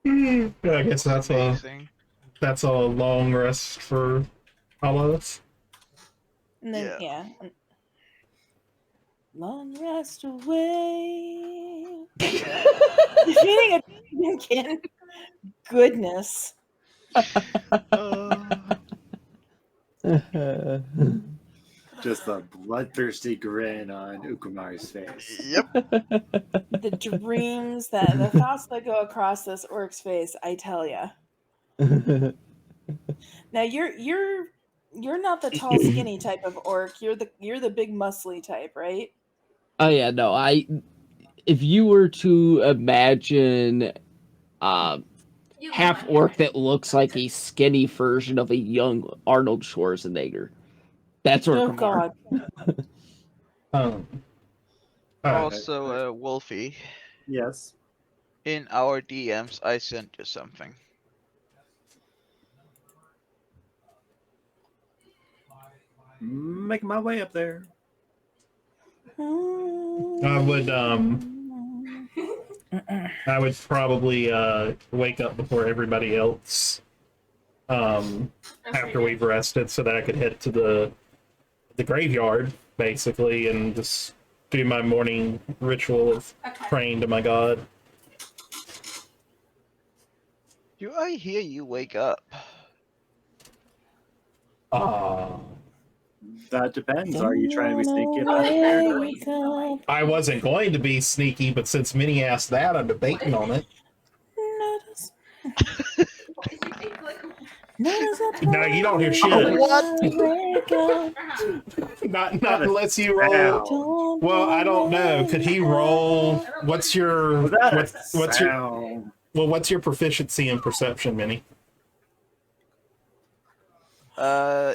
Yeah, I guess that's
amazing.
a long rest for all of us.
And then long rest away. Defeating a pumpkin. Goodness.
Just a bloodthirsty grin on Ukumari's face.
Yep.
The dreams the thoughts that go across this orc's face, I tell ya. Now you're not the tall skinny type of orc. You're the big muscly type, right?
Oh yeah, no. If you were to imagine
You
half
know,
orc that looks like a skinny version of a young Arnold Schwarzenegger, that's
Oh
Orcamar.
God.
Also, Wolfie,
Yes.
in our DMs, I sent you something.
Making my way up there.
I would probably wake up before everybody else after we've rested so that I could head to the graveyard basically and just do my morning ritual of praying to my god.
Do I hear you wake up?
That depends. Are you trying to be sneaky about it?
I wasn't going to be sneaky, but since Minnie asked that, I'm debating on it. No, you don't hear shit. Not unless you roll. Well, I don't know. Could he roll? What's your proficiency in perception, Minnie?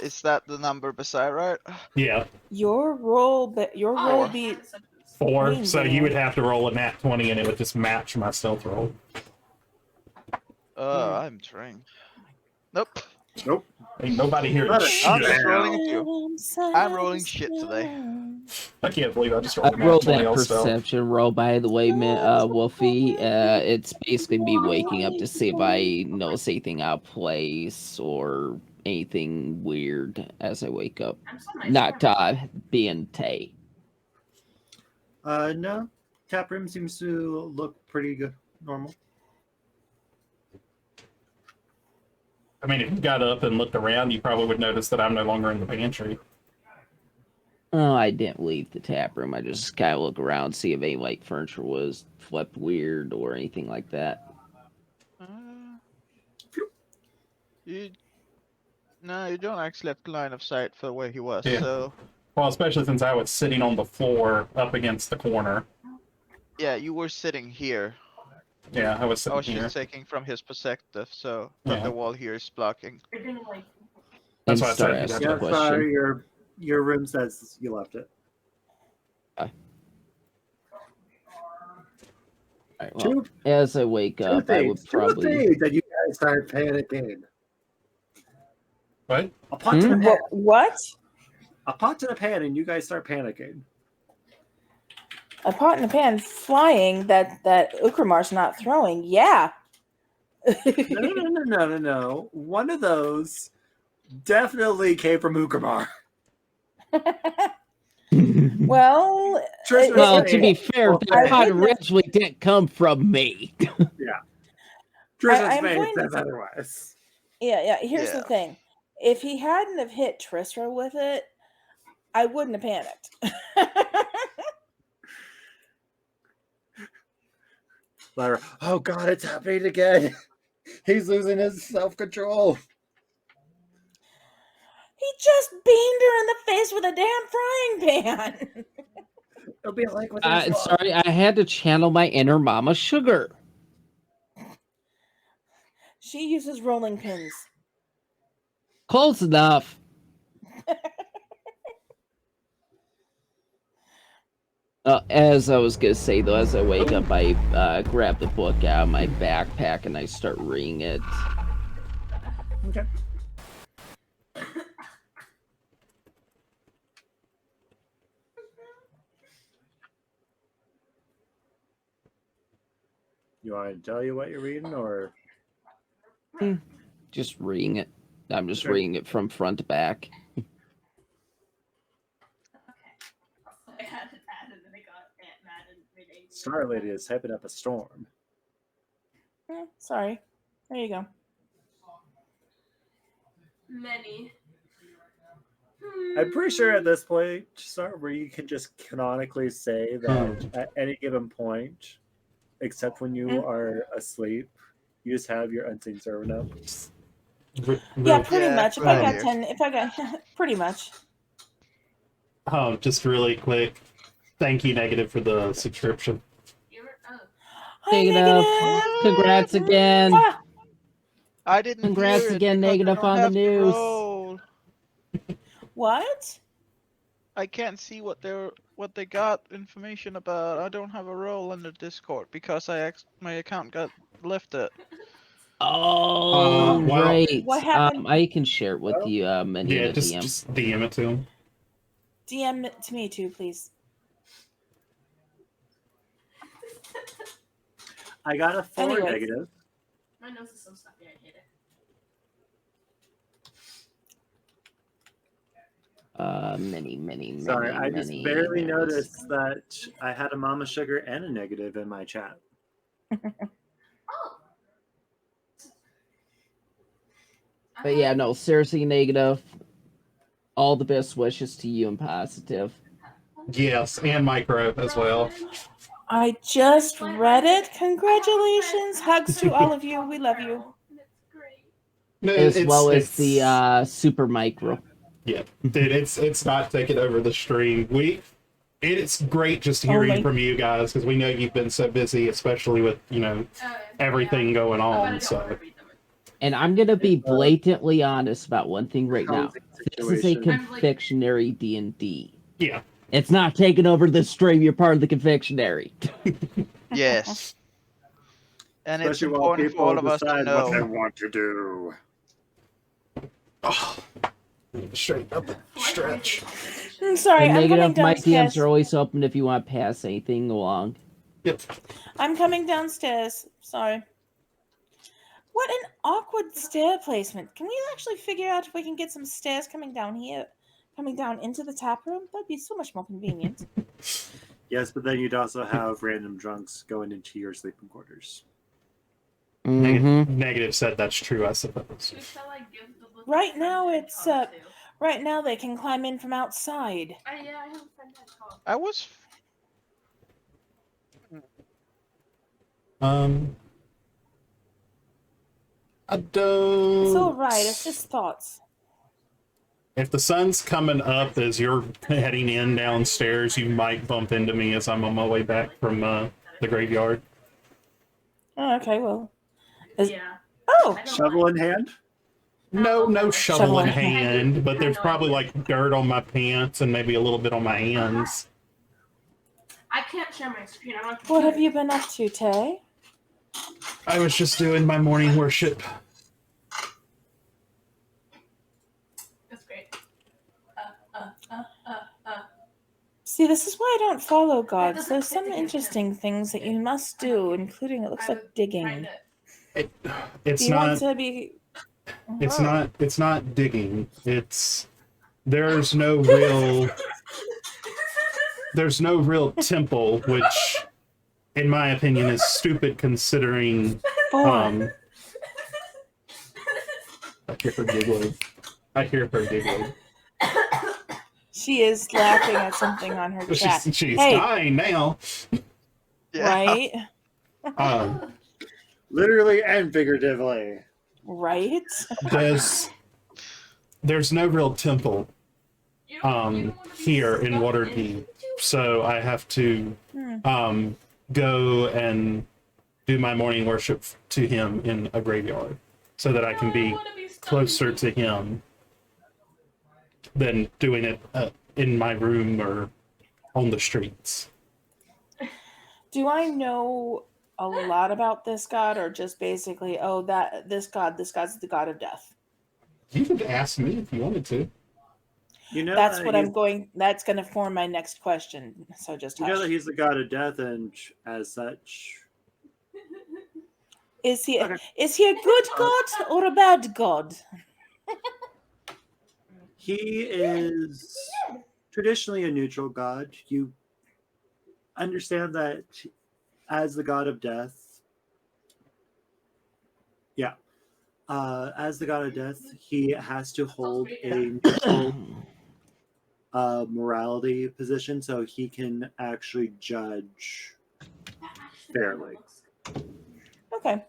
Is that the number beside, right?
Yeah.
Your roll beat
4. So you would have to roll a nat 20 and it would just match my stealth roll.
I'm trying. Nope.
Nope.
Ain't nobody here.
Let
to
it-
shit.
I'm just rolling it too. I'm rolling shit today.
I can't believe I just
I
rolled a nat
rolled
20
that
on stealth.
perception roll, by the way, Wolfie. It's basically me waking up to see if I notice anything out of place or anything weird as I wake up. Not being Tay.
No. Tap room seems to look pretty good. Normal.
I mean, if you got up and looked around, you probably would notice that I'm no longer in the pantry.
Oh, I didn't leave the tap room. I just kind of look around, see if any like furniture was flipped weird or anything like that.
You don't actually have line of sight for where he was.
Yeah.
So
Well, especially since I was sitting on the floor up against the corner.
yeah, you were sitting here.
Yeah, I was
I
sitting
was
here.
just taking from his perspective, so but
Yeah.
the wall here is blocking.
That's
And
why I
Star
said
asked
you'd
a
have to-
Yes,
question.
your room says you left it.
Alright, well, as I wake up, I would probably.
that you guys start panicking.
What?
A pot in a pan.
What?
A pot in a pan, and you guys start panicking.
A pot in a pan flying that Ukramar's not throwing. Yeah.
No. One of those definitely came from Ukramar.
Well,
Tristan
Well,
was
to
saying-
be fair,
well,
that pot
wouldn't have-
originally didn't come from me.
Tristan's
I'm
face
going to
says
say-
otherwise.
yeah. Here's
Yeah.
the thing: if he hadn't have hit Tristram with it, I wouldn't have panicked.
Lyra, oh god, it's happening again. He's losing his self-control.
He just beamed her in the face with a damn frying pan.
It'll be like with
Sorry, I had to channel my inner Mama Sugar.
She uses rolling pins.
Close enough. As I was gonna say though, as I wake up, I grab the book out of my backpack and I start reading it.
Okay. You want to tell you what you're reading, or
Just reading it. I'm just
Sure.
reading it from front to back.
Star Lady is hyping up a storm?
Sorry. There you go.
Many.
I'm pretty sure at this point, Star, where you can just canonically say that at any given point, except when you are asleep, you just have your unseen servant up.
Yeah, pretty
Yeah,
much. If
right
I got
here.
10, if I got pretty much.
Oh, just really quick. Thank you, Negative, for the subscription.
Hi,
Negative.
Negative.
Congrats again.
Ah,
I didn't
Congrats
hear it
again,
because I
Negative
don't
on the
have
news.
roll.
what?
I can't see what they got information about. I don't have a role in the Discord because my account got lifted.
Oh,
well,
right.
What happened?
I can share it with you, Manina
Yeah,
DM.
just DM it to him.
DM it to me too, please.
I got a 4
Anyways.
negative.
My nose is so stuffy, I hate it.
Many.
Sorry, I just
many
barely
emails.
noticed that I had a Mama Sugar and a negative in my chat.
Oh.
But yeah, no, seriously, Negative. All the best wishes to you and Positive.
Yes, and Micro as well.
I just read it. Congratulations. Hugs to all of you. We love you.
No,
As well as the Super Micro.
Yeah, dude, it's not taking over the stream. It's great just hearing
Only-
from you guys because we know you've been so busy, especially with everything going on. So
And I'm going to be blatantly honest about one thing right now.
Housing
This is a
situation.
confectionery D&D.
yeah,
It's not taking over the stream. You're part of the confectionery.
Yes. And it's
Especially while
important for
people
all of us to
decide what they
know.
want to do.
Oh, straight up and stretch.
I'm sorry,
And
I'm coming
negative, my
downstairs.
DMs are always open if you want to pass anything along.
Yep.
I'm coming downstairs. Sorry. What an awkward stair placement. Can we actually figure out if we can get some stairs coming down here, coming down into the tap room? That'd be so much more convenient.
Yes, but then you'd also have random drunks going into your sleeping quarters.
Negative said that's true, I suppose.
Right now, it's right now they can climb in from outside.
Yeah, I have a friend that called.
I was.
I don't.
It's all right. It's just thoughts.
If the sun's coming up as you're heading in downstairs, you might bump into me as I'm on my way back from the graveyard.
Oh, okay, well.
Yeah.
Oh!
Shovel in hand?
No shovel in
in
hand, but there's probably like dirt on my pants and maybe a little bit on my hands.
I can't share my screen. I'm on
What have you been up to, Tay?
I was just doing my morning worship.
That's great.
See, this is why I don't follow gods. There's some interesting things that you must do, including it looks like digging.
It's
You want
not.
to be.
It's not. It's not digging. There's no real. There's no real temple, which, in my opinion, is stupid considering. I hear her giggling.
She is laughing at something on her chat.
She's
Hey.
dying now.
Right?
Literally and figuratively.
Right?
There's no real temple here in Waterdeep, so I have to go and do my morning worship to him in a graveyard so that I can be closer to him than doing it in my room or on the streets.
Do I know a lot about this god, or just basically, this god's the god of death?
You could ask me if you wanted to.
You know
That's
that
what I'm going. That's going to form my next question. So just
You know
hush.
that he's the god of death, and as such,
Is he
Okay.
is he a good god or a bad god?
he is traditionally a neutral god. You understand that as the god of death, as the god of death, he has to hold a neutral morality position, so he can actually judge fairly.
Okay.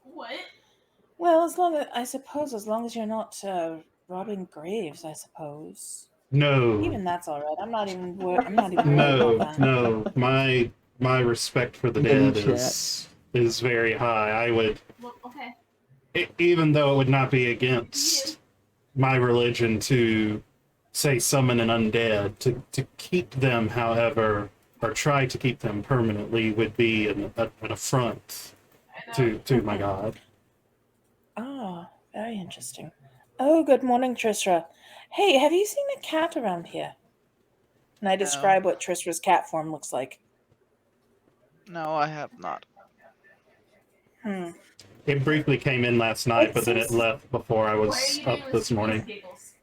What?
Well, as long as you're not robbing graves, I suppose.
No.
Even that's all right. I'm not even worried about that.
No. My respect for the dead is very high. I would,
Well, okay.
even though it would not be against my religion to say summon an undead, to keep them, however, or try to keep them permanently would be an affront to my god.
Oh, very interesting. Oh, good morning, Trisra. Hey, have you seen a cat around here? And I describe what Trisra's cat form looks like.
No, I have not.
It briefly came in last night, but then it left before I
Why are
was
you
up
doing
this morning.
giggles?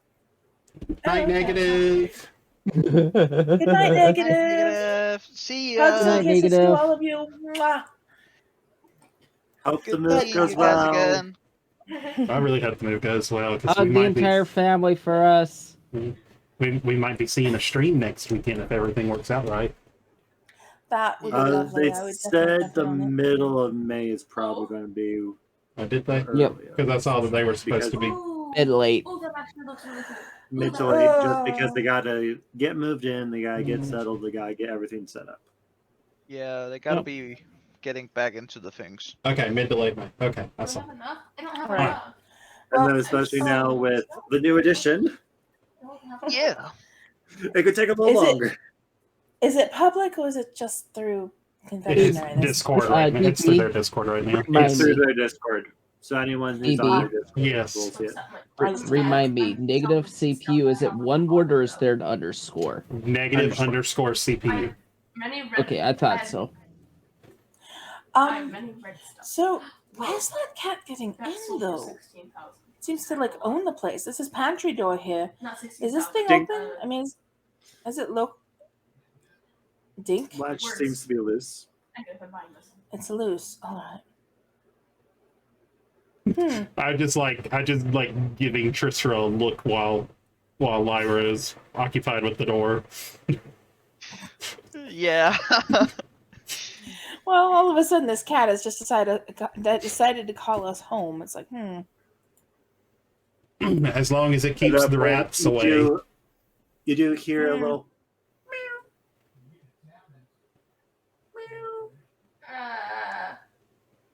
Night, negative.
Good night, negative.
Negative. See
Hugs
ya.
and kisses to
Negative.
all of you. Mwah.
Hope the
Good
move
seeing
goes
you guys
well.
again.
I really hope the move goes well because we
Hug the
might be
entire family for us.
we might be seeing a stream next weekend if everything works out right.
That would be lovely.
They
I would
said
definitely
the
on it.
middle of May is probably going to be
Did they?
Yep.
Because I saw that they were supposed to be.
Ooh.
Mid late.
Ooh, that actually looks really cool.
mid to late, just because they got to get moved in, they got to get settled, they got to get everything set up.
Yeah, they gotta
Yep.
be getting back into the things.
Okay, mid to late May. Okay,
I
that's
don't
all.
have enough. I don't have
Right.
enough.
And
Well,
then especially
so-
now with the new edition,
I don't have enough.
Yeah.
it could take a little
Is it-
longer.
Is it public or is it just through
It's
confectionery?
Discord right now. It's through
DP.
their Discord right now.
Remind
It's through
me.
their Discord. So anyone who's
Maybe.
on their Discord
Yes.
will see it.
Remind me, negative CPU, is it one word or is there an underscore?
Negative underscore CPU.
Okay, I thought so.
So where's that cat getting in though? It seems to like own the place. This is pantry door here. Is this thing
Dink.
open? I mean, is it low? Dink?
Latch seems to be loose.
It's loose. All right.
I just like giving Tristram a look while Lyra is occupied with the door.
Yeah.
Well, all of a sudden, this cat has just decided to call us home. It's like,
As long as it keeps the rats away.
You do hear a little.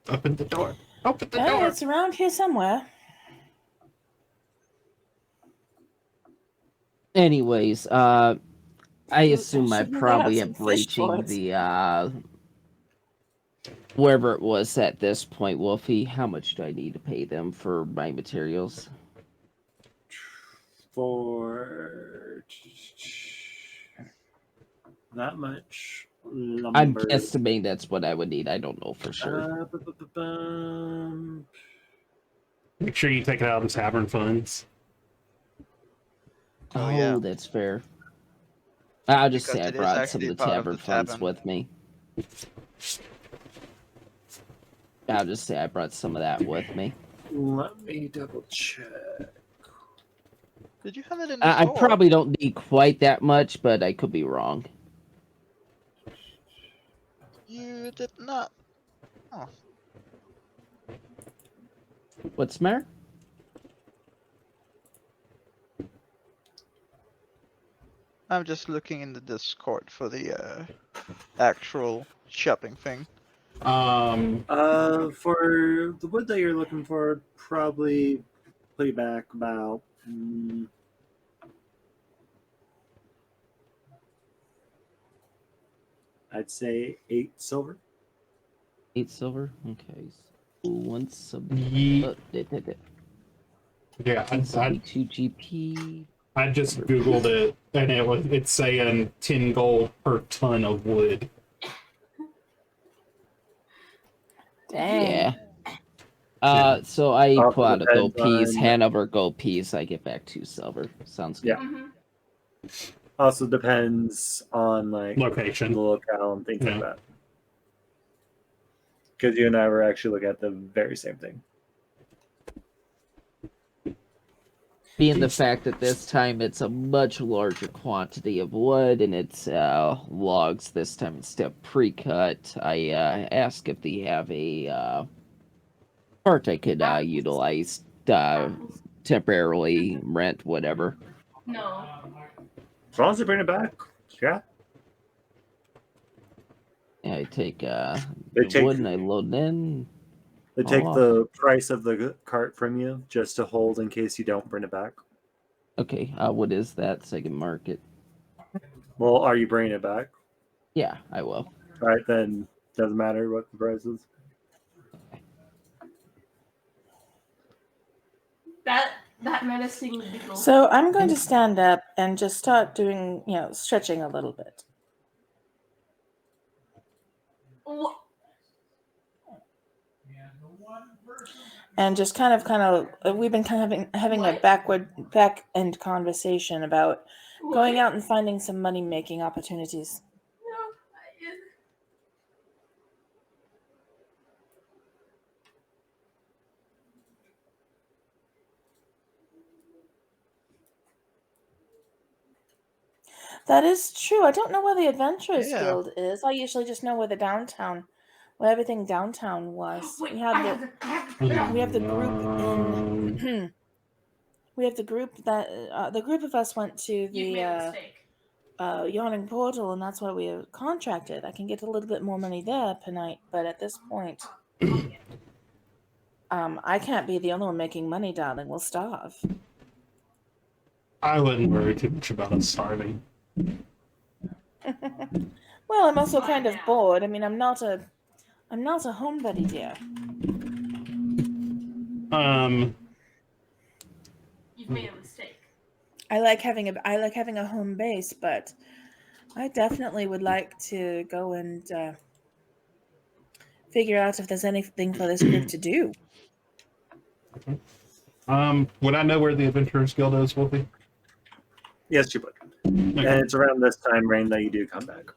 Open the door. Open the
Well,
door.
it's around here somewhere.
Anyways, I assume I
Shouldn't they
probably
have
am
some fish
breaching
toys?
the wherever it was at this point, Wolfie. How much do I need to pay them for my materials?
For that much lumber.
I'm guesstimating that's what I would need. I don't know for sure.
Make sure you take it out of the tavern funds.
Oh, yeah.
That's fair. I'll just
Because
say I
it is
brought some of
actually
the
part of
tavern
the
funds
tavern.
with me. I'll just say I brought some of that with me.
Let me double check.
Did you have it in the
I
store?
probably don't need quite that much, but I could be wrong.
You did not. Oh.
What's the matter?
I'm just looking in the Discord for the actual shopping thing.
For the wood that you're looking for, probably put back about. I'd say 8 silver.
8 silver? Okay. So 1 silver.
Yeah, I
72 GP.
I just googled it and it's saying 10 gold per ton of wood.
Dang.
Yeah. So I
Also
pull out a gold
depends
piece,
on-
hand over a gold piece, I get back 2 silver. Sounds good.
Yeah. Also depends on like
Location.
the locale and things
Yeah.
like that. Because you and I were actually looking at the very same thing.
Being the fact that this time it's a much larger quantity of wood and it's logs this time instead of pre-cut, I ask if they have a part I could utilize temporarily, rent, whatever.
No.
As long as they bring it back, yeah.
I take
They
the
take-
wood and I load it in.
They take
Oh.
the price of the cart from you just to hold in case you don't bring it back.
Okay, what is that so I can mark it?
Well, are you bringing it back?
Yeah, I will.
All right, then doesn't matter what the price is.
That menacing beetle.
So I'm going to stand up and just start doing, stretching a little bit. And just kind of, we've been kind of having a back end conversation about going out and finding some money making opportunities. That is true. I don't know where the Adventurers
Yeah.
Guild is. I usually just know where where everything downtown was. We have the group in. We have the group that the group of us went to
You've made a
the
mistake.
Yawning Portal, and that's why we are contracted. I can get a little bit more money there per night, but at this point, I can't be the only one making money, darling. We'll starve.
I wouldn't worry too much about us starving.
Well, I'm also kind of bored. I mean, I'm not a homebody, dear.
You've made a mistake.
I like having a home base, but I definitely would like to go and figure out if there's anything for this group to do.
Would I know where the Adventurers Guild is, Wolfie?
Yes, you would.
Okay.
And it's around this time, Rain, that you do come back.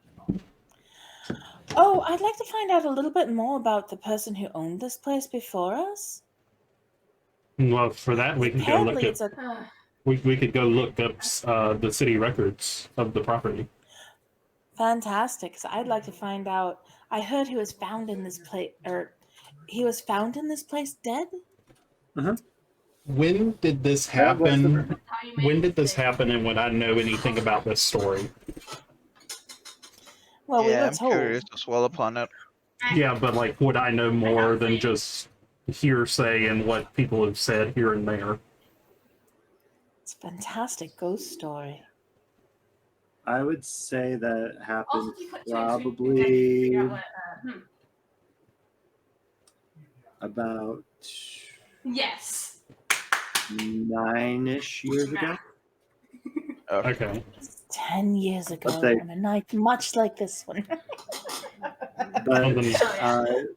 Oh, I'd like to find out a little bit more about the person who owned this place before us.
Well, for that we can go look
Apparently,
at.
it's a
We could go look up the city records of the property.
fantastic. So I'd like to find out. I heard he was found in this place, or he was found in this place dead.
When did this
That was the
happen?
How you made
When
a
did this
mistake.
happen, and would I know anything about this story?
Well, we
yeah,
were
I'm
told.
curious as well upon it.
Yeah, but like, would I know more than just hearsay and what people have said here and there?
It's a fantastic ghost story.
I would say that
Also,
happened
if you put two and two together, you
probably
figure out what,
about
Yes.
9-ish years ago.
Okay.
10 years ago,
But they-
on a night much like this one.
But
Something-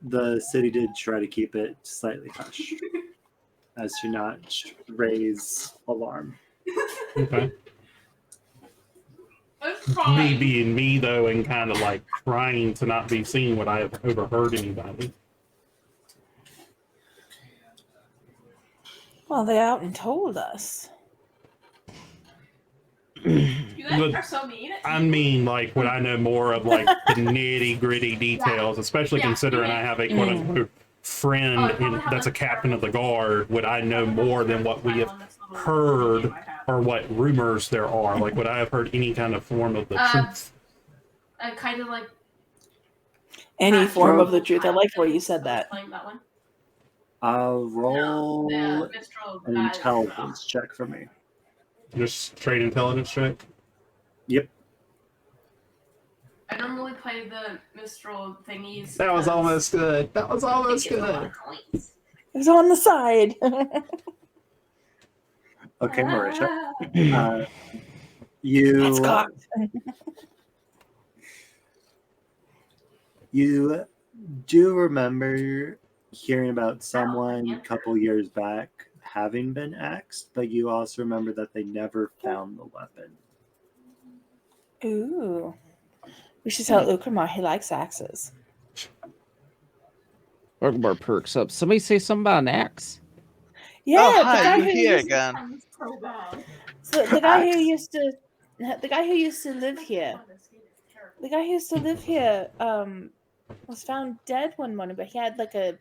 the city did try to keep it slightly hush as to not raise alarm.
Okay.
It's
Me
fine.
being me though, and kind of like trying to not be seen, would I have overheard anybody?
Well, they out and told us.
You guys
But-
are so mean.
I mean, like, would I know more of like the nitty gritty details, especially
Yeah.
considering I have a quote unquote friend that's a captain of the guard? Would I know more than what we have heard or what rumors there are? Like, would I have heard any kind of form of the truth?
Kind of like
Any form of the
Mistral
truth. I like the way you said that.
Playing that one.
Roll
No, the Mistral
an
guys.
intelligence check for me.
Just straight intelligence check?
Yep.
I don't really play the Mistral thingies.
That was
because
almost good. That was
I
almost
think it's a lot
good.
of coins.
It was on the side.
Okay, Marisha.
Ah.
Uh, you
That's cocked.
you do remember hearing about someone a couple years back having been axed, but you also remember that they never found the weapon.
Ooh. We should tell Ukramar he likes axes.
Orgbar perks up. Somebody say something about an axe.
Yeah,
Oh,
the
hi,
guy
you're
who
here
used,
again.
I'm so bad.
so the guy who
Axe?
used to live here. The guy who used to live here was found dead one morning, but he had like a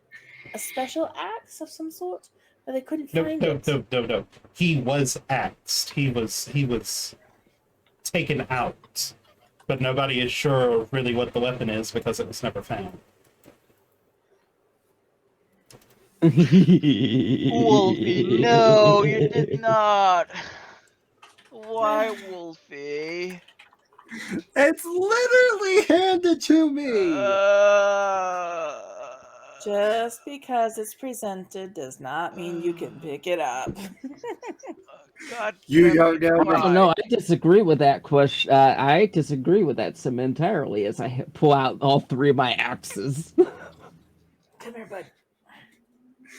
special axe of some sort, but they couldn't find it.
No. He was axed. He was taken out. But nobody is sure really what the weapon is because it was never found.
Wolfie, no, you did not. Why, Wolfie?
It's literally handed to me.
Just because it's presented does not mean you can pick it up.
God
You
damn
don't
it,
know.
Oh, no, I disagree with that question. I disagree with that sim entirely as I pull out all three of my axes.
Come here, bud.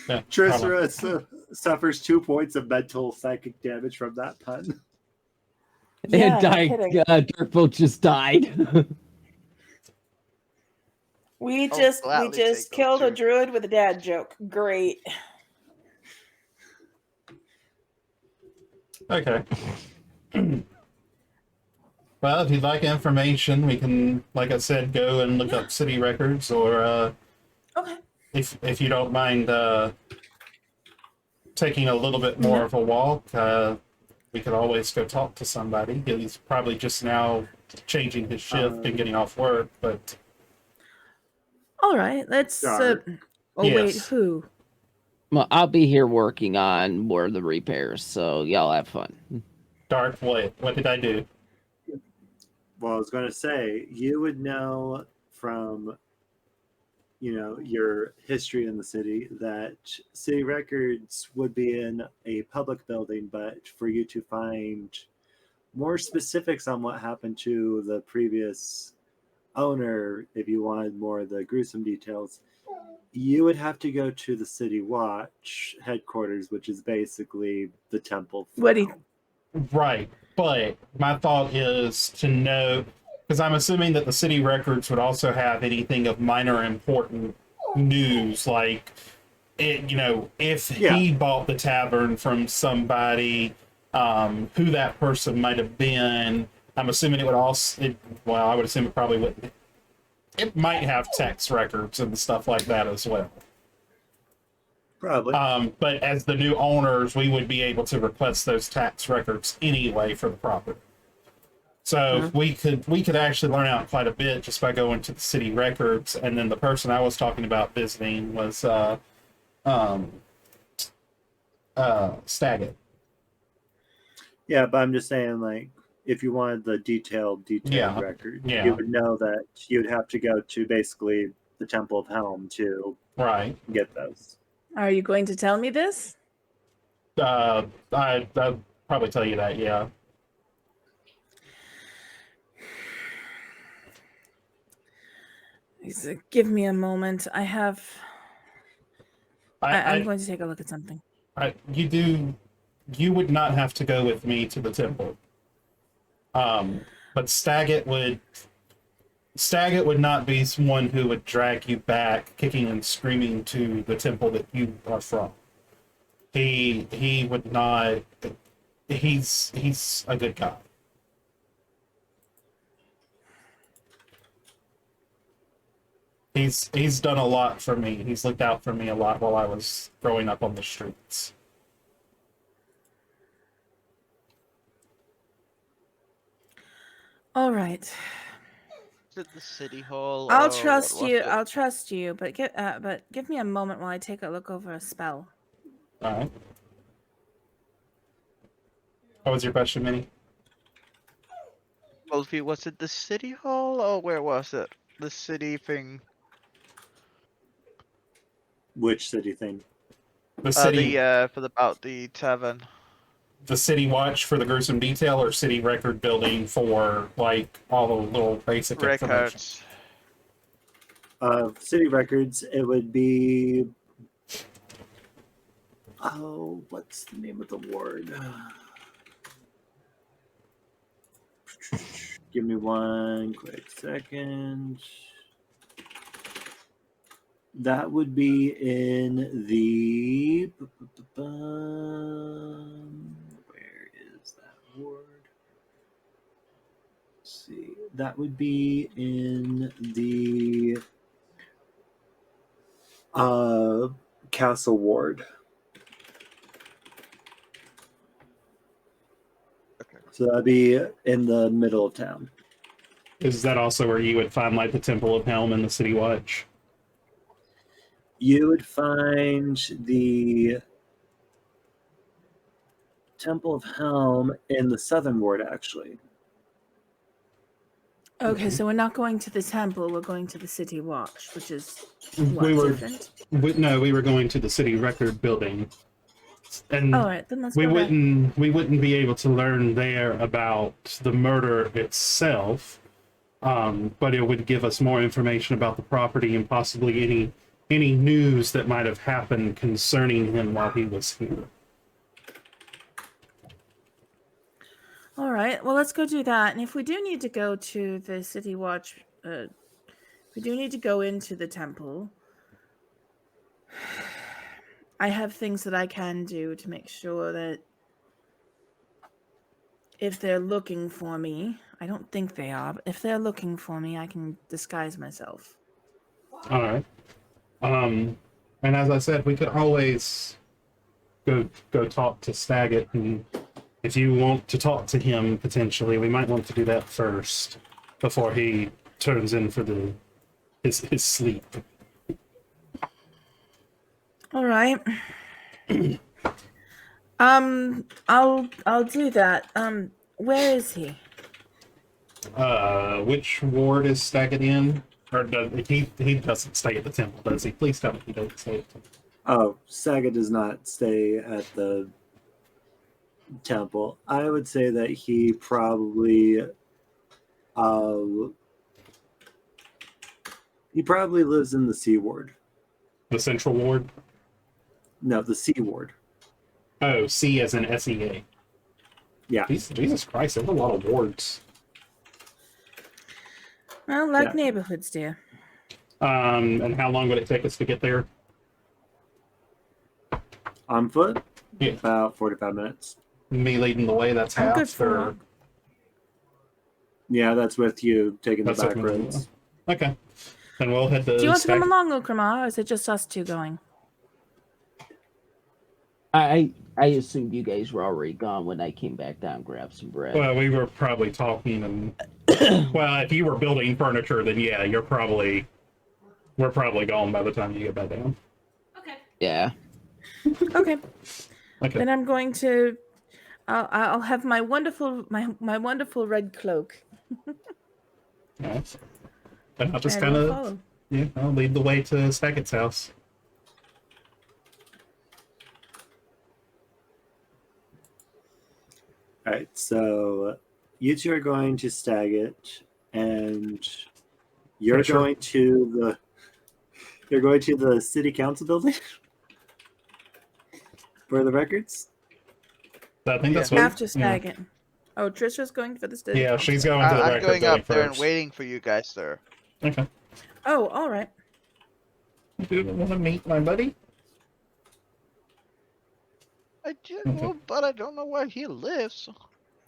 Yeah,
Trissera suffers 2 points of mental psychic damage from that pun.
Yeah, no
and
kidding.
Dirkboat just died.
We
I'll
just
gladly take those
killed a
two.
druid with a dad joke. Great.
Okay. Well, if you'd like information, we can, like I said, go and look up city records, or
Okay.
if you don't mind taking a little bit more of a walk, we could always go talk to somebody. He's probably just now changing his shift and getting off work, but
All right. Let's.
Sorry.
Oh wait,
Yes.
who?
Well, I'll be here working on more of the repairs, so y'all have fun.
Dark, what did I do?
Well, I was going to say, you would know from
your history in the city, that city records would be in a public building, but for you to find more specifics on what happened to the previous owner, if you wanted more of the gruesome details, you would have to go to the City Watch headquarters, which is basically the temple.
What do you-
Right. But my thought is to know, because I'm assuming that the city records would also have anything of minor important news, like if he bought the tavern from somebody, who that person might have been. I'm assuming it would also. I would assume it probably wouldn't. It might have text records and stuff like that as well.
Probably.
But as the new owners, we would be able to request those tax records anyway for the property. So we could actually learn out quite a bit just by going to the city records. And then the person I was talking about visiting was Staggett.
Yeah, but I'm just saying, like, if you wanted the detailed record, you would know that you'd have to go to basically the Temple of Helm to get those.
Are you going to tell me this?
I'll probably tell you that, yeah.
Give me a moment. I'm going to take a look at something.
You would not have to go with me to the temple. But Staggett would not be someone who would drag you back, kicking and screaming, to the temple that you are from. He would not. He's a good guy. He's done a lot for me. He's looked out for me a lot while I was growing up on the streets.
All right.
Is it the city hall?
I'll trust you, but give me a moment while I take a look over a spell.
All right. What was your question, Minnie?
Wolfie, was it the city hall or where was it? The city thing.
Which city thing?
The city.
About the tavern.
The city watch for the gruesome detail, or city record building for like all the little basic
records.
Information?
City records. It would be. Oh, what's the name of the ward? Give me one quick second. That would be in the. Where is that ward? Let's see. That would be in the Castle Ward.
Okay.
So that'd be in the middle of town.
Is that also where you would find like the Temple of Helm and the City Watch?
You would find the Temple of Helm in the Southern Ward, actually.
Okay, so we're not going to the temple. We're going to the City Watch, which is different.
We were going to the city record building, and
all right, then let's
we
go
wouldn't be able to learn there about the murder itself, but it would give us more information about the property and possibly any news that might have happened concerning him while he was here.
All right, well, let's go do that. And if we do need to go to the City Watch, we do need to go into the temple. I have things that I can do to make sure that if they're looking for me, I don't think they are, but if they're looking for me, I can disguise myself.
All right. And as I said, we could always go talk to Staggett, and if you want to talk to him potentially, we might want to do that first before he turns in for his sleep.
All right. I'll do that. Where is he?
Which ward is Staggett in? Or does he doesn't stay at the temple, does he? Please tell me he doesn't stay at the temple.
Oh, Saga does not stay at the temple. I would say that he probably lives in the Sea Ward.
The Central Ward?
No, the Sea Ward.
Oh, C as in SEA.
Yeah.
Jesus Christ, there's a lot of wards.
Well, like
Yeah.
neighborhoods, dear.
And how long would it take us to get there?
On foot?
Yeah.
About 45 minutes.
Me leading the way, that's
I'm
half.
good for a
or-
walk.
Yeah, that's with you taking the
That's
back
okay.
roads.
Okay. Then we'll head to
Do you want to
Stag-
come along, Okramar, or is it just us two going?
I assumed you guys were already gone when I came back down and grabbed some bread.
Well, we were probably talking and well, if you were building furniture, then yeah, we're probably gone by the time you get back down.
Okay.
Yeah.
Okay.
Okay.
Then I'm going to. I'll have my wonderful red cloak.
Nice. And I'll just
and
kind
we'll
of
follow.
I'll lead the way to Staggett's house.
All right, so you two are going to Staggett, and you're
Sure.
going to the city council building for the records.
I think that's
Yeah.
what
After Staggett. Oh, Trisha's going for the stage.
Yeah, she's going to the
I'm
record
going
building
up there and
first.
waiting for you guys there.
Okay.
Oh, all right.
Do you want to meet my buddy?
I do,
Okay.
well, but I don't know where he lives.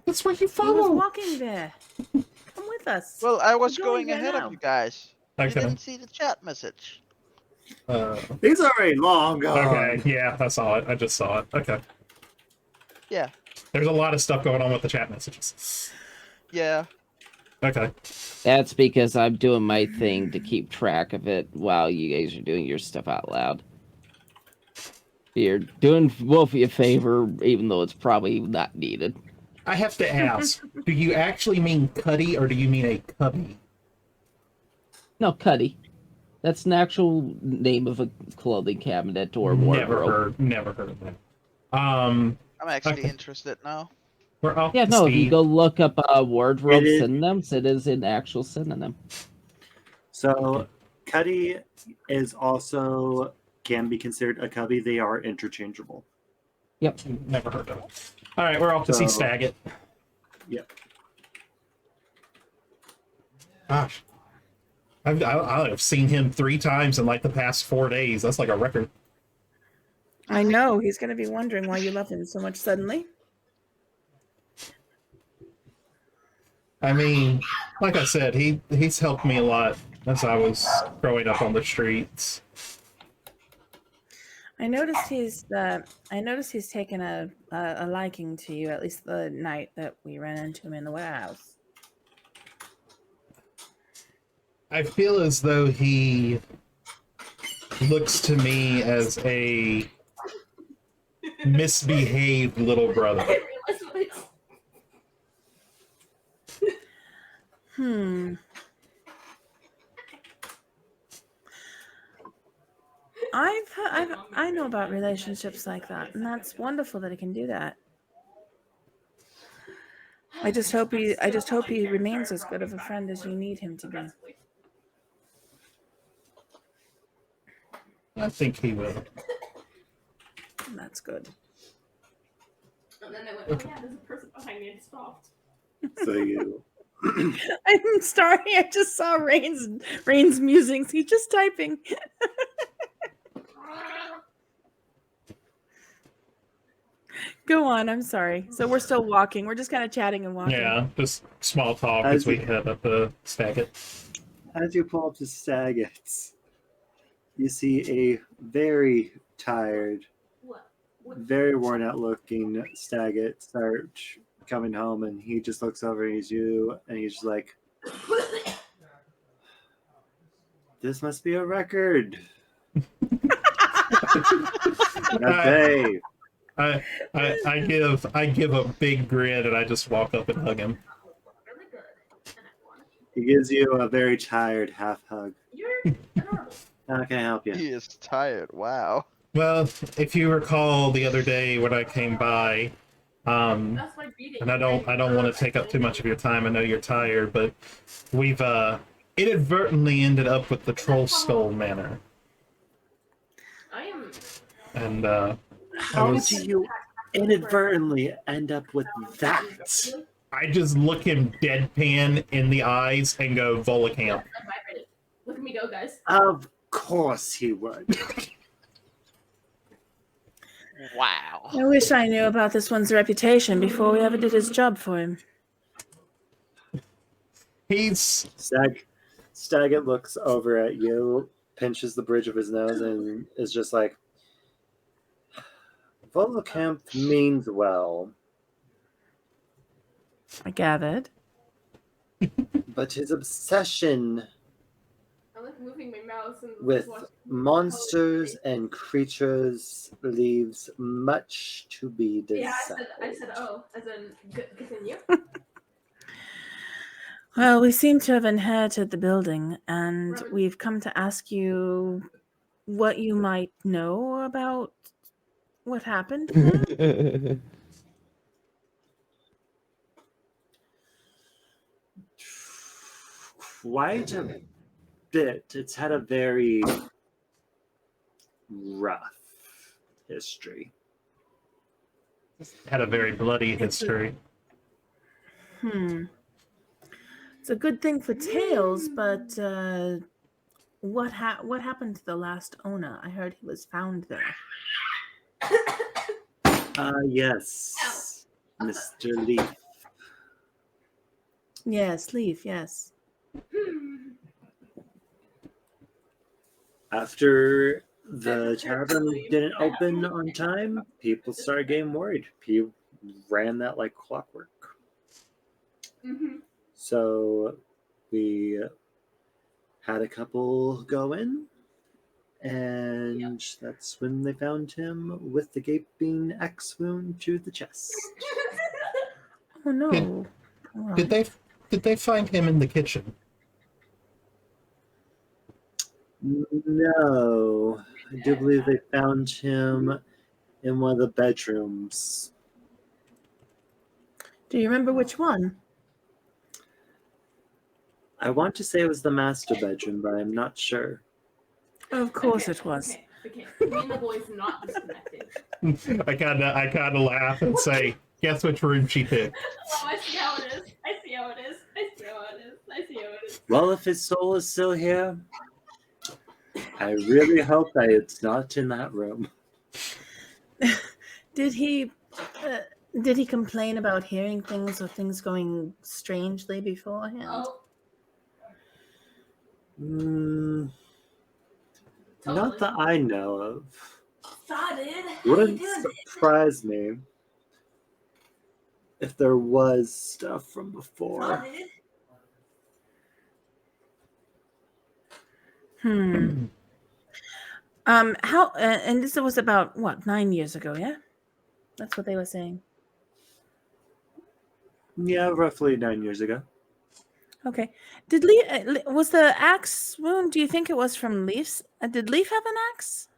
That's where you
He was
follow.
walking there. Come with us.
Well, I was
We're going
going
there
ahead
now.
of you guys. You
Okay.
didn't see the chat message.
He's already long gone.
Okay, yeah, I saw it. I just saw it. Okay.
Yeah.
There's a lot of stuff going on with the chat messages.
Yeah.
Okay.
That's because I'm doing my thing to keep track of it while you guys are doing your stuff out loud. You're doing Wolfie a favor, even though it's probably not needed.
I have to ask, do you actually mean Cuddy or do you mean a cubby?
No, Cuddy. That's an actual name of a clothing cabinet or wardrobe.
Never heard of that.
I'm actually
Okay.
interested now.
We're off
Yeah,
to
no, if you
Steve.
go look up wardrobe
It is-
synonyms, it is an actual synonym.
So Cuddy is also can be considered a cubby. They are interchangeable.
Yep.
Never heard of it. All right, we're off to see
So-
Staggett.
Yep.
Gosh. I've seen him 3 times in like the past 4 days. That's like a record.
I know he's going to be wondering why you love him so much suddenly.
I mean, like I said, he's helped me a lot as I was growing up on the streets.
I noticed he's taken a liking to you, at least the night that we ran into him in the warehouse.
I feel as though he looks to me as a misbehaved little brother. I know about relationships like that, and that's wonderful that he can do that. I just hope he remains as good of a friend as you need him to be. I think he will.
And that's good.
And then they went, oh yeah, there's a person behind me and stopped.
So you
I'm sorry, I just saw Rain's musings. He's just typing. Go on, I'm sorry. So we're still walking. We're just kind of chatting and walking.
Yeah, just small talk
As
as we
you-
head up the Staggett.
as you pull up to Staggett's, you see a very tired,
What?
very worn out looking Staggett start coming home, and he just looks over and he's you, and he's just like, "This must be a record." Okay.
I give a big grin and I just walk up and hug him.
Really good. And I want
He gives you a very tired half hug.
You're adorable.
How can I help you?
He is tired. Wow.
Well, if you recall the other day when I came by,
That's my beating.
and I don't want to take up too much of your time. I know you're tired, but we've inadvertently ended up with the Troll Skull Manor,
I am.
and
How
was-
do you inadvertently end up with that?
I just look him deadpan in the eyes and go Volacamp.
I'm vibrated. Look at me go, guys.
Of course he would.
Wow.
I wish I knew about this one's reputation before we ever did his job for him.
He's
Staggett looks over at you, pinches the bridge of his nose, and is just like, Volocamp means well,
I gathered.
but his obsession
I like moving my mouse and
with
watching-
monsters and creatures leaves much to be
Yeah,
desired.
I said, oh, as in, continue.
Well, we seem to have inherited the building, and we've come to ask you what you might know about what happened there.
Quite a bit. It's had a very rough history.
had a very bloody history.
It's a good thing for Tails, but what happened to the last owner? I heard he was found there.
Yes, Mr. Leaf.
Yes, Leaf, yes.
After the tavern didn't open on time, people started getting worried. People ran that like clockwork. So we had a couple go in, and that's when they found him with the gaping axe wound to the chest.
Oh no.
Did they find him in the kitchen?
No, I do believe they found him in one of the bedrooms.
Do you remember which one?
I want to say it was the master bedroom, but I'm not sure.
Of course it was.
Okay. Me and the boys not disconnected.
I kind of laugh and say, "Guess which room she picked."
Oh, I see how it is. I see how it is. I see how it is. I see how it is.
Well, if his soul is still here, I really hope that it's not in that room.
Did he complain about hearing things or things going strangely beforehand?
Oh,
Not that I know of.
Sodded.
Wouldn't surprise me if there was stuff from before.
How? And this was about what, 9 years ago? Yeah, that's what they were saying.
Yeah, roughly 9 years ago.
Okay. Did Leaf was the axe wound? Do you think it was from Leaf's? Did Leaf have an axe?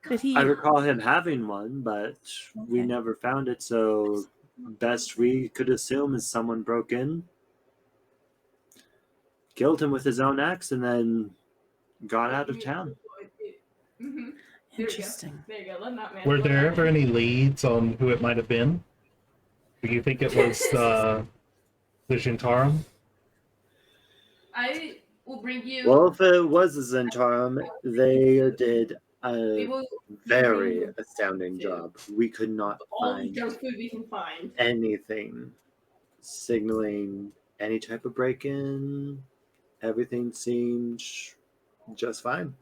Did he?
I recall him having one, but we
Okay.
never found it, so best we could assume is someone broke in, killed him with his own axe, and then got out of town.
Interesting.
There you go. Let that man.
Were
let
there
that
ever
man.
any leads on who it might have been? Do you think it was the Shintarum?
I will bring you.
Well, if it was a Zentarum, they did
we
a
will
very
bring you
astounding job. We could not
all the
find
junk food we can find.
anything signaling any type of break-in. Everything seemed just fine.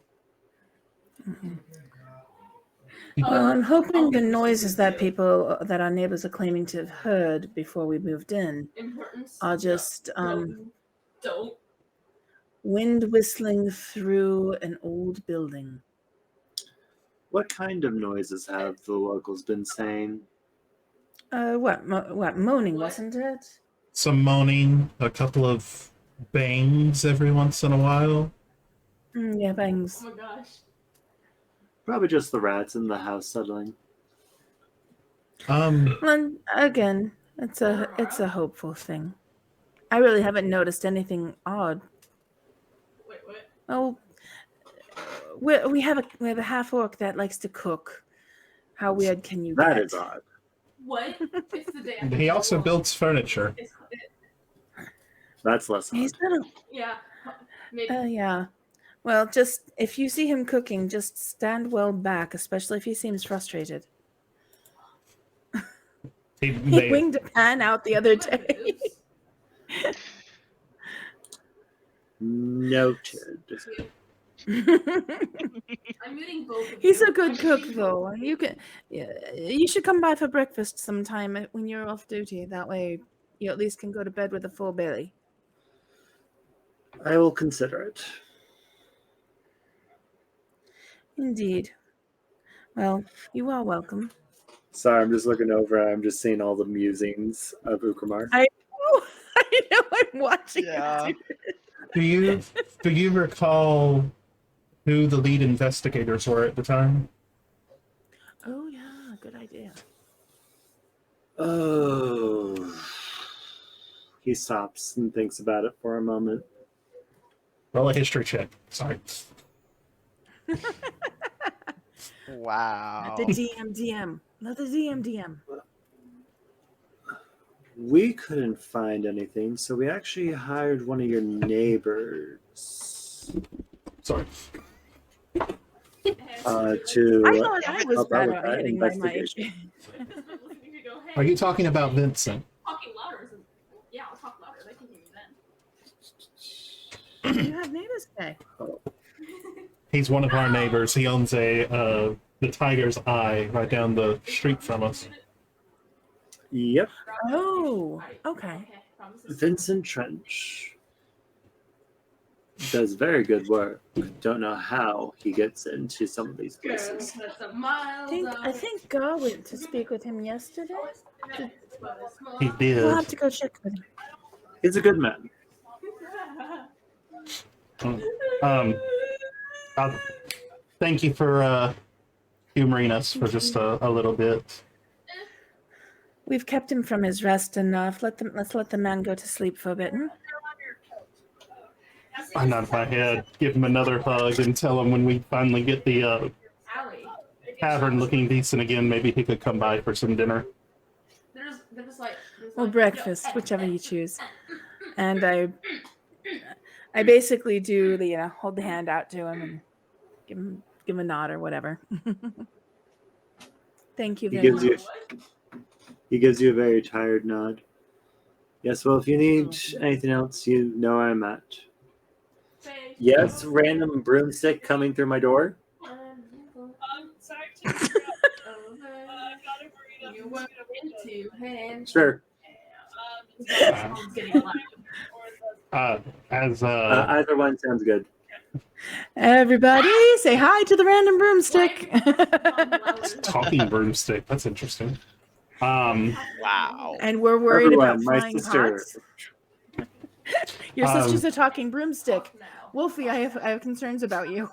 Well, I'm hoping the noises that our neighbors are claiming to have heard before we moved in
Importance.
are just
Don't.
wind whistling through an old building.
What kind of noises have the locals been saying?
What moaning,
What?
wasn't it?
some moaning, a couple of bangs every once in a while.
Yeah, bangs.
Oh my gosh.
Probably just the rats in the house settling.
Well, again, it's a hopeful thing. I really haven't noticed anything odd.
Wait, what?
Oh, we have a half orc that likes to cook. How weird can you
That
get?
is odd.
What? It's the day after
He also
school.
builds furniture.
That's less
He's
odd.
not
Yeah. Maybe.
yeah. Well, just if you see him cooking, just stand well back, especially if he seems frustrated.
He
He
may,
winged a pan out the other day.
Noted.
I'm muting both of
He's
you.
a good cook, though. You should come by for breakfast sometime when you're off duty. That way, you at least can go to bed with a full belly.
I will consider it.
Indeed. Well, you are welcome.
Sorry, I'm just looking over. I'm just seeing all the musings of Ukramar.
I know. I'm watching.
Yeah.
Him do
do you recall who the lead investigators were at the time?
Oh yeah, good idea.
Oh. He stops and thinks about it for a moment.
Roll a history check. Sorry.
Wow.
Let the DM. Let the DM.
We couldn't find anything, so we actually hired one of your neighbors
Sorry.
to
I thought I was
help out
bad
with
at
that
hitting my mic.
investigation.
Are you talking about Vincent?
Talking louder isn't. Yeah, I'll talk louder. They can hear you then.
You have neighbors today.
He's one of our neighbors. He owns the Tiger's Eye right down the street from us.
Yep,
Oh, okay.
Vincent Trench does very good work. Don't know how he gets into some of these places.
I think Gar went to speak with him yesterday.
He
We'll
did.
have to go check with him.
He's a good man.
Thank you for humoring us for just a little bit.
We've kept him from his rest enough. Let's let the man go to sleep for a bit.
I nod my head, give him another hug, and tell him when we finally get the tavern looking decent again, maybe he could come by for some dinner.
Or breakfast, whichever you choose. And I basically do the hold the hand out to him and give him a nod or whatever. Thank you very much.
He gives you a very tired nod. Yes, well, if you need anything else, you know where I'm at. Yes, random broomstick coming through my door.
Sorry to interrupt. I've got a burrito.
Sure. Either one sounds good.
Everybody, say hi to the random broomstick.
Talking broomstick. That's interesting.
Wow.
And we're worried about
my
flying
sister.
pots. Your sister's a talking broomstick. Wolfie, I have concerns about you.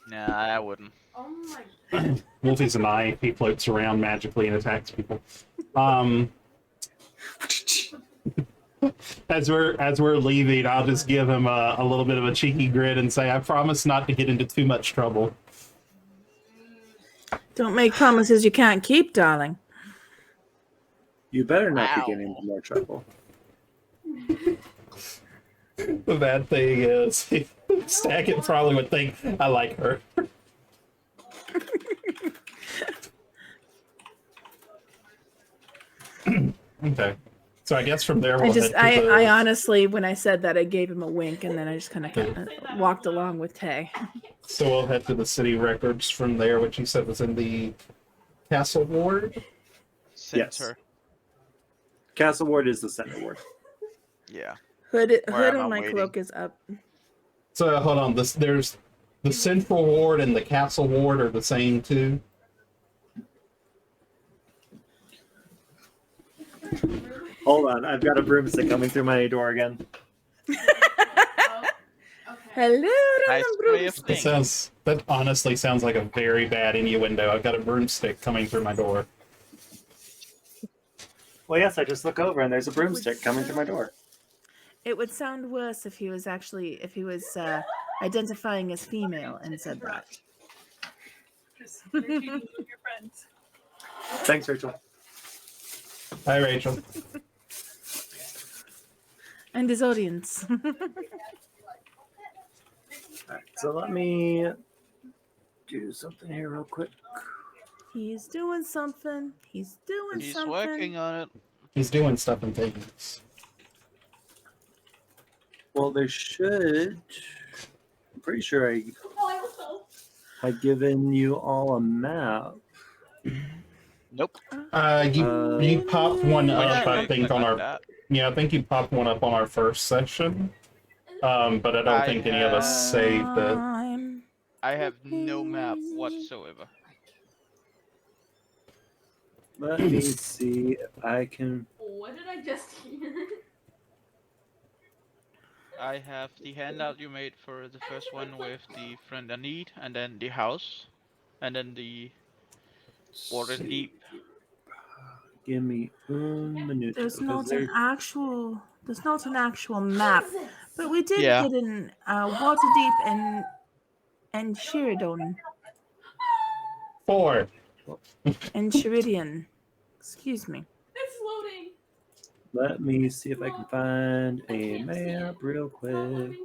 Nah, I wouldn't.
Oh my.
Wolfie's an eye. He floats around magically and attacks people. As we're leaving, I'll just give him a little bit of a cheeky grin and say, I promise not to get into too much trouble.
Don't make promises you can't keep, darling.
You better not
Wow.
be getting into more trouble.
The bad thing is, Stackett probably would think I like her. Okay. So I guess from there we'll head to
I honestly, when I said that, I gave him a wink, and then I just kind of walked along with Tay.
So we'll head to the city records from there, which you said was in the Castle Ward.
Center.
Castle Ward is the center ward.
Yeah.
Hood
Where am
on
I
my
waiting?
cloak is up.
So hold on, there's the Central Ward and the Castle Ward are the same too.
Hold on, I've got a broomstick coming through my door again.
Oh, okay.
Hello,
Nice way of
That
thinking.
that honestly sounds like a very bad innuendo. I've got a broomstick coming through my door.
Well, yes, I just look over and there's a broomstick coming through my door.
It would sound worse if he was identifying as female and said that.
Just entertaining with your friends.
Thanks, Rachel.
Hi, Rachel.
And his audience.
Alright, so let me do something here real quick.
He's doing something. He's doing
He's
something.
working on it.
He's doing stuff and things.
Well, there should. I'm pretty sure I've given you all a map.
Nope.
You popped one up, I
Wait,
think,
click
on our.
that.
Yeah, I think you popped one up on our first session. But I don't think any of us saved it.
I have no map whatsoever.
Let me see if I can.
What did I just hear?
I have the handout you made for the first one with the friend in need, and then the house, and then the Waterdeep.
Give me un minute.
There's
because
not
there's-
an actual map, but we did
Yeah.
get in Waterdeep and Sheridan
4.
and Sheridan. Excuse me.
It's loading.
Let me see if I can find a map real
It's not
quick.
loading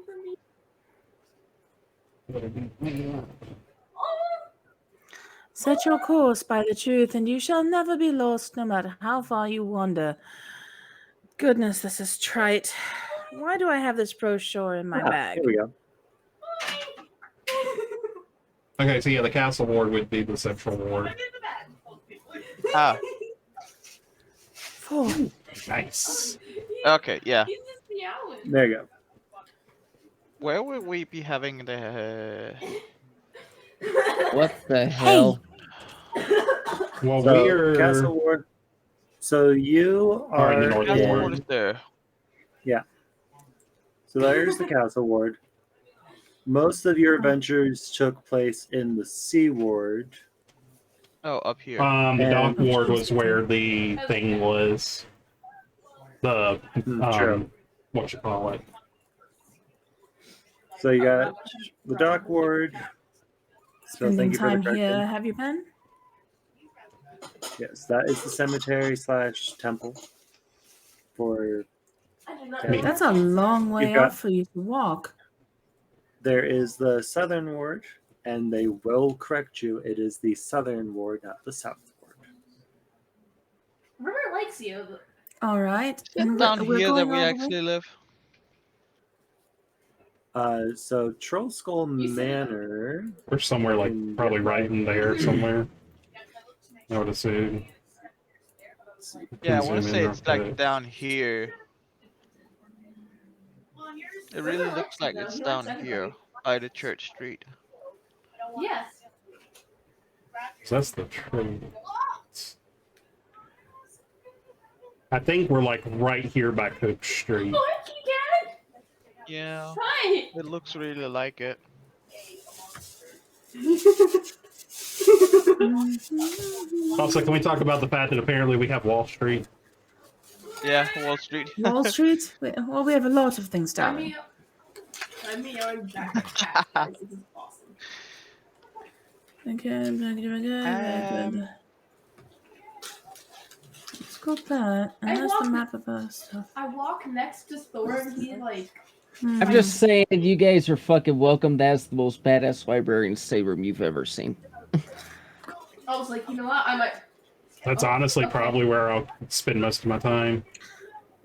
for me.
Set your course by the truth, and you shall never be lost, no matter how far you wander. Goodness, this is trite. Why do I have this brochure in my bag?
Here we go.
Okay, so yeah, the castle ward would be the central ward.
Ah,
4.
Nice.
okay, yeah.
He's just meowing.
There you go.
Where will we be having the?
What the hell?
Well,
So,
we're
Castle Ward. So you
Are in
are
the North
Castle
Ward.
Ward is there.
So there's the Castle Ward. Most of your adventures took place in the Sea Ward.
Oh, up here.
the dock
And-
ward was where the thing was. The
True.
what you call it?
So you got the Dock Ward. So
Spending
thank you for the
time
correction.
here. Have you been?
Yes, that is the cemetery/temple for.
I do not
Okay.
know.
That's a long way
You've got-
out for you to walk.
There is the Southern Ward, and they will correct you. It is the Southern Ward, not the South Ward.
River likes you.
All right.
Is
And
it down
we're
here that
going
we
all the way-
actually live?
So Troll Skull
You said it.
Manor.
We're somewhere like probably right in there somewhere. I would assume.
Yeah, I
Zoom
want to
in
say
real
it's like
quick.
down here. It really
River
looks
likes you,
like
though.
it's
He
down
likes
here
everybody.
by the church street.
Yes.
So that's the trade. I think we're like right here by Cook Street.
Oh, hi, kitty cat.
Yeah,
Hi.
it looks really like it.
Also, can we talk about the fact that apparently we have Wall Street?
Yeah, Wall Street.
Wall Street? Well, we have a lot of things,
I'm
darling.
meowing back to cat. Guys, this is awesome.
Okay, let's go that. And
I
that's the
walk-
map of our stuff.
I walk next to Thor and he's like,
I'm just saying, you guys are fucking welcome. That's the most badass librarian state room you've ever seen.
I was like, you know what? I might.
That's
Oh,
honestly
okay.
probably where I'll spend most of my time.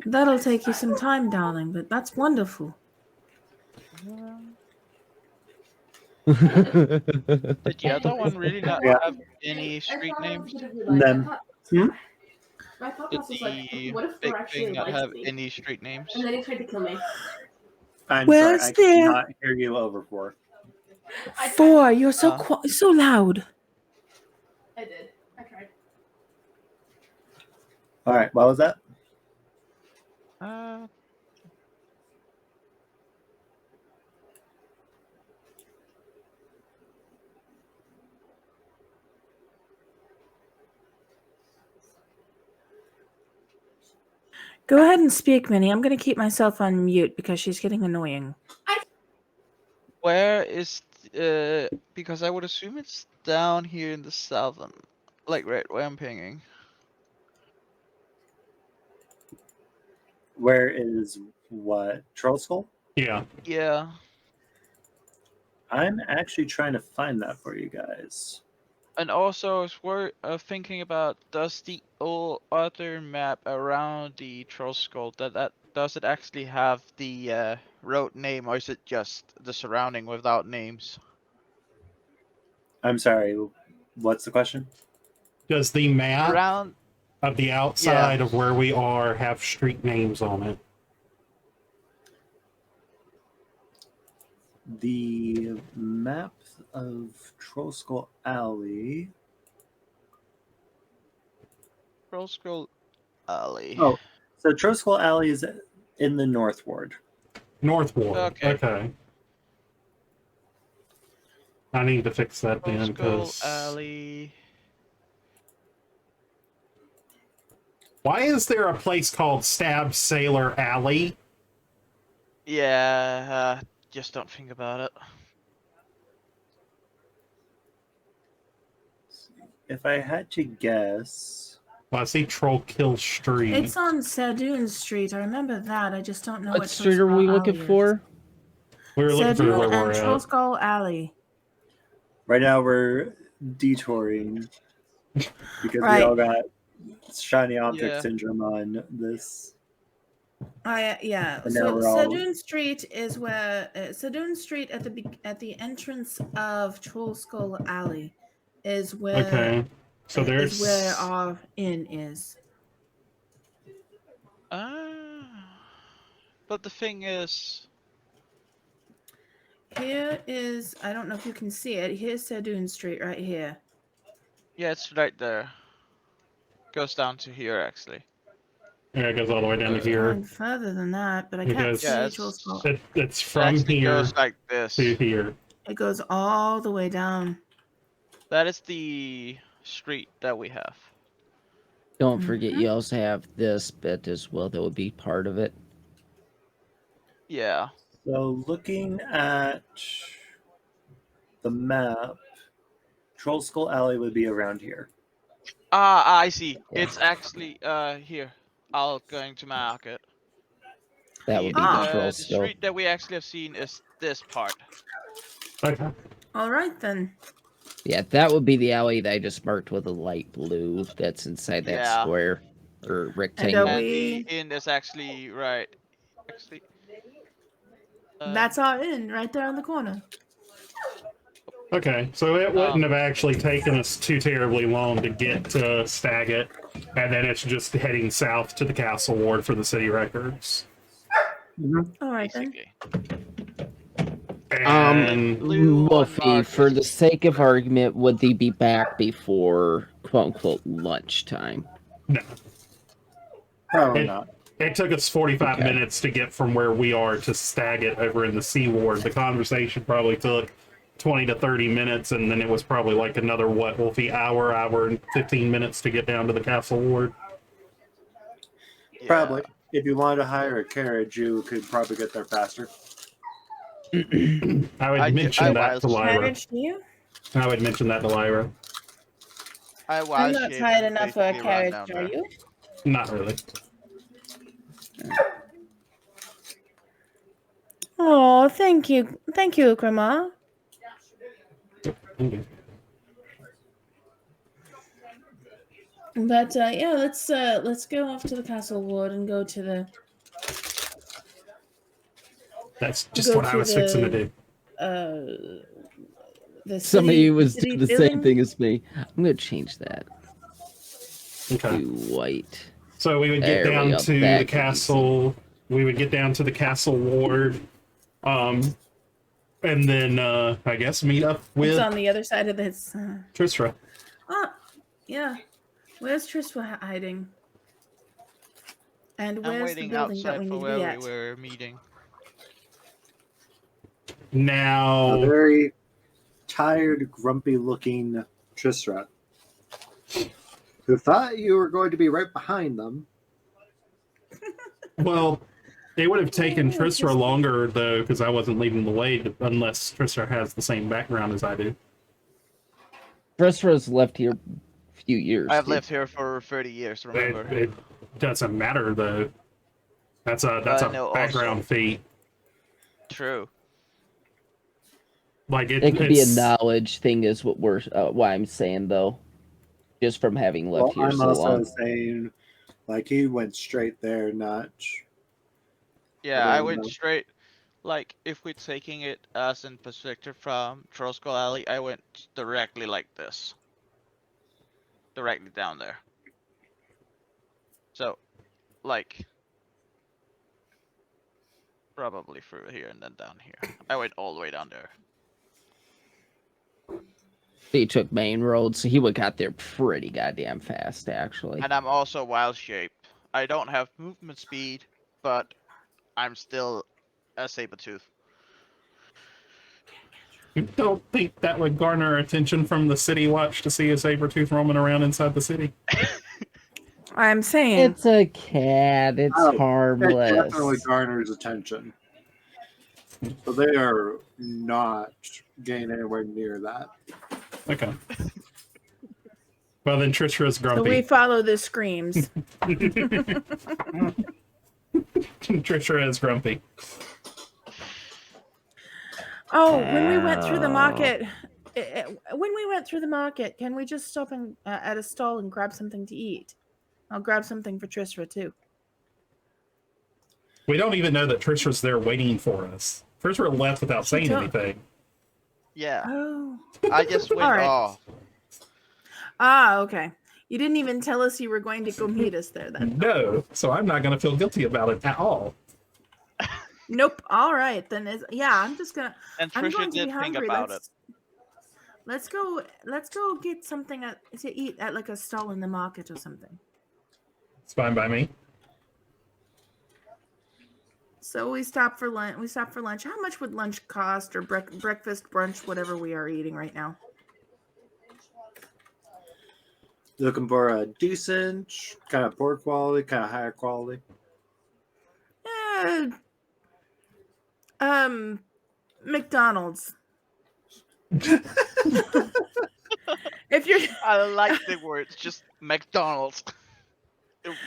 That'll take you some time, darling, but that's wonderful.
Did the other one really not
Yeah.
have any
I
street
thought I
names?
was gonna be like,
Them.
I thought-
Hmm?
My thought
Did
process was like,
the
what if
big
Thor actually
thing not
likes
have
me?
any street names?
And then he tried to kill me.
I'm
Where's
sorry, I
there?
cannot hear you over for.
I tried.
4, you're so
Uh.
so loud.
I did. I tried.
All right, what was that?
Uh,
Go ahead and speak, Minnie. I'm going to keep myself on mute because she's getting annoying.
where is because I would assume it's down here in the southern, like right where I'm pinging.
Where is what? Troll Skull?
Yeah.
Yeah.
I'm actually trying to find that for you guys.
And also, I was thinking about, does the old other map around the Troll Skull, does it actually have the road name, or is it just the surrounding without names?
I'm sorry, what's the question?
Does the map
Around,
of the outside of where we are have street names on it?
The map of Troll Skull Alley.
Troll Skull Alley.
Oh, so Troll Skull Alley is in the North Ward.
North Ward.
Okay.
Okay. I need to fix that
Troll
then,
Skull
because
Alley.
why is there a place called Stab Sailor Alley?
Yeah, just don't think about it.
If I had to guess,
Well, I see Troll Kill Street.
It's on Sadoon Street. I remember that. I just don't know
What
what
street are we looking for?
We were looking for where
Sadoon and
we're
Troll
at.
Skull Alley.
right now we're detouring because we
Right.
all got shiny object
Yeah.
syndrome on this.
Yeah.
And
So
now we're all-
Sadoon Street is where Sadoon Street at the entrance of Troll Skull Alley is where
Okay. So there's
is where our inn is.
But the thing is,
Here is, I don't know if you can see it. Here's Sadoon Street right here.
yeah, it's right there. Goes down to here, actually.
yeah, it goes all the way down to here.
Going further than that, but I can't
Because-
see
Yeah,
Troll Skull.
It's
It
from
actually
here
goes like this.
to here.
It goes all the way down.
That is the street that we have.
Don't forget,
Mhm.
you also have this bit as well that would be part of it.
Yeah.
So looking at the map, Troll Skull Alley would be around here.
I see. It's actually here. I'll going to mark it.
That would be
Ah.
the troll
The
skull.
street that we actually have seen is this part.
Okay.
All right then.
Yeah, that would be the alley that I just marked with a light blue that's inside that
Yeah.
square or
And
rectangle.
And
we-
the inn is actually right. Actually.
That's our inn right there on the corner.
Okay, so it wouldn't have actually taken us too terribly long to get to Staggett, and then it's just heading south to the Castle Ward for the city records.
All right then.
basically.
And
Blue
Wolfie,
unmarked
for
is-
the sake of argument, would they be back before quote unquote lunchtime?
no,
Probably
It-
not.
it took us 45
Okay.
minutes to get from where we are to Staggett over in the Sea Ward. The conversation probably took 20 to 30 minutes, and then it was probably like another, what, Wolfie, hour and 15 minutes to get down to the Castle Ward.
Yeah.
Probably. If you wanted to hire a carriage, you could probably get there faster.
I would
I
mention that to
was-
Lyra.
Carriage to you?
I would mention that to Lyra.
I was
I'm not
shaped
tired
and
enough for a
basically run
carriage,
down
are
there.
you?
Not really.
Oh, thank you, Grandma.
Okay.
But yeah, let's go off to the Castle Ward and go to the
That's just
Go
what I
to
was fixing to
the-
do.
the
Somebody
city,
was
city
doing the
building.
same thing as me. I'm gonna change that
Okay.
to white.
So we would get
There we
down
go.
to
That
the
can be
castle. We would get down to the Castle Ward. And then I guess meet up
It's
with
on the other side of this.
Trisra.
Oh, yeah. Where's Triswa hiding? And
I'm
where's the
waiting
building that
outside
we
for
need to
where
be
we
at?
were meeting.
A
Now,
very tired, grumpy-looking Tristram, who thought you were going to be right behind them.
well, it would have taken Tristra longer, though, because I wasn't leading the way, unless Tristra has the same background as I do.
Restora's left here a few years.
I've
dude.
lived here for 30 years, remember?
It doesn't matter, though. That's a
But no,
background
also-
feat.
True.
Like
It could be a
it's
knowledge thing, is what I'm saying, though. Just from having left here
I'm
so
also
long.
saying, like, he went straight there, not...
Yeah,
I
I
don't
went
know.
straight. Like, if we're taking it as in perspective from Trollskull Alley, I went directly like this. Directly down there. So, like, probably through here and then down here. I went all the way down there.
He took main road, so he would got there pretty goddamn fast, actually.
And I'm also wild shape. I don't have movement speed, but I'm still a Sabertooth.
You don't think that would garner attention from the city watch to see a Sabretooth roaming around inside the city?
I'm saying
It's a cat. It's
Oh, It
harmless.
definitely garners attention. So they are not getting anywhere near that.
Okay. Well, then Tristra's
so
grumpy.
we follow the screams.
Tristra is grumpy.
Oh, when we went through the market, can we just stop at a stall and grab something to eat? I'll grab something for Tristra too.
We don't even know that Tristra's there waiting for us. Tristra left without saying
don't-
anything.
Yeah,
Oh.
I just went
Alright.
off.
Ah, okay. You didn't even tell us you were going to go meet us there then.
No, so I'm not going to feel guilty about it at all.
Nope. All right, then. I'm just gonna.
And
I'm
Trisha
going to
did
be
think
hungry.
about it.
Let's go. Let's go get something to eat at like a stall in the market or something.
It's fine by me.
So we stop for lunch. How much would lunch cost, or breakfast, brunch, whatever we are eating right now?
Looking for a decent, kind of poor quality, kind of higher quality.
McDonald's. If you're,
I like the words, just McDonald's.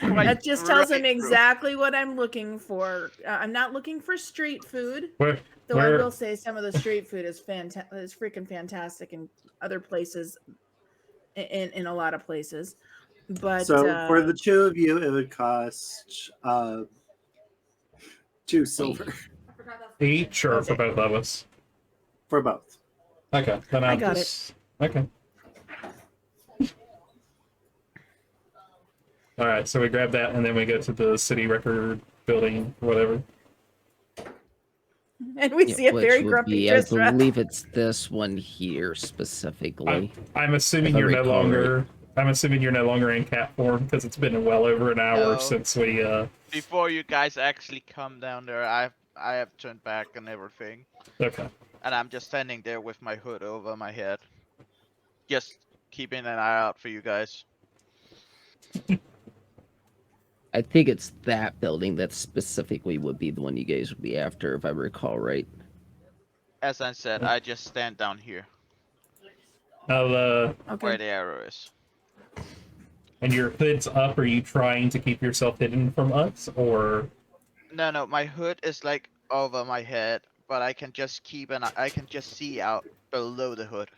that just tells them
Right through.
exactly what I'm looking for. I'm not looking for street food.
Where,
Though I
where,
will say some of the street food is freaking fantastic in other places, in a lot of places. But
So for the two of you, it would cost 2 silver
each or for
Okay.
both of us?
for both.
Okay, then
I
I'll
got
just... Okay. All right, so we grab that, and then we go to the city record building, whatever.
and we see a
Which
very
would
grumpy
be, I
Tristra.
believe it's this one here specifically.
I'm assuming
If I
you're no
recall
longer. I'm assuming you're no longer in cat form because it's been well over an hour
No.
since we.
Before you guys actually come down there, I have turned back and everything.
Okay.
And I'm just standing there with my hood over my head. Just keeping an eye out for you guys.
I think it's that building that specifically would be the one you guys would be after, if I recall right.
As I said, I just stand down here
I'll,
where
Okay.
the arrow is.
and your hood's up. Are you trying to keep yourself hidden from us, or?
No, my hood is like over my head, but I can just I can just see out below the hood.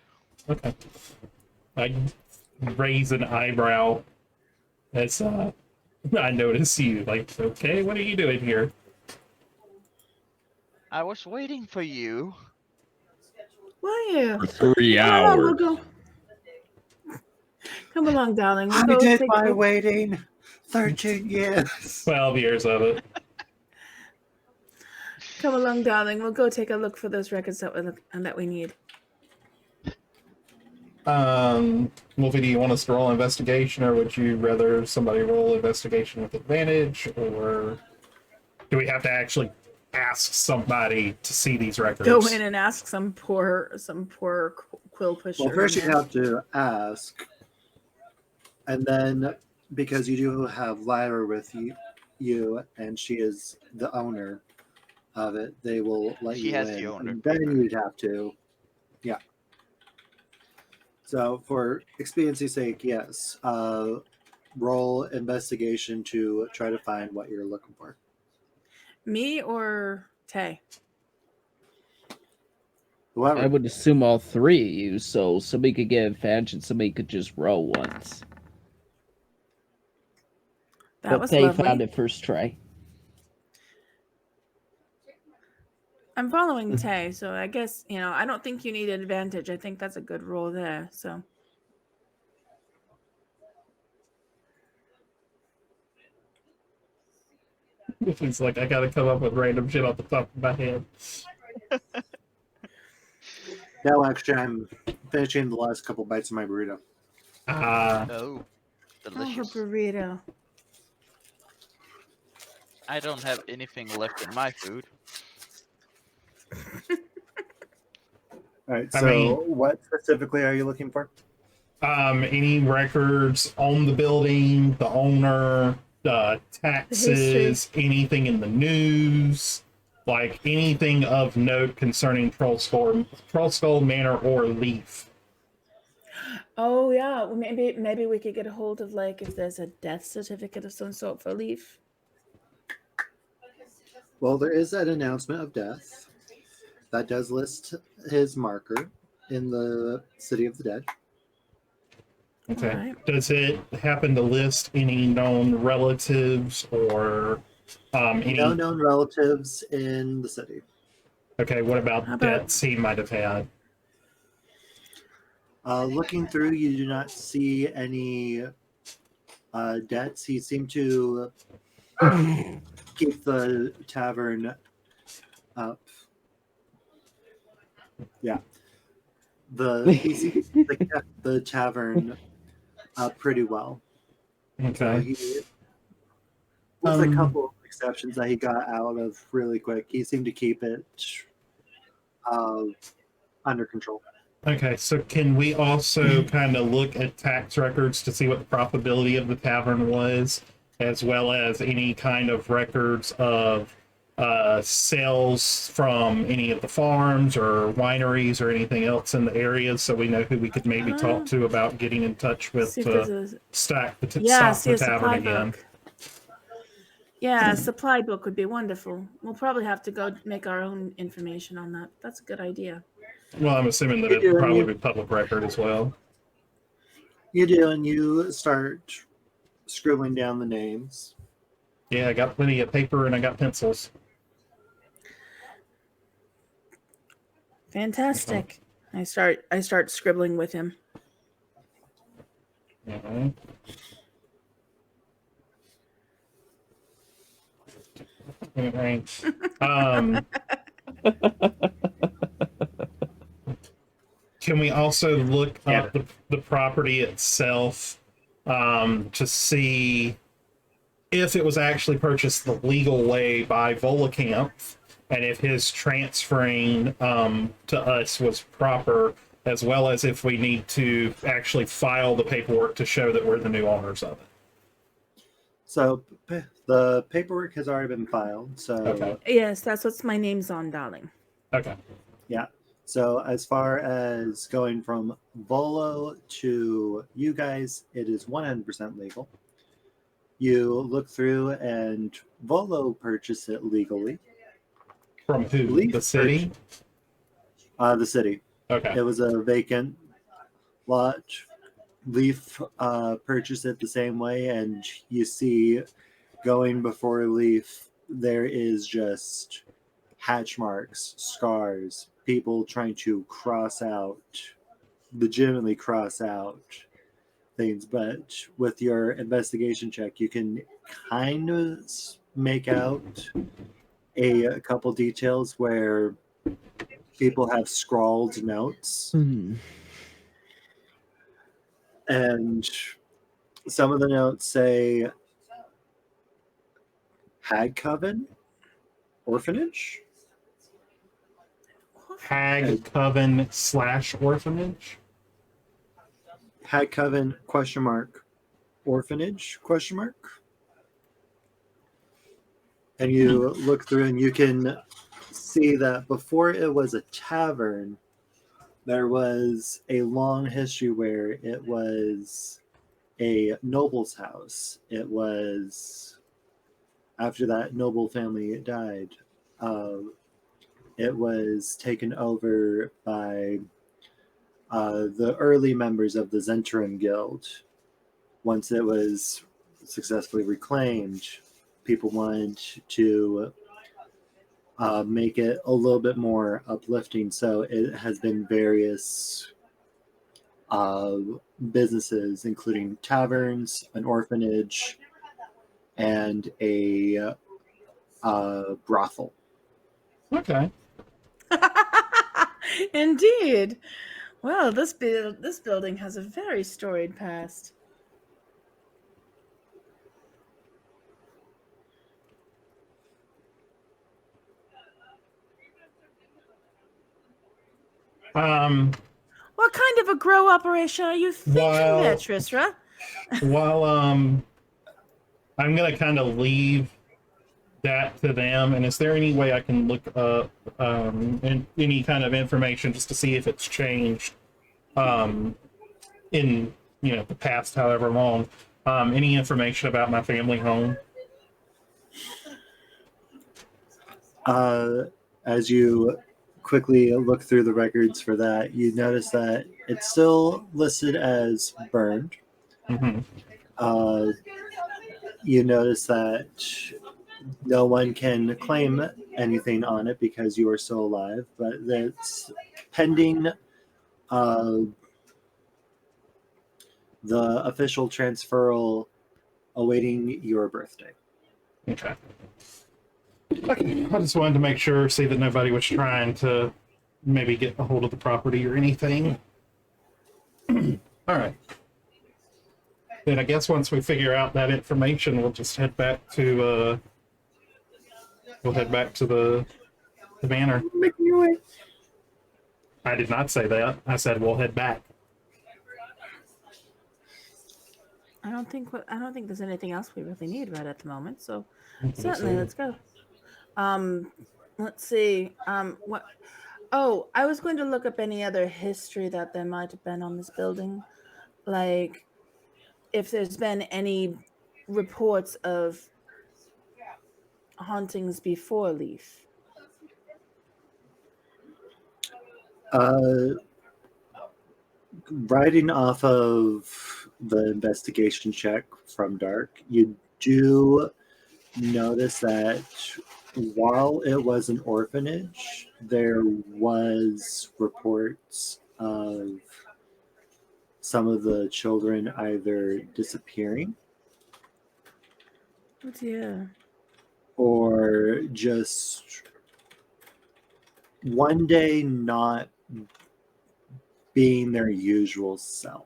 Okay. I raise an eyebrow as I notice you. Like, okay, what are you doing here?
I was waiting for you.
Well, yeah.
For 3
Come along, we'll go. Come along, darling. We'll
I
go
did
take
my
a-
waiting 13 years.
12 years of it.
Come along, darling. We'll go take a look for those records that we need.
Wolfie, do you want us to roll investigation, or would you rather somebody roll investigation with advantage, or do we have to actually ask somebody to see these records?
Go in and ask some poor quill pusher.
Well, first you
man.
have to ask, and then because you do have Lyra with you, and she is the owner of it, they will let
She
you
has
in.
the owner
And then
paper.
you'd have to, yeah. So for expediency's sake, yes, roll investigation to try to find what you're looking for.
Me or Tay?
Whoever.
I would assume all three of you, so somebody could get advantage and somebody could just roll once.
That
But
was
they
lovely.
found it first try.
I'm following Tay, so I guess, I don't think you need advantage. I think that's a good roll there. So
It's like, I gotta come up with random shit off the top of my head.
No, actually, I'm finishing the last couple bites of my burrito.
Oh,
her
delicious.
burrito.
I don't have anything left in my food.
All right,
I
so
mean-
what specifically are you looking for?
Any records on the building, the owner, the taxes, anything in the news, like anything of note concerning Troll Skull Manor or Leaf.
Oh yeah, well, maybe we could get a hold of, like, if there's a death certificate of some sort for Leaf.
Well, there is an announcement of death that does list his marker in the City of the Dead.
Okay.
Alright.
Does it happen to list any known relatives or any?
No known relatives in the city.
Okay. What about
How about-
debts he might have had?
Looking through, you do not see any debts. He seemed to keep the tavern up. Yeah. He seems to kept the tavern up pretty well. So
Okay.
he, with a couple of exceptions that he got out of really quick, he seemed to keep it under control.
Okay, so can we also kind of look at tax records to see what the profitability of the tavern was, as well as any kind of records of sales from any of the farms or wineries or anything else in the area, so we know who we could maybe talk to about getting in touch with
See if there's a
stock the
see
tavern
a supply
again.
book. Yeah, a supply book would be wonderful. We'll probably have to go make our own information on that. That's a good idea.
Well, I'm assuming that
You
it
do,
would
and
probably
you-
be public record as well.
You do, and you start scribbling down the names.
Yeah, I got plenty of paper and I got pencils.
Fantastic. I start scribbling with him.
Mhm. Okay. Can we also look up the property itself to see if it was actually purchased the legal way by Volacamp, and if his transferring to us was proper, as well as if we need to actually file the paperwork to show that we're the new owners of it?
So the paperwork has already been filed. So
Okay.
Yes, that's what's my name's on, darling.
Okay.
yeah. So as far as going from Volo to you guys, it is 100% legal. You look through, and Volo purchased it legally.
From who?
Leaf
The city?
The city.
Okay.
It was a vacant lot. Leaf purchased it the same way, and you see going before Leaf, there is just hatch marks, scars, people trying to legitimately cross out things. But with your investigation check, you can kind of make out a couple details where people have scrawled notes. And some of the notes say Hag Coven Orphanage.
Hag Coven / orphanage.
Hag Coven ? Orphanage ? And you look through and you can see that before it was a tavern, there was a long history where it was a noble's house. It was after that noble family died. It was taken over by the early members of the Zentrum Guild. Once it was successfully reclaimed, people wanted to make it a little bit more uplifting. So it has been various businesses, including taverns, an orphanage, and a brothel.
Okay.
Indeed. Well, this building has a very storied past. What kind of a grow operation are you thinking there, Trisra?
While I'm gonna kind of leave that to them, and is there any way I can look up any kind of information just to see if it's changed in the past however long? Any information about my family home?
As you quickly look through the records for that, you notice that it's still listed as burned.
Mm-hmm.
You notice that no one can claim anything on it because you are still alive, but that's pending the official transferal awaiting your birthday.
Okay. I just wanted to make sure, see that nobody was trying to maybe get a hold of the property or anything. All right. Then I guess once we figure out that information, we'll just head back to the manor.
Making your way.
I did not say that. I said we'll head back.
I don't think there's anything else we really need right at the moment. So
Okay,
certainly,
so-
let's go. Let's see. What? Oh, I was going to look up any other history that there might have been on this building, like if there's been any reports of hauntings before Leaf.
Riding off of the investigation check from Dark, you do notice that while it was an orphanage, there was reports of some of the children either disappearing
Oh dear.
or just one day not being their usual self.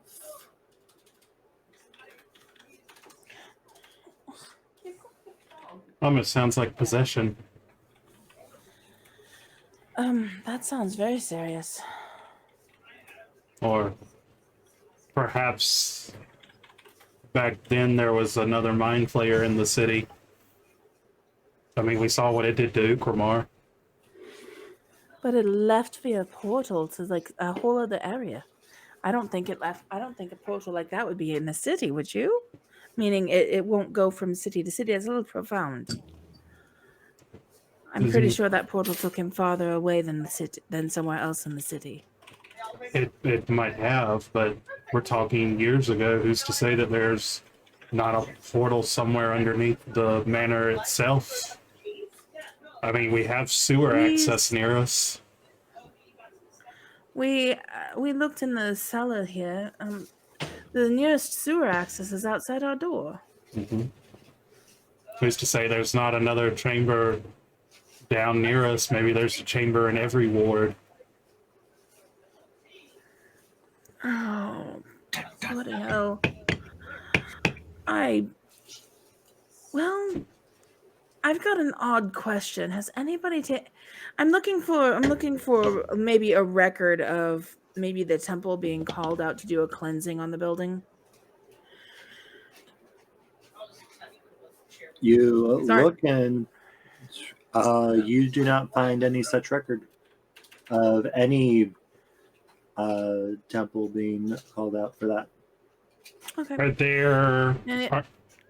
Almost sounds like possession.
That sounds very serious.
Or perhaps back then there was another mind flayer in the city. I mean, we saw what it did to Ukramar.
But it left via portal to like a whole other area. I don't think a portal like that would be in the city, would you? Meaning it won't go from city to city. It's a little profound. I'm pretty sure that portal took him farther away than somewhere else in the city.
It might have, but we're talking years ago. Who's to say that there's not a portal somewhere underneath the manor itself? I mean, we have sewer access near us.
We looked in the cellar here. The nearest sewer access is outside our door.
Mm-hmm. Who's to say there's not another chamber down near us? Maybe there's a chamber in every ward.
Oh, Bloody hell. Well, I've got an odd question. Has anybody I'm looking for maybe a record of maybe the temple being called out to do a cleansing on the building.
You
Sorry.
look and you do not find any such record of any temple being called out for that.
Okay.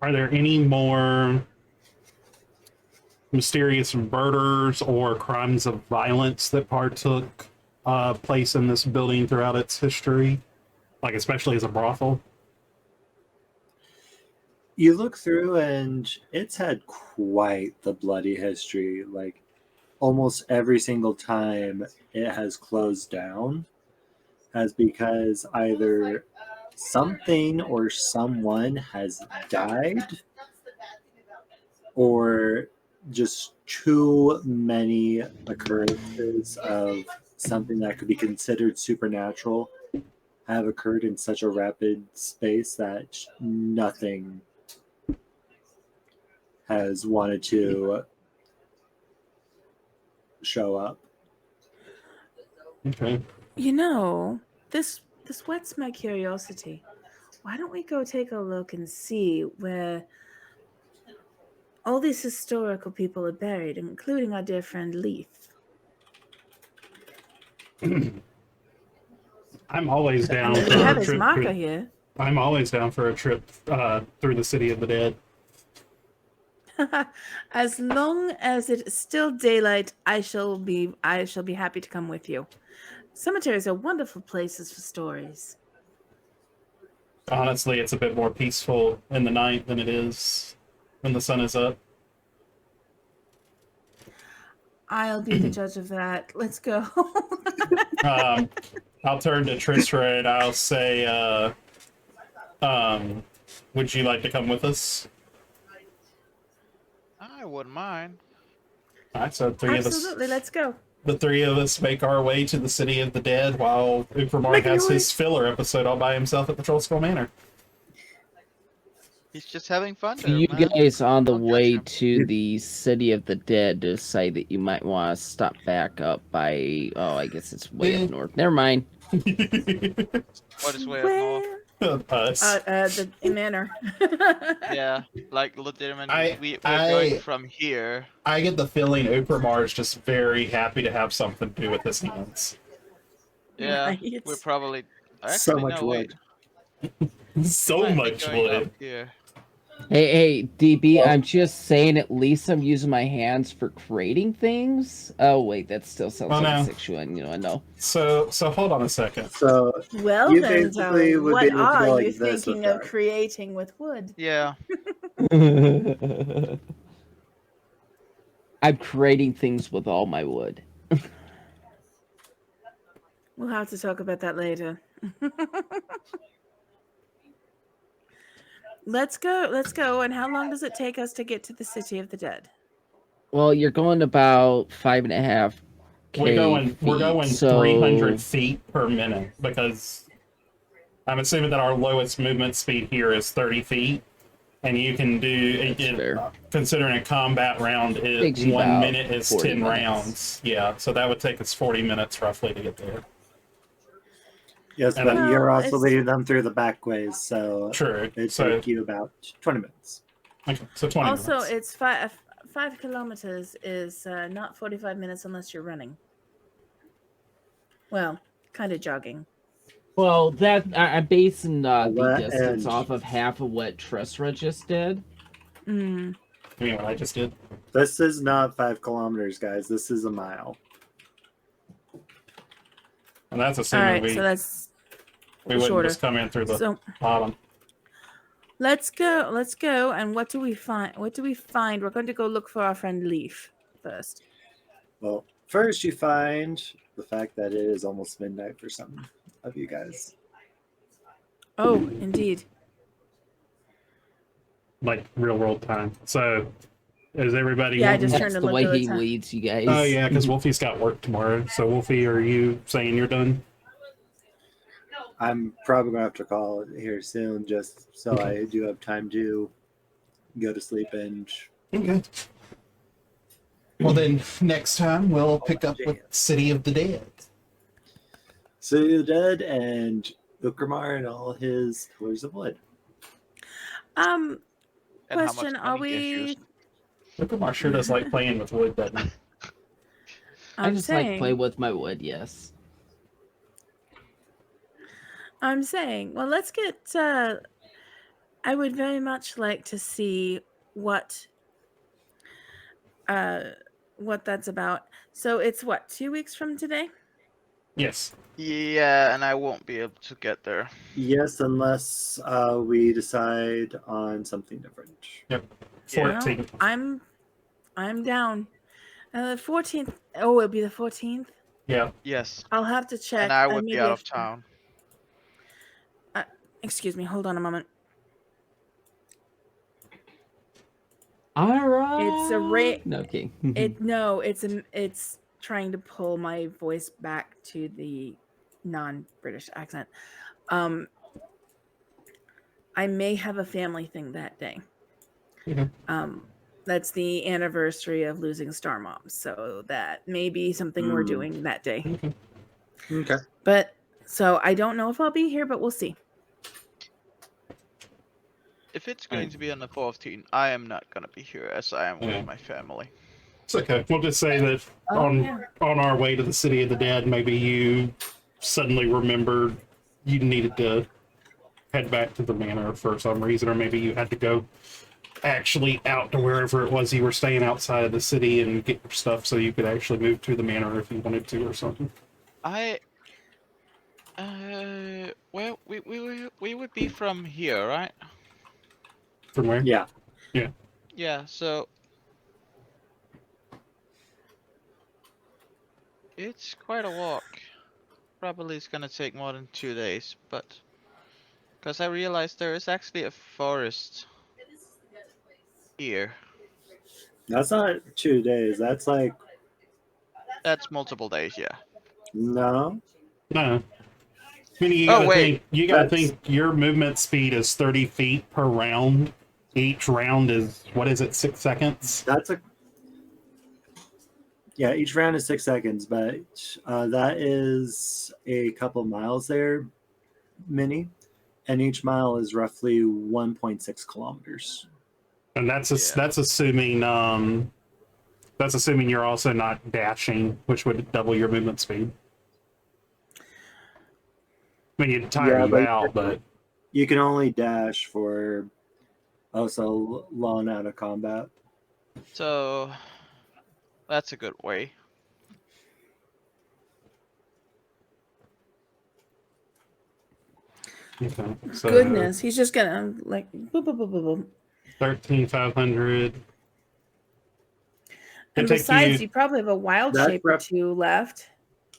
Are there any more mysterious murders or crimes of violence that partook place in this building throughout its history, like especially as a brothel?
You look through and it's had quite the bloody history. Like almost every single time it has closed down has because either something or someone has died or just too many occurrences of something that could be considered supernatural have occurred in such a rapid space that nothing has wanted to show up.
Okay.
You know, this whets my curiosity. Why don't we go take a look and see where all these historical people are buried, including our dear friend Leaf?
I'm always down
We
for
have
a
his
trip.
marker here.
I'm always down for a trip through the city of the dead.
As long as it is still daylight, I shall be happy to come with you. Cemeteries are wonderful places for stories.
Honestly, it's a bit more peaceful in the night than it is when the sun is up.
I'll be the judge of that. Let's go.
I'll turn to Tristra and I'll say, would you like to come with us?
I wouldn't mind.
All right, so
Absolutely, let's go.
the three of us make our way to the city of the dead while Upermar has his filler episode all by himself at the Troll Skull Manor.
He's just having fun
So
there,
you
man.
guys on the
Don't judge
way
him.
to the City of the Dead decide that you might want to stop back up by, I guess it's way up north. Never mind.
What is way up north?
Us.
The manor.
Yeah, like legitimately, we're going from here.
I get the feeling Upermar is just very happy to have something to do with his hands.
Yeah,
Right.
we're probably
So
actually,
much
no,
wood.
wait.
So
Might be
much
going
wood.
up here.
Hey, DB, I'm just saying at least I'm using my hands for creating things. Oh, wait, that still sounds like a sexual innuendo.
So hold on a second.
So
Well
you
then,
basically
darling,
would
what
be able to go
are
like
you
this
thinking
with
of
that.
creating with wood?
Yeah.
I'm creating things with all my wood.
We'll have to talk about that later. Let's go. And how long does it take us to get to the City of the Dead?
Well, you're going about 5.5
We're going 300
so...
feet per minute because I'm assuming that our lowest movement speed here is 30 feet, and you can do considering a combat round, 1 minute is 10 rounds. Yeah, so that would take us 40 minutes roughly to get there.
Yes, but you're also leading them through the back ways, so
true.
It'd take you about 20 minutes.
Okay, so 20 minutes.
Also, it's 5 kilometers is not 45 minutes unless you're running. Well, kind of jogging.
Well, that I'm basing the distance off of half of what Tristra just did.
Mm.
You mean what I just did?
This is not 5 kilometers, guys. This is a mile.
And that's assuming
so that's
we wouldn't
shorter.
just come in through the bottom.
Let's go. And what do we find? We're going to go look for our friend Leaf first.
Well, first you find the fact that it is almost midnight for some of you guys.
Oh, indeed.
Like real world time. So is everybody?
Yeah, I just turned
That's
to
the
look
way
at the
he
time.
leads you guys.
Oh yeah, because Wolfie's got work tomorrow. So Wolfie, are you saying you're done?
I'm probably gonna have to call it here soon, just so
Okay.
I do have time to go to sleep and.
Okay. Well, then next time we'll pick up with City of the Dead.
City of the Dead and Ukramar and all his pillars of wood.
And how much
Question: Are
money he has
we?
used.
Look, sure does like playing with wood, doesn't he?
I
I'm
just like play
saying.
with my wood, yes.
I'm saying. Well, let's get. I would very much like to see what that's about. So it's what, 2 weeks from today?
Yes.
Yeah, and I won't be able to get there.
Yes, unless we decide on something different.
Yep.
Yeah.
14.
Well, I'm down. The 14th. Oh, it'll be the 14th.
Yeah.
Yes,
I'll have to check.
and I would be
maybe
out
if-
of town.
Excuse me. Hold on a moment.
All right.
It's a rate.
No, okay.
It's trying to pull my voice back to the non-British accent. I may have a family thing that day.
Mhm.
That's the anniversary of losing Star Mom, so that may be something we're doing that day.
Okay.
Okay.
But so I don't know if I'll be here, but we'll see.
If it's going to be on the 14th, I am not going to be here as I am
Yeah.
with my family.
It's okay. We'll just say that on our way to the City of the Dead, maybe you suddenly remembered you needed to head back to the manor for some reason, or maybe you had to go actually out to wherever it was you were staying outside of the city and get your stuff so you could actually move to the manor if you wanted to or something.
Well, we would be from here, right?
From where?
Yeah.
Yeah, so it's quite a walk. Probably it's gonna take more than 2 days, but because I realized there is actually a forest here.
That's not 2 days. That's like
That's multiple days, yeah.
no.
No. I mean,
Oh, wait.
You gotta
That's-
think your movement speed is 30 feet per round. Each round is, what is it, 6 seconds?
Yeah, each round is 6 seconds, but that is a couple miles there, mini, and each mile is roughly 1.6 kilometers.
And that's
Yeah.
that's assuming you're also not dashing, which would double your movement speed. I mean, it'd tire
Yeah,
you
but-
out, but
You can only dash for also long out of combat.
So that's a good way.
okay. So
Goodness, he's just gonna like boop, boop, boop, boop, boop.
13,500.
And
It'd take
besides,
you-
you probably have a wild
That's
shape or
rough.
2 left.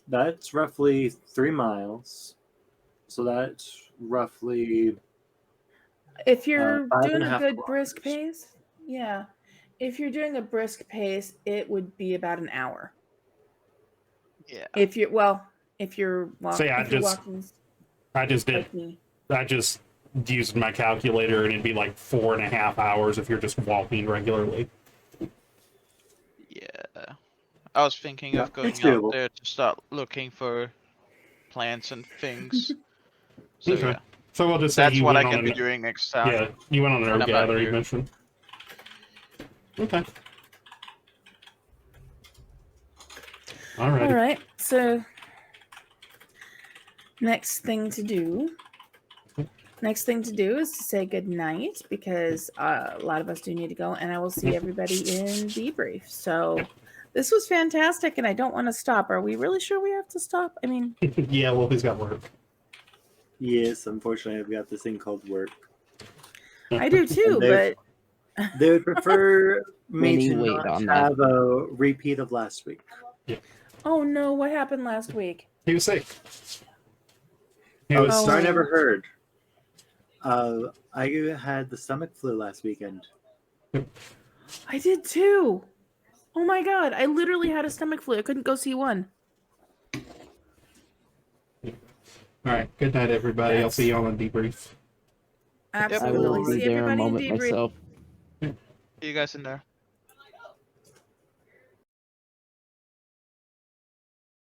That's roughly 3 miles. So that's roughly
If you're
5.5
doing a good brisk
kilometers.
pace, yeah. If you're doing a brisk pace, it would be about an hour.
Yeah.
If you're walking,
See, I just did.
like me.
I just used my calculator, and it'd be like 4.5 hours if you're just walking regularly.
Yeah. I was thinking
Yeah,
of going
it's doable.
out there to start looking for plants and things. So
Okay.
yeah.
So we'll just say
That's
you
what I
went on
can be
an,
doing next time.
yeah, you went on an
when
herb
I'm out
gathering
here.
mission. Okay. All right.
All right. So next thing to do is to say good night because a lot of us do need to go, and I will see everybody in debrief. So this was fantastic, and I don't want to stop. Are we really sure we have to stop? I mean,
Yeah, well, he's got work.
Yes, unfortunately, I've got this thing called work.
I do too,
And
but
They would prefer me
Many
to
wait
not
on that.
have a repeat of last week.
oh no, what happened last week?
He was sick. He
Oh,
was.
Oh.
sorry, I never heard. I had the stomach flu last weekend.
I did too. Oh my god, I literally had a stomach flu. I couldn't go see one.
All right. Good night, everybody. I'll
That's-
see y'all on debrief.
I
Absolutely.
will be
See
there in a
everybody in
moment
debrief.
myself.
See you guys in there.